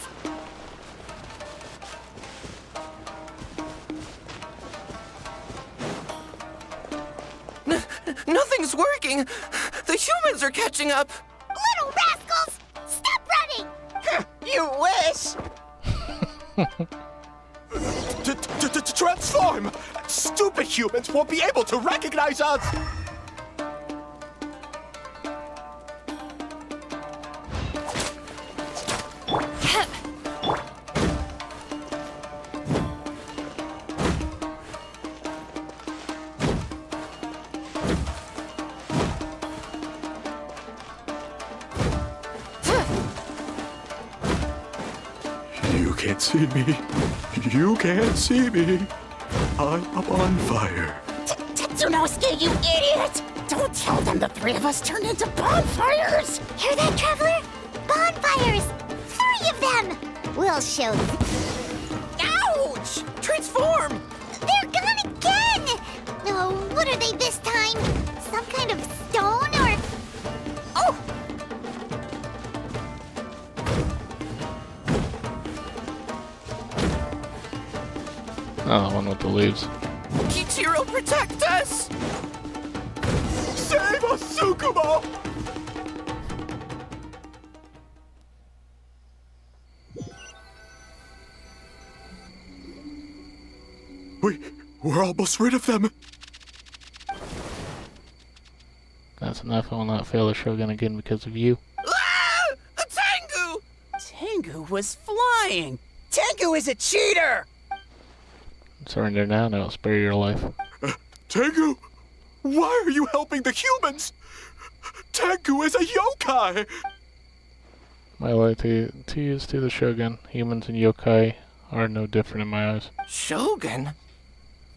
Nothing's working! The humans are catching up! Little rascals! Stop running! You wish! Transform! Stupid humans won't be able to recognize us! You can't see me. You can't see me. I'm up on fire. Tetsunosuke, you idiot! Don't tell them the three of us turned into bonfires! Hear that, Traveler? Bonfires! 3 of them! We'll show them. Ouch! Transform! They're gone again! Oh, what are they this time? Some kind of stone or... Oh! Oh, the one with the leaves. Kichiro, protect us! Save us, Tsukumo! We're almost rid of them. That's enough. I will not fail the Shogun again because of you. Ah! A Tengu! Tengu was flying! Tengu is a cheater! Surrender now and I will spare your life. Tengu! Why are you helping the humans? Tengu is a yokai! My loyalty is to the Shogun. Humans and yokai are no different in my eyes. Shogun?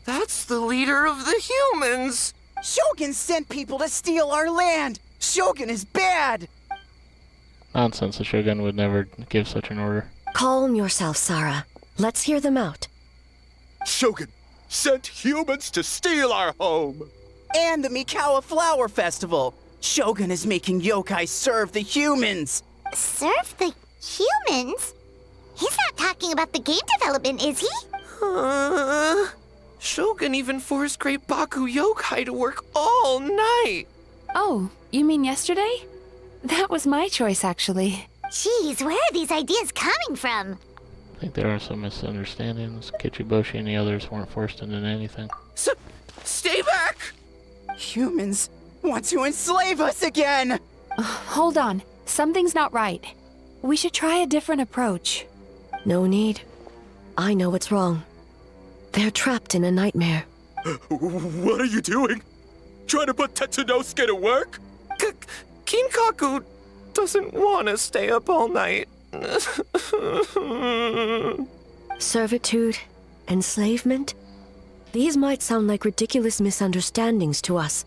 That's the leader of the humans! Shogun sent people to steal our land! Shogun is bad! Nonsense, the Shogun would never give such an order. Calm yourself, Sarah. Let's hear them out. Shogun sent humans to steal our home! And the Mikawa Flower Festival! Shogun is making yokai serve the humans! Serve the humans? He's not talking about the game development, is he? Shogun even forced Great Baku yokai to work all night! Oh, you mean yesterday? That was my choice, actually. Jeez, where are these ideas coming from? I think there are some misunderstandings. Kichiboshi and the others weren't forced into anything. Stay back! Humans want to enslave us again! Hold on. Something's not right. We should try a different approach. No need. I know what's wrong. They're trapped in a nightmare. What are you doing? Trying to put Tetsunosuke to work? Kinkaku doesn't want to stay up all night. Servitude, enslavement? These might sound like ridiculous misunderstandings to us,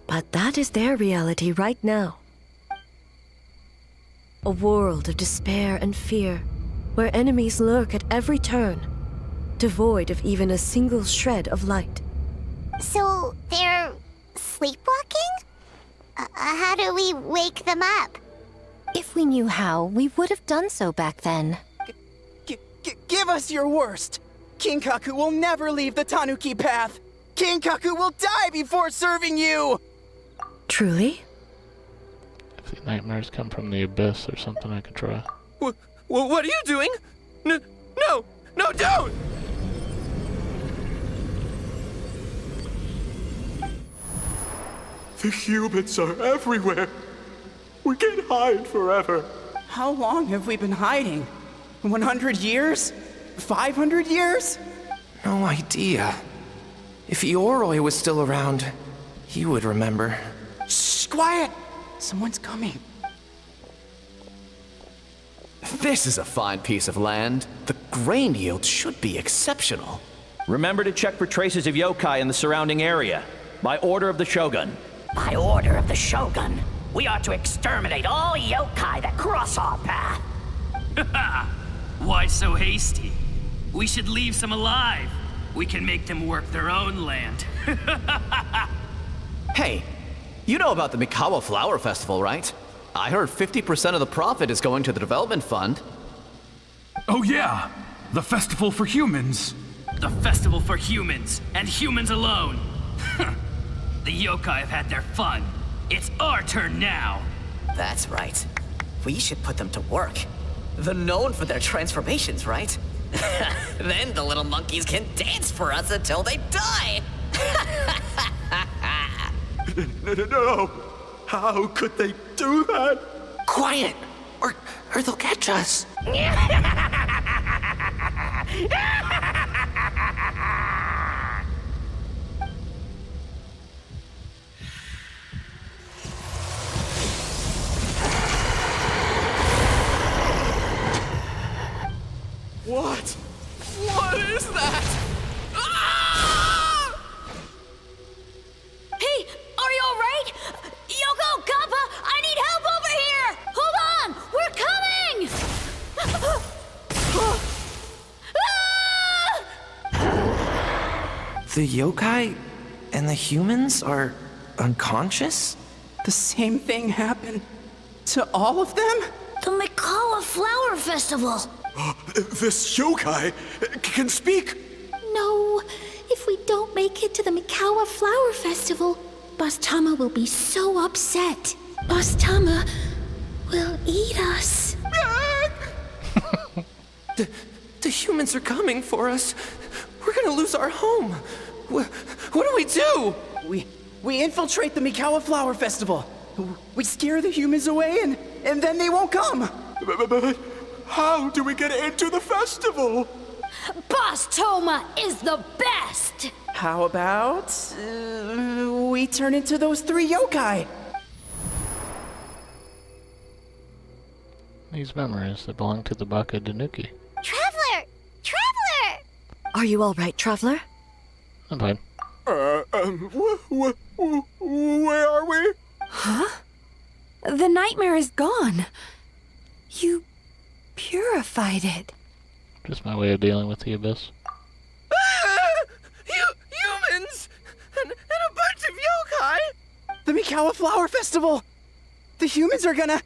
but that is their reality right now. A world of despair and fear, where enemies lurk at every turn, devoid of even a single shred of light. So, they're sleepwalking? How do we wake them up? If we knew how, we would have done so back then. Give us your worst! Kinkaku will never leave the Tanuki path! Kinkaku will die before serving you! Truly? If the nightmares come from the abyss, there's something I could try. What are you doing? No, don't! The humans are everywhere. We can't hide forever. How long have we been hiding? 100 years? 500 years? No idea. If Ioroi was still around, he would remember. Shh, quiet! Someone's coming. This is a fine piece of land. The grain yield should be exceptional. Remember to check for traces of yokai in the surrounding area. By order of the Shogun. By order of the Shogun, we are to exterminate all yokai that cross our path. Why so hasty? We should leave some alive. We can make them work their own land. Hey, you know about the Mikawa Flower Festival, right? I heard 50% of the profit is going to the development fund. Oh yeah, the festival for humans. The festival for humans, and humans alone. The yokai have had their fun. It's our turn now. That's right. We should put them to work. They're known for their transformations, right? Then the little monkeys can dance for us until they die! No! How could they do that? Quiet, or they'll catch us. What? What is that? Hey, are you alright? Yoko, Kappa, I need help over here! Hold on! We're coming! The yokai and the humans are unconscious? The same thing happened to all of them? The Mikawa Flower Festival! This yokai can speak! No, if we don't make it to the Mikawa Flower Festival, Boss Tama will be so upset. Boss Tama will eat us. The humans are coming for us. We're gonna lose our home. What do we do? We infiltrate the Mikawa Flower Festival. We scare the humans away and then they won't come. But how do we get into the festival? Boss Toma is the best! How about we turn into those 3 yokai? These memories that belong to the Baka Danuki. Traveler! Traveler! Are you all right, Traveler? I'm fine. Where are we? Huh? The nightmare is gone. You purified it. Just my way of dealing with the abyss. Humans! And a bunch of yokai! The Mikawa Flower Festival! The humans are gonna...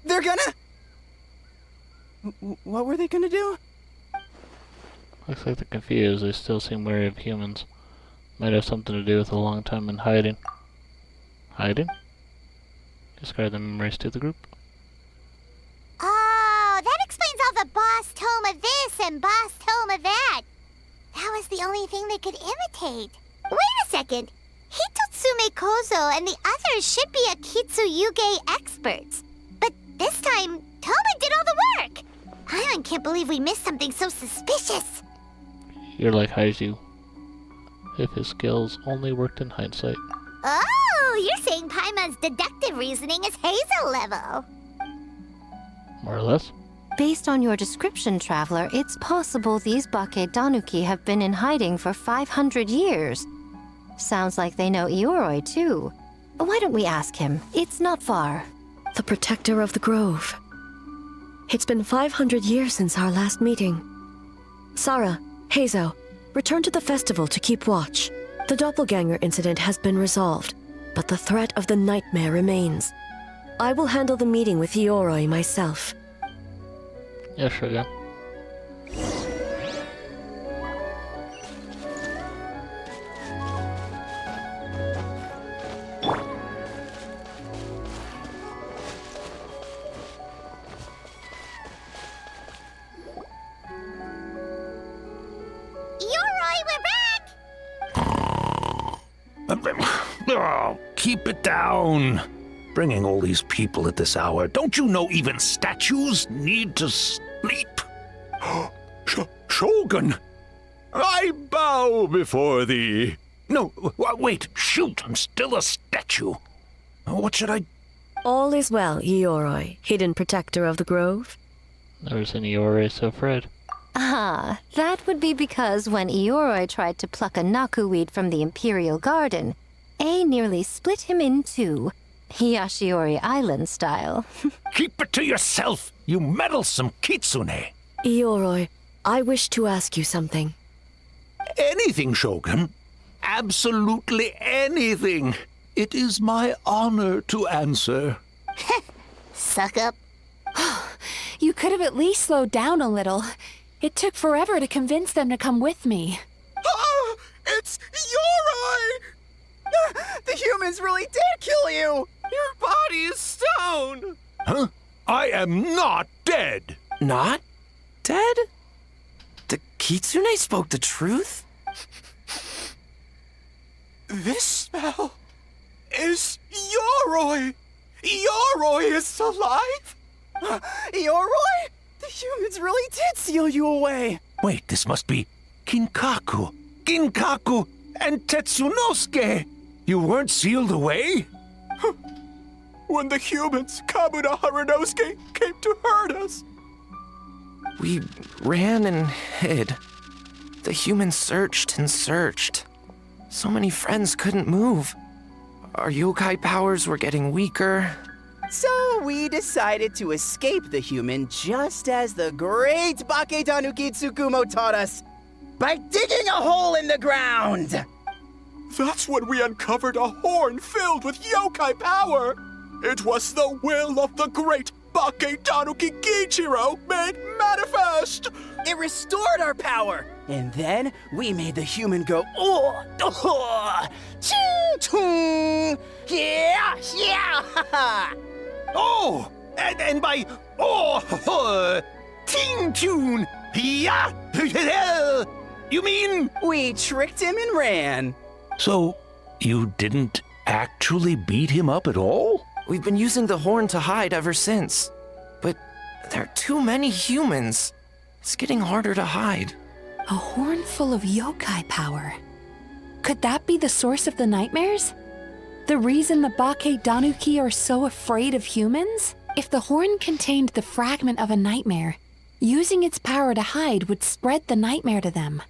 They're gonna... What were they gonna do? Looks like they're confused. They still seem wary of humans. Might have something to do with a long time in hiding. Hiding? Describe the memories to the group. Oh, that explains all the Boss Toma this and Boss Toma that. That was the only thing they could imitate. Wait a second. Hitotsume Kozo and the others should be Akitsuyuge experts. But this time, Toma did all the work. Paimon can't believe we missed something so suspicious. You're like Haiju. If his skills only worked in hindsight. Oh, you're saying Paimon's deductive reasoning is Hazel level. More or less. Based on your description, Traveler, it's possible these Bake Danuki have been in hiding for 500 years. Sounds like they know Ioroi, too. Why don't we ask him? It's not far. The protector of the grove. It's been 500 years since our last meeting. Sarah, Heizo, return to the festival to keep watch. The doppelganger incident has been resolved, but the threat of the nightmare remains. I will handle the meeting with Ioroi myself. Yeah, Shogun. Oh, keep it down. Bringing all these people at this hour. Don't you know even statues need to sleep? Shogun! I bow before thee. No, wait, shoot, I'm still a statue. What should I... All is well, Ioroi, hidden protector of the grove. Never seen Ioroi so afraid. Ah, that would be because when Ioroi tried to pluck a Naku weed from the Imperial Garden, A nearly split him in two, Yashiori Island style. Keep it to yourself, you meddlesome kitsune. Ioroi, I wish to ask you something. Anything, Shogun. Absolutely anything. It is my honor to answer. Suck up. You could have at least slowed down a little. It took forever to convince them to come with me. Ah, it's Ioroi! The humans really did kill you! Your body is stone! Huh? I am not dead! Not dead? The kitsune spoke the truth? This smell is Ioroi! Ioroi is alive! Ioroi? The humans really did seal you away! Wait, this must be Kinkaku, and Tetsunosuke! You weren't sealed away? When the humans, Kamuna Harunosuke, came to hurt us. We ran and hid. The humans searched and searched. So many friends couldn't move. Our yokai powers were getting weaker. So we decided to escape the human just as the great Bakedanuki Tsukumo taught us, by digging a hole in the ground! That's when we uncovered a horn filled with yokai power. It was the will of the great Bakedanuki Gichiro made manifest. It restored our power, and then we made the human go, ching-chung, yeah. Oh, and by ting tune, yeah. You mean we tricked him and ran? So you didn't actually beat him up at all? We've been using the horn to hide ever since. But there are too many humans. It's getting harder to hide. A horn full of yokai power. Could that be the source of the nightmares? The reason the Bakedanuki are so afraid of humans? If the horn contained the fragment of a nightmare, using its power to hide would spread the nightmare to them.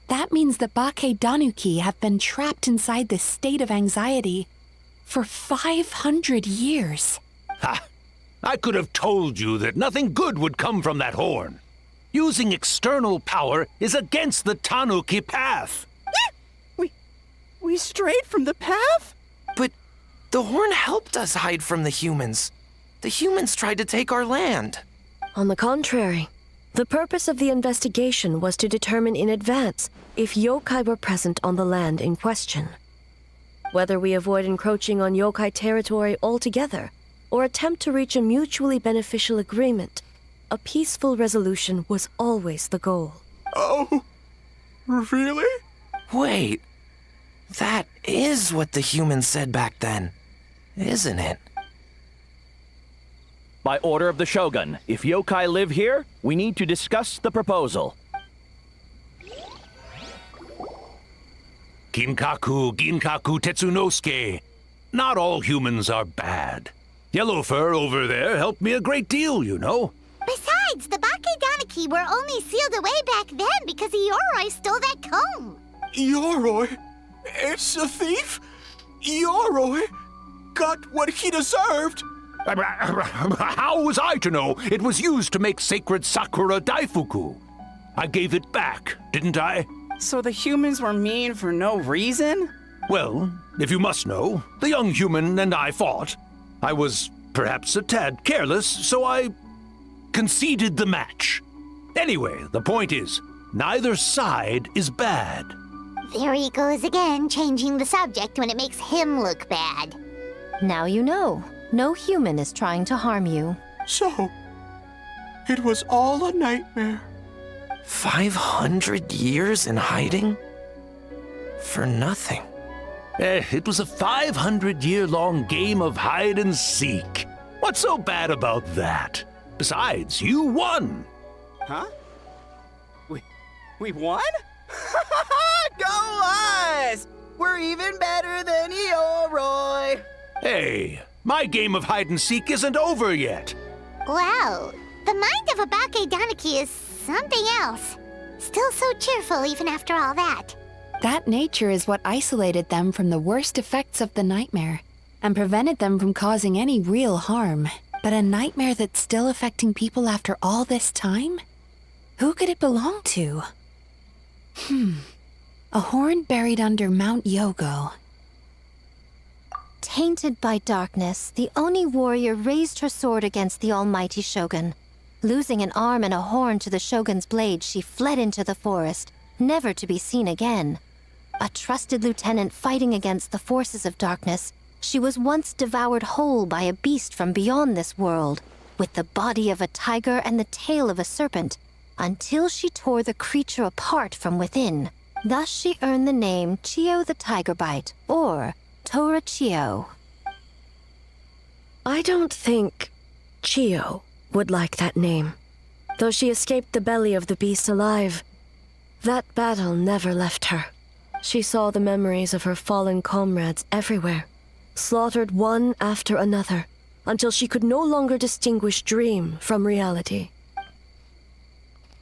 That means the Bakedanuki have been trapped inside this state of anxiety for 500 years. Ha! I could have told you that nothing good would come from that horn. Using external power is against the Tanuki path. We strayed from the path? But the horn helped us hide from the humans. The humans tried to take our land. On the contrary, the purpose of the investigation was to determine in advance if yokai were present on the land in question. Whether we avoid encroaching on yokai territory altogether, or attempt to reach a mutually beneficial agreement, a peaceful resolution was always the goal. Oh, really? Wait, that is what the humans said back then, isn't it? By order of the Shogun, if yokai live here, we need to discuss the proposal. Ginkaku Tetsunosuke. Not all humans are bad. Yellowfur over there helped me a great deal, you know. Besides, the Bakedanuki were only sealed away back then because Ioroi stole that comb. Ioroi? It's a thief? Ioroi got what he deserved. How was I to know it was used to make sacred Sakura Daifuku? I gave it back, didn't I? So the humans were mean for no reason? Well, if you must know, the young human and I fought. I was perhaps a tad careless, so I conceded the match. Anyway, the point is, neither side is bad. There he goes again, changing the subject when it makes him look bad. Now you know. No human is trying to harm you. So, it was all a nightmare. 500 years in hiding? For nothing. It was a 500-year-long game of hide and seek. What's so bad about that? Besides, you won. Huh? We won? Go us! We're even better than Eoroy! Hey, my game of hide and seek isn't over yet. Wow, the mind of a Bakedaniki is something else. Still so cheerful even after all that. That nature is what isolated them from the worst effects of the nightmare and prevented them from causing any real harm. But a nightmare that's still affecting people after all this time? Who could it belong to? A horn buried under Mount Yogo. Tainted by darkness, the Oni warrior raised her sword against the almighty Shogun. Losing an arm and a horn to the Shogun's blade, she fled into the forest, never to be seen again. A trusted lieutenant fighting against the forces of darkness, she was once devoured whole by a beast from beyond this world, with the body of a tiger and the tail of a serpent, until she tore the creature apart from within. Thus she earned the name Chiyo the Tigerbite, or Tora Chiyo. I don't think Chiyo would like that name. Though she escaped the belly of the beast alive, that battle never left her. She saw the memories of her fallen comrades everywhere, slaughtered one after another, until she could no longer distinguish dream from reality.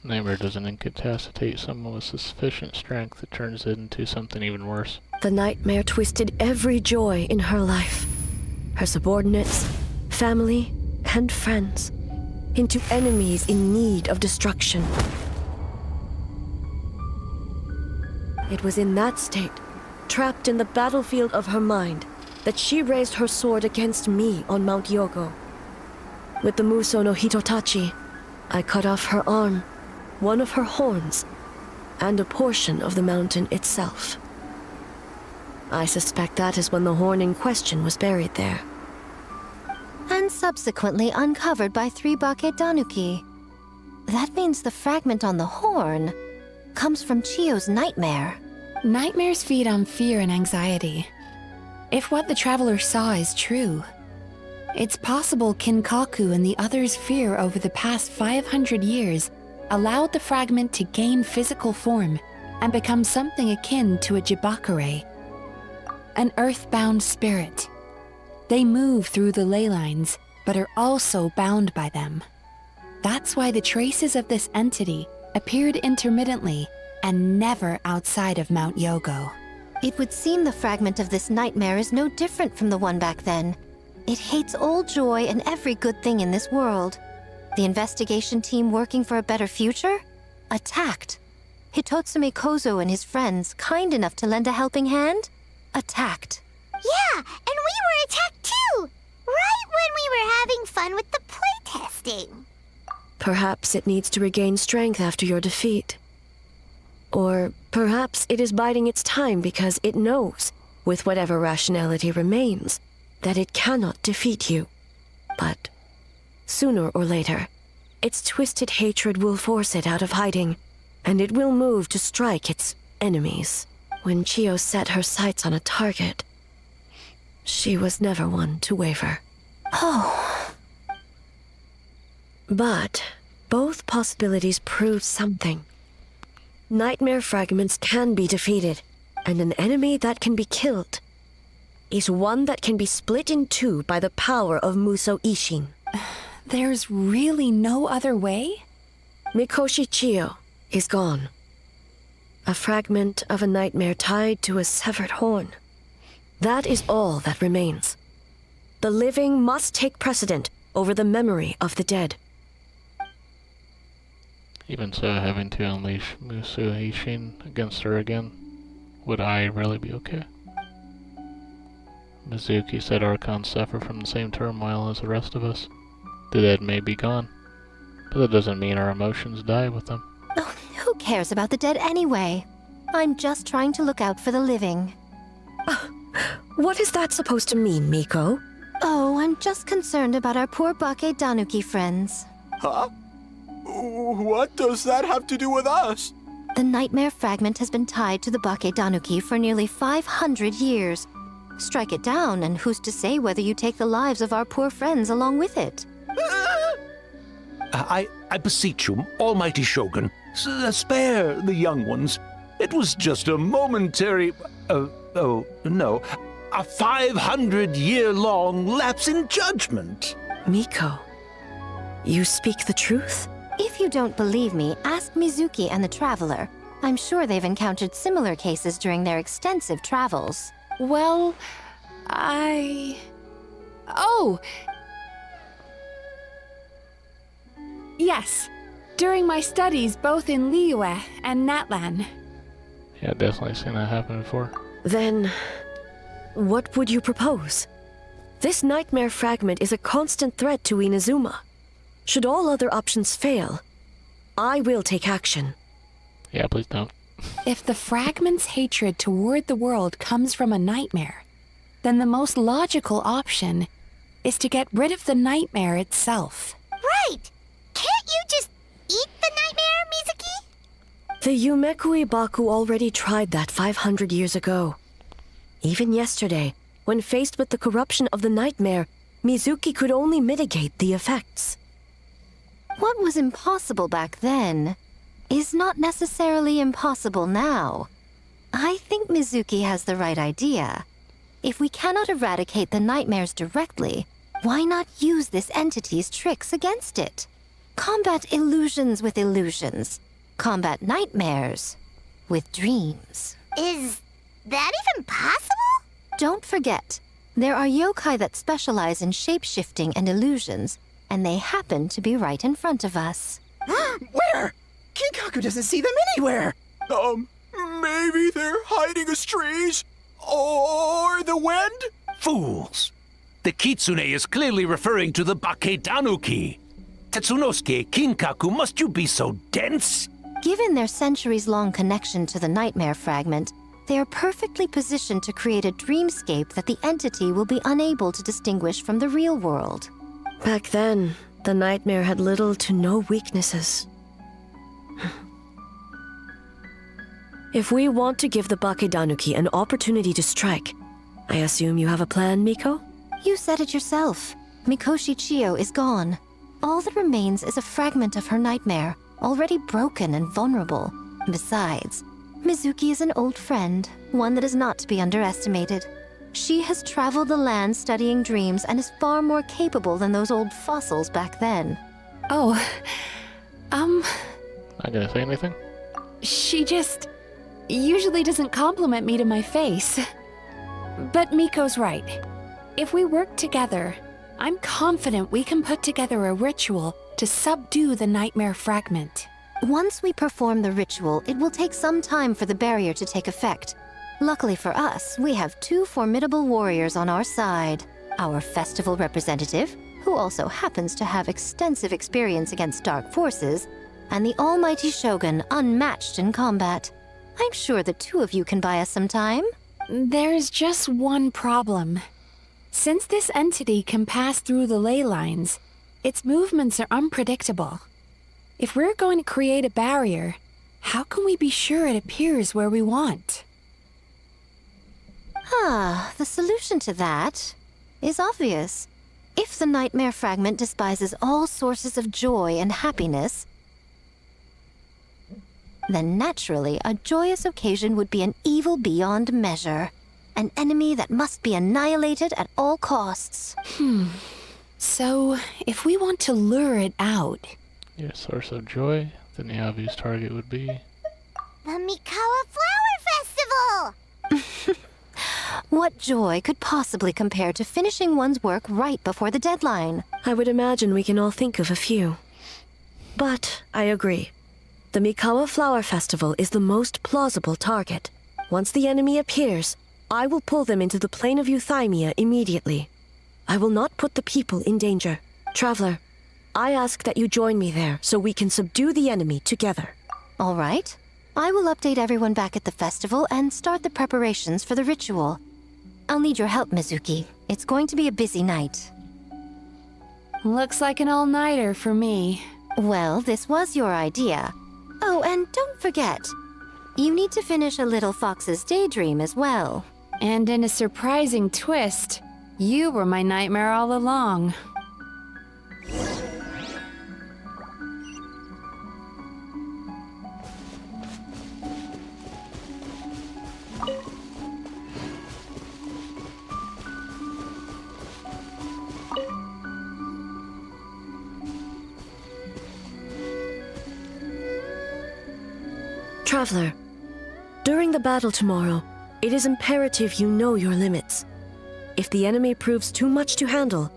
Nightmare doesn't incapacitate someone with sufficient strength. It turns it into something even worse. The nightmare twisted every joy in her life, her subordinates, family, and friends, into enemies in need of destruction. It was in that state, trapped in the battlefield of her mind, that she raised her sword against me on Mount Yogo. With the Muso no Hitotachi, I cut off her arm, one of her horns, and a portion of the mountain itself. I suspect that is when the horn in question was buried there. And subsequently uncovered by 3 Bakedanuki. That means the fragment on the horn comes from Chiyo's nightmare. Nightmares feed on fear and anxiety. If what the traveler saw is true, it's possible Kinkaku and the others' fear over the past 500 years allowed the fragment to gain physical form and become something akin to a Jibakure, an earthbound spirit. They move through the ley lines, but are also bound by them. That's why the traces of this entity appeared intermittently and never outside of Mount Yogo. It would seem the fragment of this nightmare is no different from the one back then. It hates all joy and every good thing in this world. The investigation team working for a better future? Attacked. Hitotsume Kozo and his friends, kind enough to lend a helping hand? Attacked. Yeah, and we were attacked too! Right when we were having fun with the playtesting. Perhaps it needs to regain strength after your defeat. Or perhaps it is biding its time because it knows, with whatever rationality remains, that it cannot defeat you. But sooner or later, its twisted hatred will force it out of hiding, and it will move to strike its enemies. When Chiyo set her sights on a target, she was never one to waver. Oh. But both possibilities prove something. Nightmare fragments can be defeated, and an enemy that can be killed is one that can be split in two by the power of Muso Ishin. There's really no other way? Mikoshi Chiyo is gone. A fragment of a nightmare tied to a severed horn. That is all that remains. The living must take precedent over the memory of the dead. Even so, having to unleash Musu Ishin against her again, would I really be okay? Mizuki said Archons suffer from the same turmoil as the rest of us. The dead may be gone, but that doesn't mean our emotions die with them. Oh, who cares about the dead anyway? I'm just trying to look out for the living. What is that supposed to mean, Miko? Oh, I'm just concerned about our poor Bake Danuki friends. Huh? What does that have to do with us? The nightmare fragment has been tied to the Bake Danuki for nearly 500 years. Strike it down, and who's to say whether you take the lives of our poor friends along with it? I beseech you, Almighty Shogun, spare the young ones. It was just a momentary... oh, no. A 500-year-long lapse in judgment. Miko, you speak the truth? If you don't believe me, ask Mizuki and the Traveler. I'm sure they've encountered similar cases during their extensive travels. Well, Oh! Yes. During my studies both in Liyue and Natlan. Yeah, definitely seen that happen before. Then, what would you propose? This nightmare fragment is a constant threat to Inazuma. Should all other options fail, I will take action. Yeah, please don't. If the fragment's hatred toward the world comes from a nightmare, then the most logical option is to get rid of the nightmare itself. Right! Can't you just eat the nightmare, Mizuki? The Yumekui Baku already tried that 500 years ago. Even yesterday, when faced with the corruption of the nightmare, Mizuki could only mitigate the effects. What was impossible back then is not necessarily impossible now. I think Mizuki has the right idea. If we cannot eradicate the nightmares directly, why not use this entity's tricks against it? Combat illusions with illusions. Combat nightmares with dreams. Is that even possible? Don't forget, there are yokai that specialize in shape-shifting and illusions, and they happen to be right in front of us. Where? Kinkaku doesn't see them anywhere! Maybe they're hiding as trees? Or the wind? Fools! The Kitsune is clearly referring to the Bake Danuki. Tetsunosuke, Kinkaku, must you be so dense? Given their centuries-long connection to the nightmare fragment, they are perfectly positioned to create a dreamscape that the entity will be unable to distinguish from the real world. Back then, the nightmare had little to no weaknesses. If we want to give the Bake Danuki an opportunity to strike, I assume you have a plan, Miko? You said it yourself. Mikoshi Chiyo is gone. All that remains is a fragment of her nightmare, already broken and vulnerable. Besides, Mizuki is an old friend, one that is not to be underestimated. She has traveled the land studying dreams and is far more capable than those old fossils back then. Oh, Not gonna say anything? She just usually doesn't compliment me to my face. But Miko's right. If we work together, I'm confident we can put together a ritual to subdue the nightmare fragment. Once we perform the ritual, it will take some time for the barrier to take effect. Luckily for us, we have two formidable warriors on our side. Our festival representative, who also happens to have extensive experience against dark forces, and the almighty Shogun, unmatched in combat. I'm sure the two of you can buy us some time. There's just one problem. Since this entity can pass through the ley lines, its movements are unpredictable. If we're going to create a barrier, how can we be sure it appears where we want? The solution to that is obvious. If the nightmare fragment despises all sources of joy and happiness, then naturally a joyous occasion would be an evil beyond measure. An enemy that must be annihilated at all costs. So, if we want to lure it out... Your source of joy? Then the obvious target would be... The Mikawa Flower Festival! What joy could possibly compare to finishing one's work right before the deadline? I would imagine we can all think of a few. But I agree. The Mikawa Flower Festival is the most plausible target. Once the enemy appears, I will pull them into the plane of Euthymia immediately. I will not put the people in danger. Traveler, I ask that you join me there so we can subdue the enemy together. All right. I will update everyone back at the festival and start the preparations for the ritual. I'll need your help, Mizuki. It's going to be a busy night. Looks like an all-nighter for me. Well, this was your idea. Oh, and don't forget, you need to finish a little fox's daydream as well. And in a surprising twist, you were my nightmare all along. Traveler, during the battle tomorrow, it is imperative you know your limits. If the enemy proves too much to handle,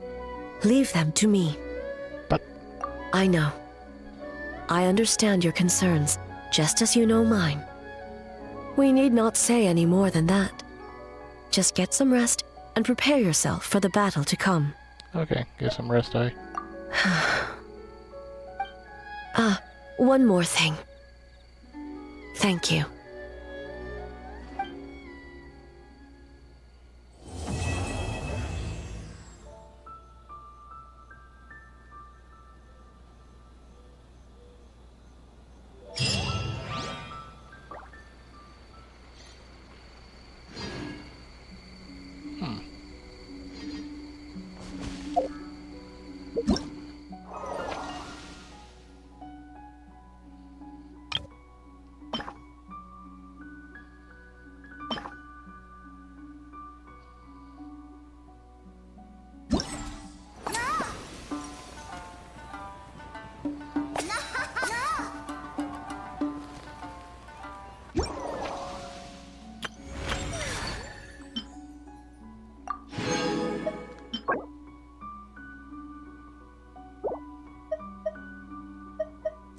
leave them to me. But... I know. I understand your concerns, just as you know mine. We need not say any more than that. Just get some rest and prepare yourself for the battle to come. Okay, get some rest, I. One more thing. Thank you.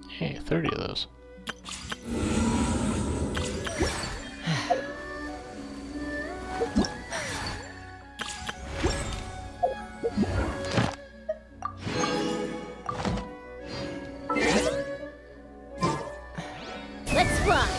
Hey, 30 of those. Let's fly!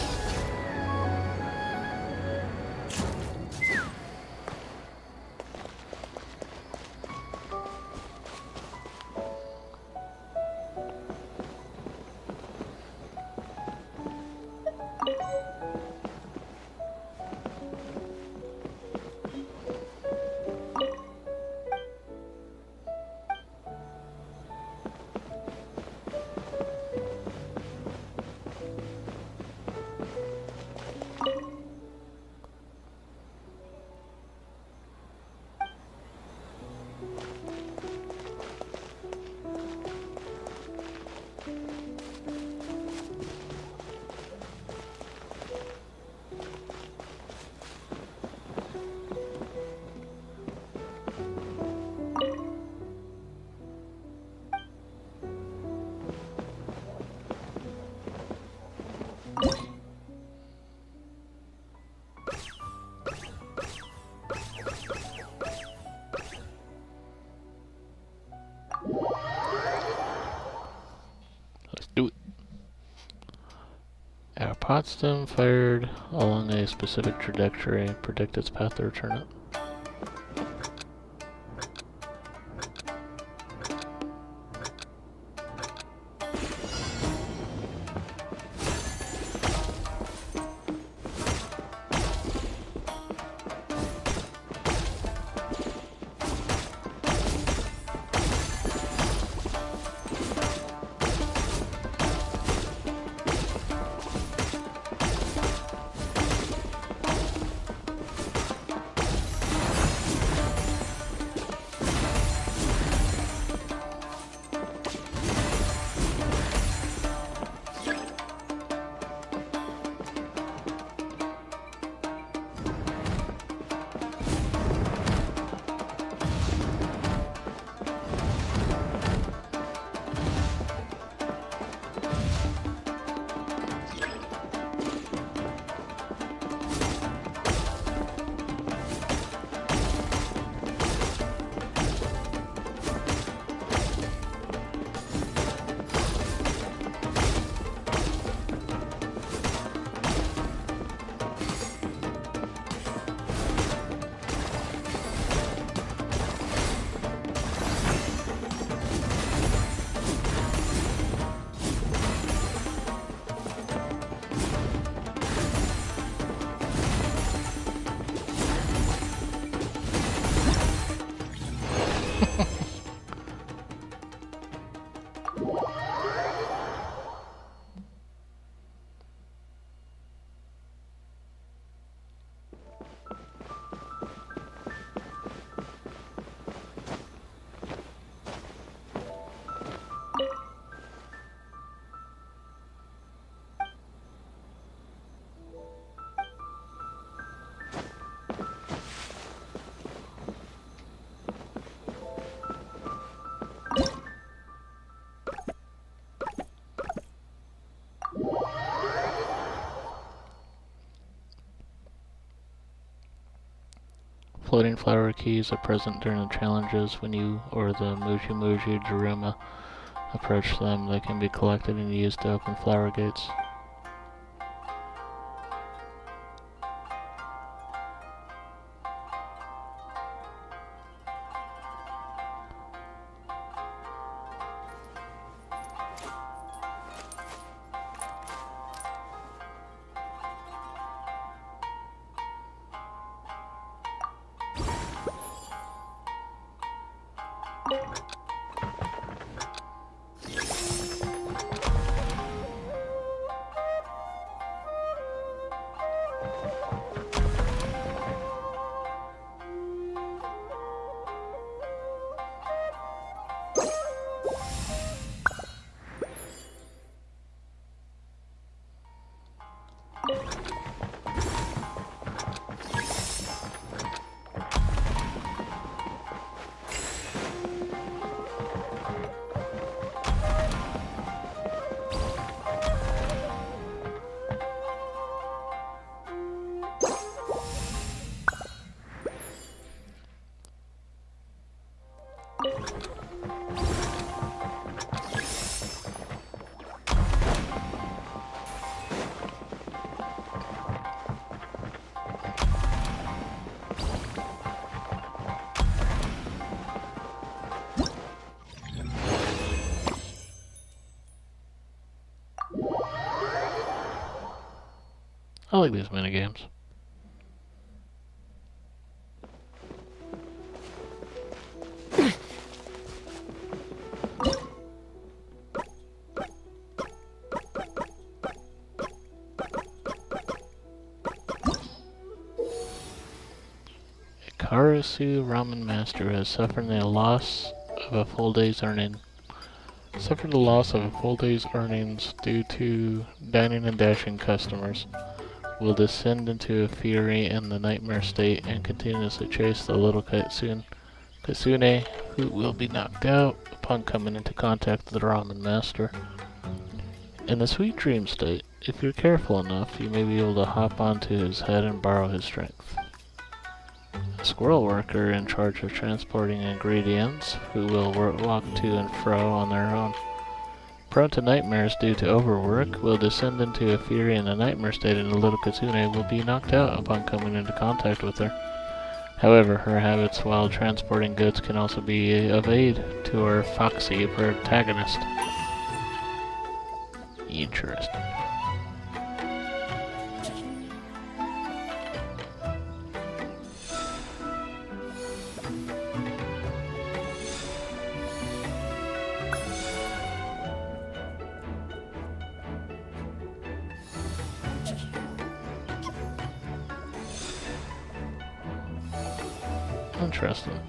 Let's do it. A pot stem fired along a specific trajectory. Predict its path to return it. Floating flower keys are present during the challenges. When you or the Muji Muji Daruma approach them, they can be collected and used to open flower gates. I like these minigames. Karasu Ramen Master has suffered the loss of a full day's earnings due to dining and dashing customers. Will descend into a fury in the nightmare state and continuously chase the little Kitsune, who will be knocked out upon coming into contact with the Ramen Master. In the sweet dream state, if you're careful enough, you may be able to hop onto his head and borrow his strength. A squirrel worker in charge of transporting ingredients, who will walk to and fro on their own. Prone to nightmares due to overwork, will descend into a fury in the nightmare state, and the little Kitsune will be knocked out upon coming into contact with her. However, her habits while transporting goods can also be of aid to our foxy protagonist. Interesting. Interesting.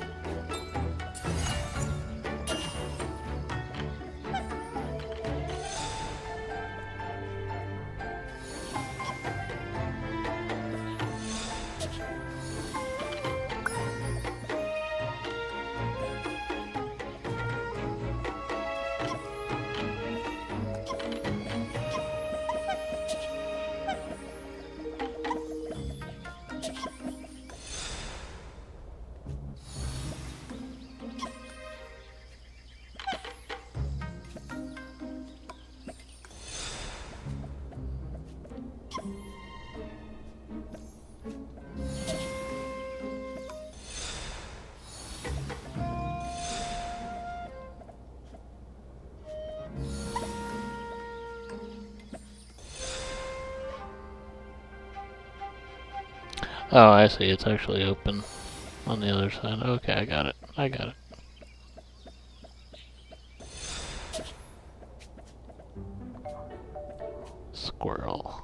Oh, I see. It's actually open on the other side. Okay, I got it. squirrel.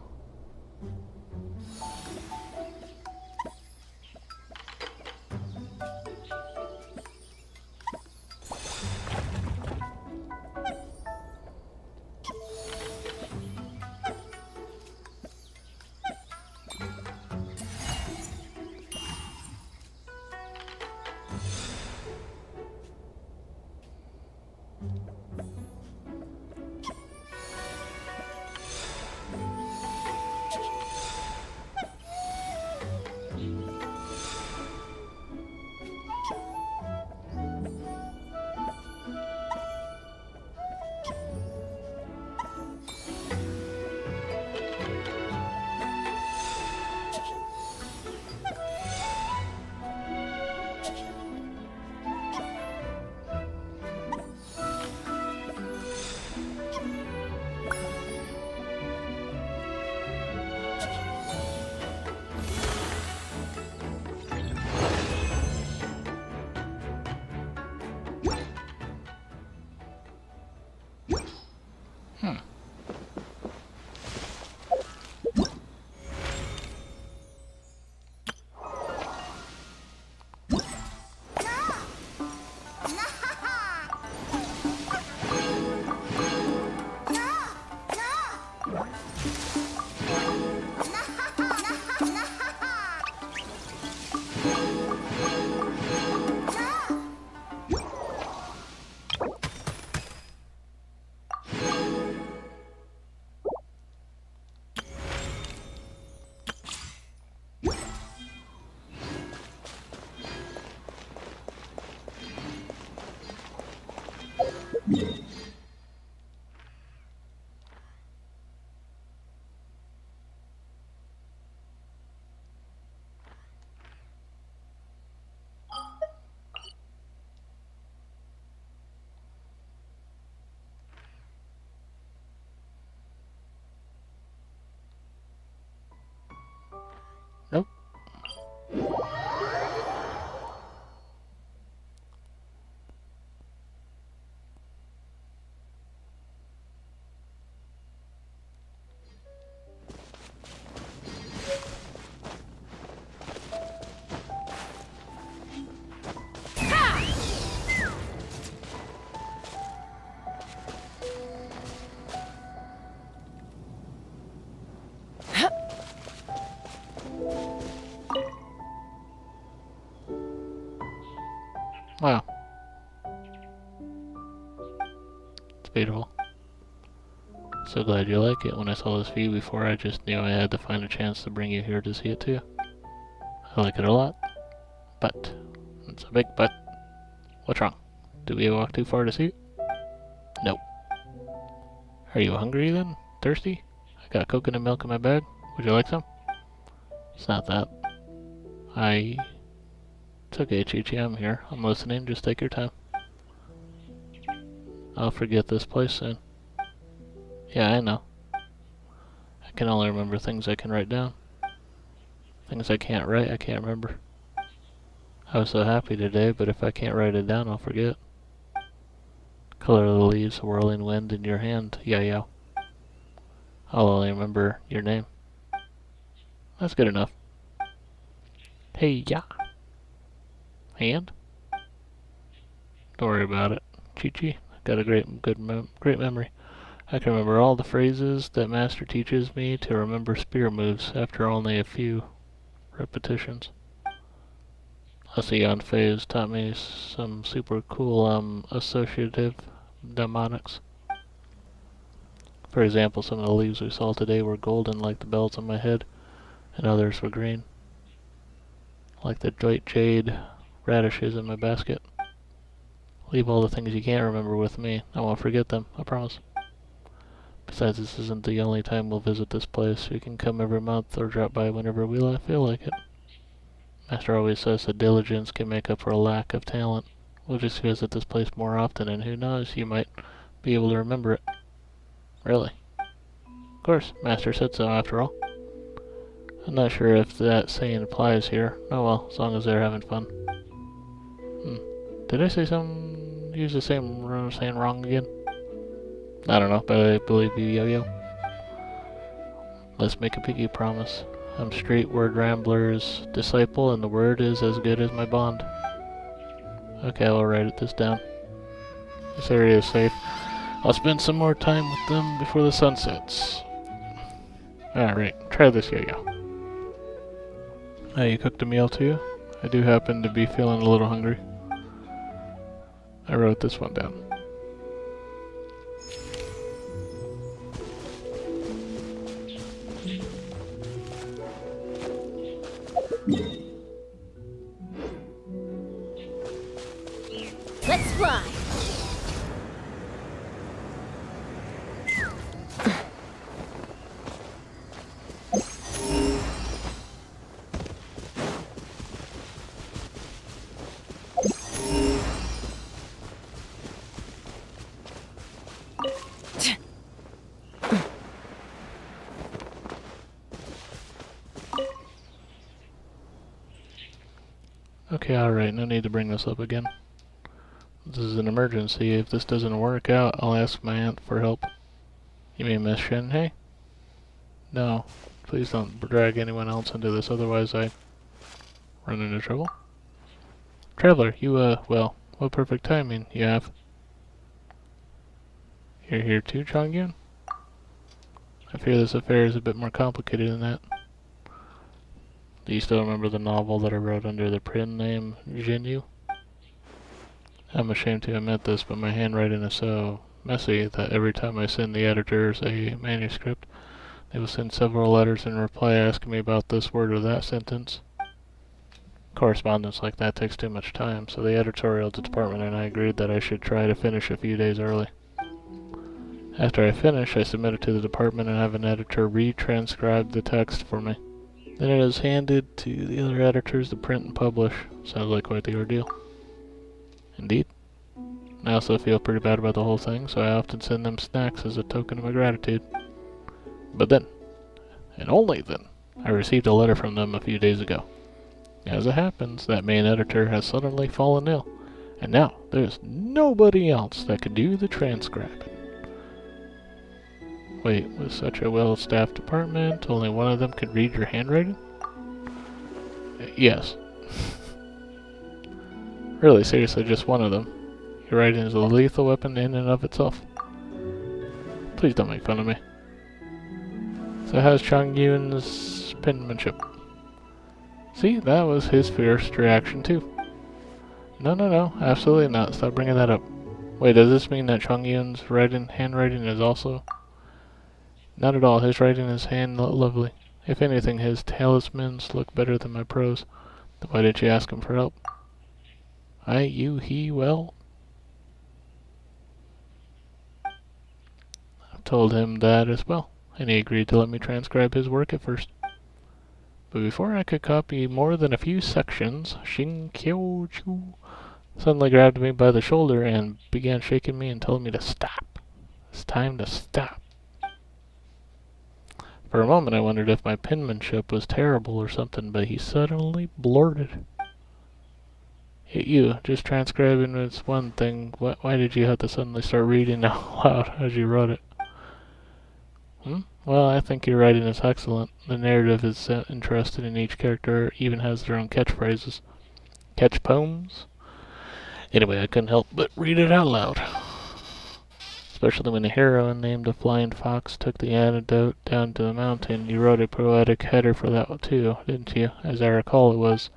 Nope. Wow. It's beautiful. So glad you like it. When I saw this view before, I just knew I had to find a chance to bring you here to see it too. I like it a lot. But, it's a big but. What's wrong? Did we walk too far to see it? Nope. Are you hungry then? Thirsty? I got coconut milk in my bag. Would you like some? It's not that. It's okay, Chi-Chi, I'm here. I'm listening, just take your time. I'll forget this place soon. Yeah, I know. I can only remember things I can write down. Things I can't write, I can't remember. I was so happy today, but if I can't write it down, I'll forget. Color of the leaves, whirling wind in your hand, yeah. I'll only remember your name. That's good enough. Hey, yeah. And? Don't worry about it. Chi-Chi, I've got a great memory. I can remember all the phrases that Master teaches me to remember spear moves after only a few repetitions. Ocean Phase taught me some super cool associative mnemonics. For example, some of the leaves we saw today were golden like the bells on my head, and others were green, like the white jade radishes in my basket. Leave all the things you can't remember with me. I won't forget them, I promise. Besides, this isn't the only time we'll visit this place. We can come every month or drop by whenever we feel like it. Master always says that diligence can make up for a lack of talent. We'll just visit this place more often, and who knows, you might be able to remember it. Really? Of course, Master said so after all. I'm not sure if that saying applies here. Oh well, as long as they're having fun. Did I say something? Use the same saying wrong again? I don't know, but I believe you, Yo-Yo. Let's make a pinky promise. I'm Street Word Rambler's disciple, and the word is as good as my bond. Okay, I'll write this down. This area is safe. I'll spend some more time with them before the sun sets. Alright, try this yo-yo. You cooked a meal too? I do happen to be feeling a little hungry. I wrote this one down. Let's fly! Okay, alright, no need to bring this up again. This is an emergency. If this doesn't work out, I'll ask my aunt for help. You mean Miss Shinhei? No, please don't drag anyone else into this, otherwise I run into trouble. Traveler, you, well, what perfect timing you have. You're here too, Chongyun? I fear this affair is a bit more complicated than that. Do you still remember the novel that I wrote under the pen name Jinyu? I'm ashamed to admit this, but my handwriting is so messy that every time I send the editors a manuscript, they will send several letters in reply asking me about this word or that sentence. Correspondence like that takes too much time, so the editorial department and I agreed that I should try to finish a few days early. After I finish, I submit it to the department and have an editor retranscribe the text for me. Then it is handed to the other editors to print and publish. Sounds like quite the ordeal. Indeed. I also feel pretty bad about the whole thing, so I often send them snacks as a token of my gratitude. But then, and only then, I received a letter from them a few days ago. As it happens, that main editor has suddenly fallen ill, and now there's nobody else that could do the transcribing. Wait, with such a well-staffed department, only one of them could read your handwriting? Yes. Really, seriously, just one of them. Your writing is a lethal weapon in and of itself. Please don't make fun of me. So how's Chongyun's penmanship? See, that was his first reaction too. No, absolutely not. Stop bringing that up. Wait, does this mean that Chongyun's handwriting is also... Not at all. His writing is lovely. If anything, his talismans look better than my prose. Then why didn't you ask him for help? He, well... I told him that as well, and he agreed to let me transcribe his work at first. But before I could copy more than a few sections, Xing Qiu suddenly grabbed me by the shoulder and began shaking me and telling me to stop. It's time to stop. For a moment I wondered if my penmanship was terrible or something, but he suddenly blurted. You, just transcribing is one thing. Why did you have to suddenly start reading out loud as you wrote it? Well, I think your writing is excellent. The narrative is interested, and each character even has their own catchphrases. Catch poems? Anyway, I couldn't help but read it out loud. Especially when the heroine named a flying fox took the antidote down to the mountain. You wrote a poetic header for that too, didn't you? As I recall, it was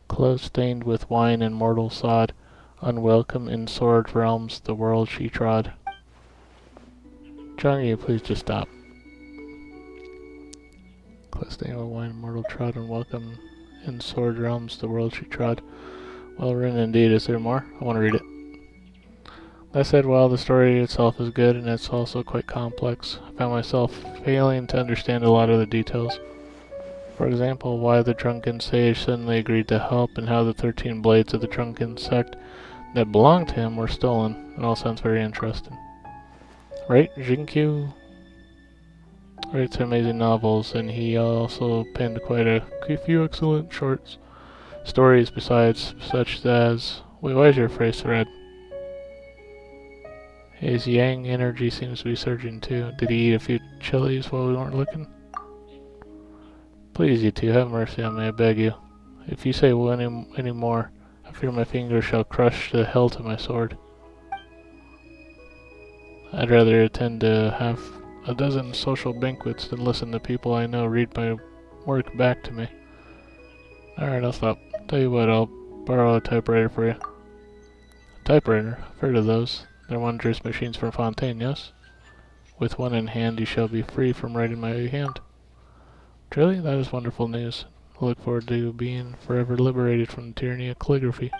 clothes stained with wine and mortal sod, unwelcome in sword realms the world she trod. Johnny, please just stop. Clothes stained with wine and mortal trod, unwelcome in sword realms the world she trod. Well written indeed. Is there more? I want to read it. That said, while the story itself is good and it's also quite complex, I found myself failing to understand a lot of the details. For example, why the drunken sage suddenly agreed to help and how the 13 blades of the drunken sect that belonged to him were stolen. It all sounds very interesting. Right, Jinkyu writes amazing novels, and he also penned quite a few excellent short stories besides, such as... Wait, why is your face red? His yang energy seems to be surging too. Did he eat a few chilies while we weren't looking? Please, you two, have mercy on me, I beg you. If you say any more, I fear my fingers shall crush the hilt of my sword. I'd rather attend to half a dozen social banquets than listen to people I know read my work back to me. Alright, I'll stop. Tell you what, I'll borrow a typewriter for you. A typewriter? I've heard of those. They're wondrous machines from Fontaine, yes? With one in hand, you shall be free from writing my hand. Truly, that is wonderful news. I look forward to being forever liberated from the tyranny of calligraphy.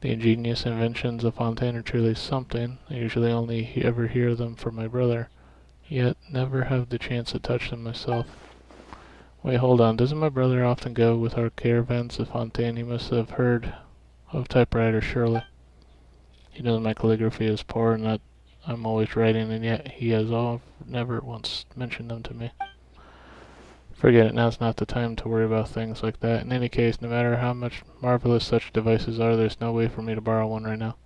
The ingenious inventions of Fontaine are truly something. I usually only ever hear them from my brother, yet never have the chance to touch them myself. Wait, hold on. Doesn't my brother often go with our caravans to Fontaine? He must have heard of typewriters, surely. He knows my calligraphy is poor and that I'm always writing, and yet he has never once mentioned them to me. Forget it, now's not the time to worry about things like that. In any case, no matter how much marvelous such devices are, there's no way for me to borrow one right now.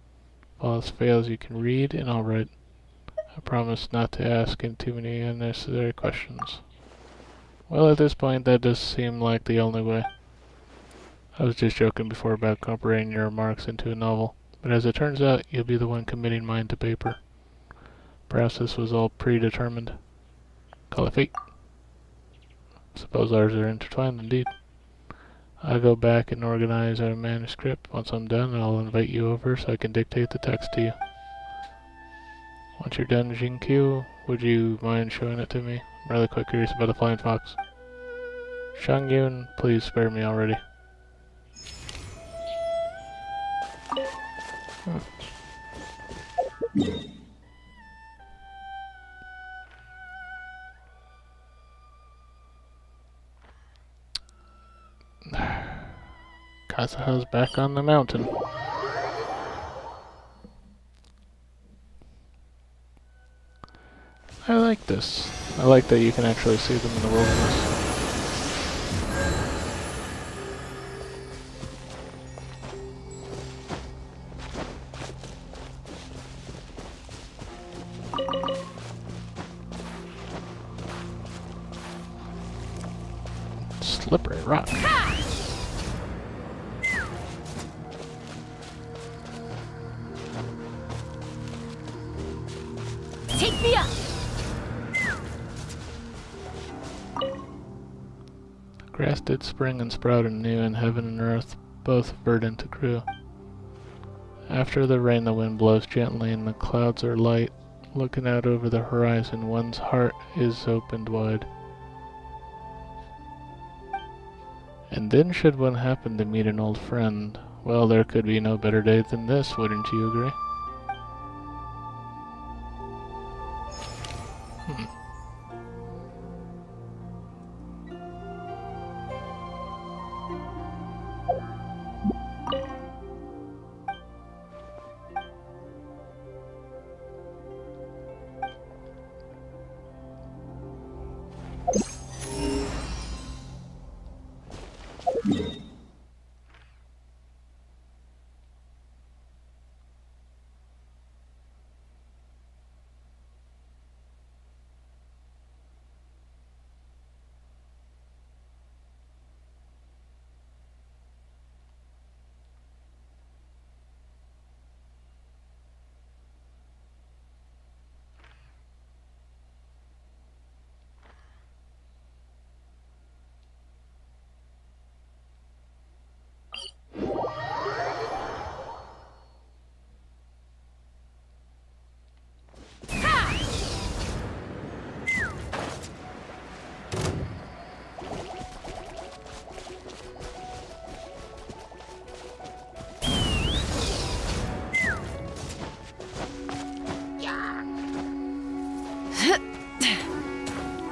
If all else fails, you can read, and I'll write. I promise not to ask too many unnecessary questions. Well, at this point, that does seem like the only way. I was just joking before about incorporating your remarks into a novel, but as it turns out, you'll be the one committing mine to paper. Perhaps this was all predetermined. Call it fate. Suppose ours are intertwined indeed. I'll go back and organize our manuscript. Once I'm done, I'll invite you over so I can dictate the text to you. Once you're done, Jinkyu, would you mind showing it to me? I'm really quite curious about the flying fox. Shangyun, please spare me already. Kazuha's back on the mountain. I like this. I like that you can actually see them in the wilderness. Slippery rock. Take me up! Grass did spring and sprout anew, and heaven and earth both verdant grew. After the rain the wind blows gently, and the clouds are light. Looking out over the horizon, one's heart is opened wide. And then should one happen to meet an old friend, well, there could be no better day than this, wouldn't you agree?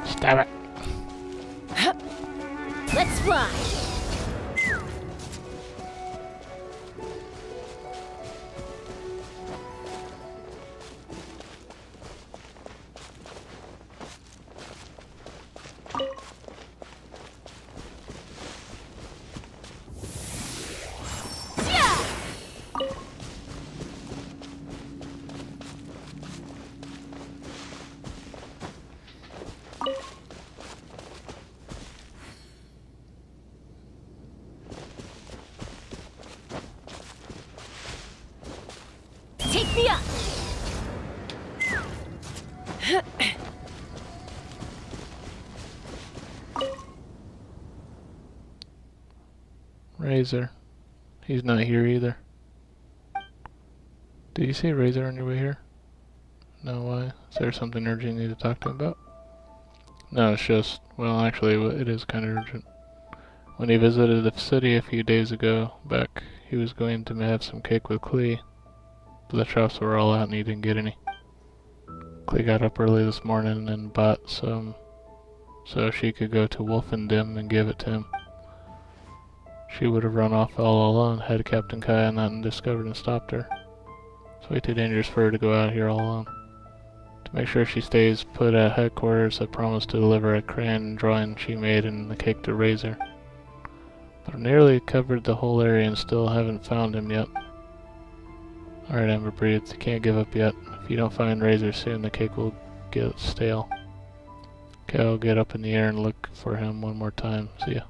Stab it. Let's fly! Razor. He's not here either. Did you see Razor on your way here? No, why? Is there something urgent you need to talk to him about? No, it's just, well, actually, it is kind of urgent. When he visited the city a few days back, he was going to have some cake with Klee, but the shops were all out and he didn't get any. Klee got up early this morning and bought some so she could go to Wolfendim and give it to him. She would have run off all alone had Captain Kaya not discovered and stopped her. It's way too dangerous for her to go out here all alone. To make sure she stays put at headquarters, I promised to deliver a crayon drawing she made and the cake to Razor. But I've nearly covered the whole area and still haven't found him yet. Alright, Amber breathed. You can't give up yet. If you don't find Razor soon, the cake will get stale. Okay, I'll get up in the air and look for him one more time. See ya.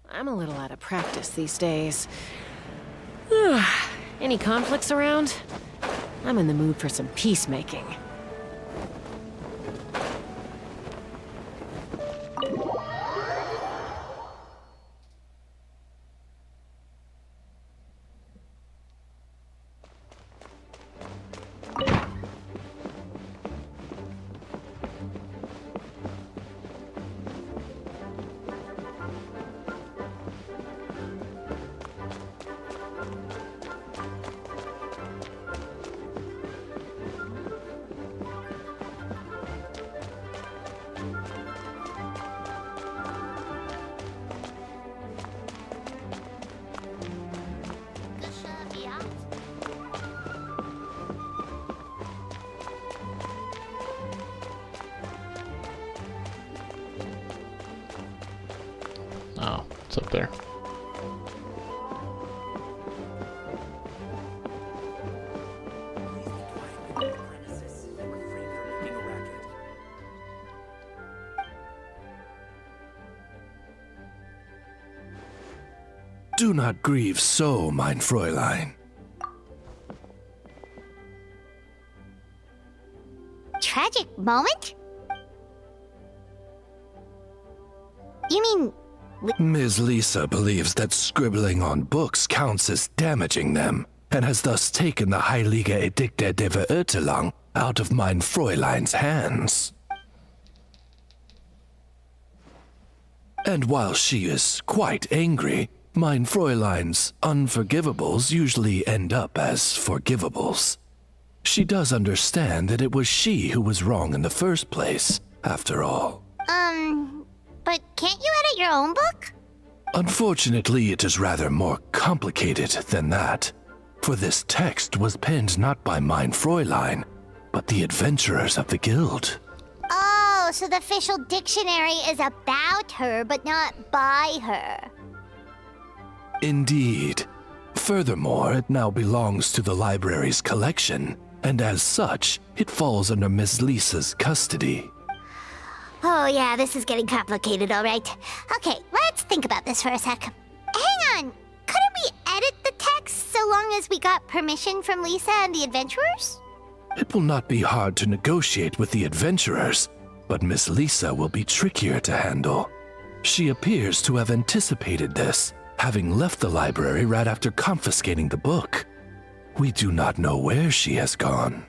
I'm a little out of practice these days. Any conflicts around? I'm in the mood for some peacemaking. Oh, it's up there. Do not grieve so, mein Fräulein. Tragic moment? You mean... Ms. Lisa believes that scribbling on books counts as damaging them, and has thus taken the Heilige Edikte der Verurteilung out of mein Fräulein's hands. And while she is quite angry, mein Fräulein's unforgivables usually end up as forgivables. She does understand that it was she who was wrong in the first place, after all. But can't you edit your own book? Unfortunately, it is rather more complicated than that. For this text was penned not by mein Fräulein, but the adventurers of the guild. Oh, so the official dictionary is about her, but not by her. Indeed. Furthermore, it now belongs to the library's collection, and as such, it falls under Miss Lisa's custody. Oh yeah, this is getting complicated, alright. Okay, let's think about this for a sec. Hang on! Couldn't we edit the text so long as we got permission from Lisa and the adventurers? It will not be hard to negotiate with the adventurers, but Miss Lisa will be trickier to handle. She appears to have anticipated this, having left the library right after confiscating the book. We do not know where she has gone.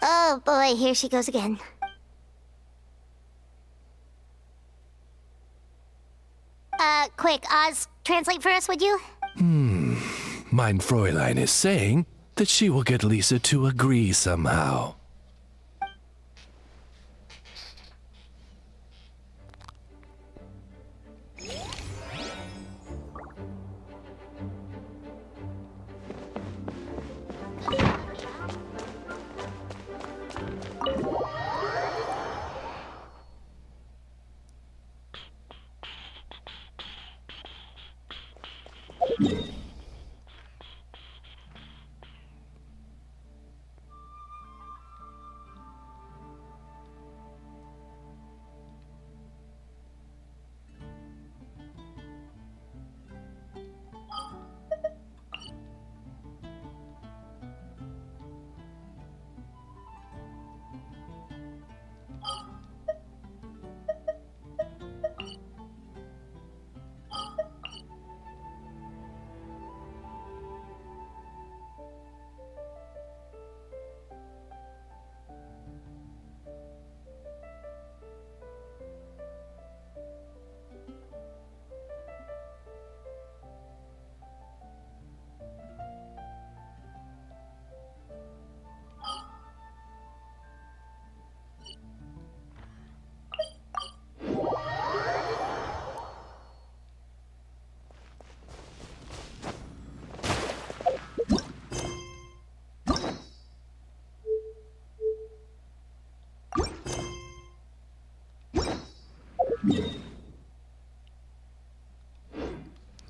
Oh boy, here she goes again. Quick, Oz, translate for us, would you? Mein Fräulein is saying that she will get Lisa to agree somehow.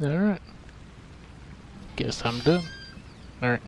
Alright. Guess I'm done. Alright.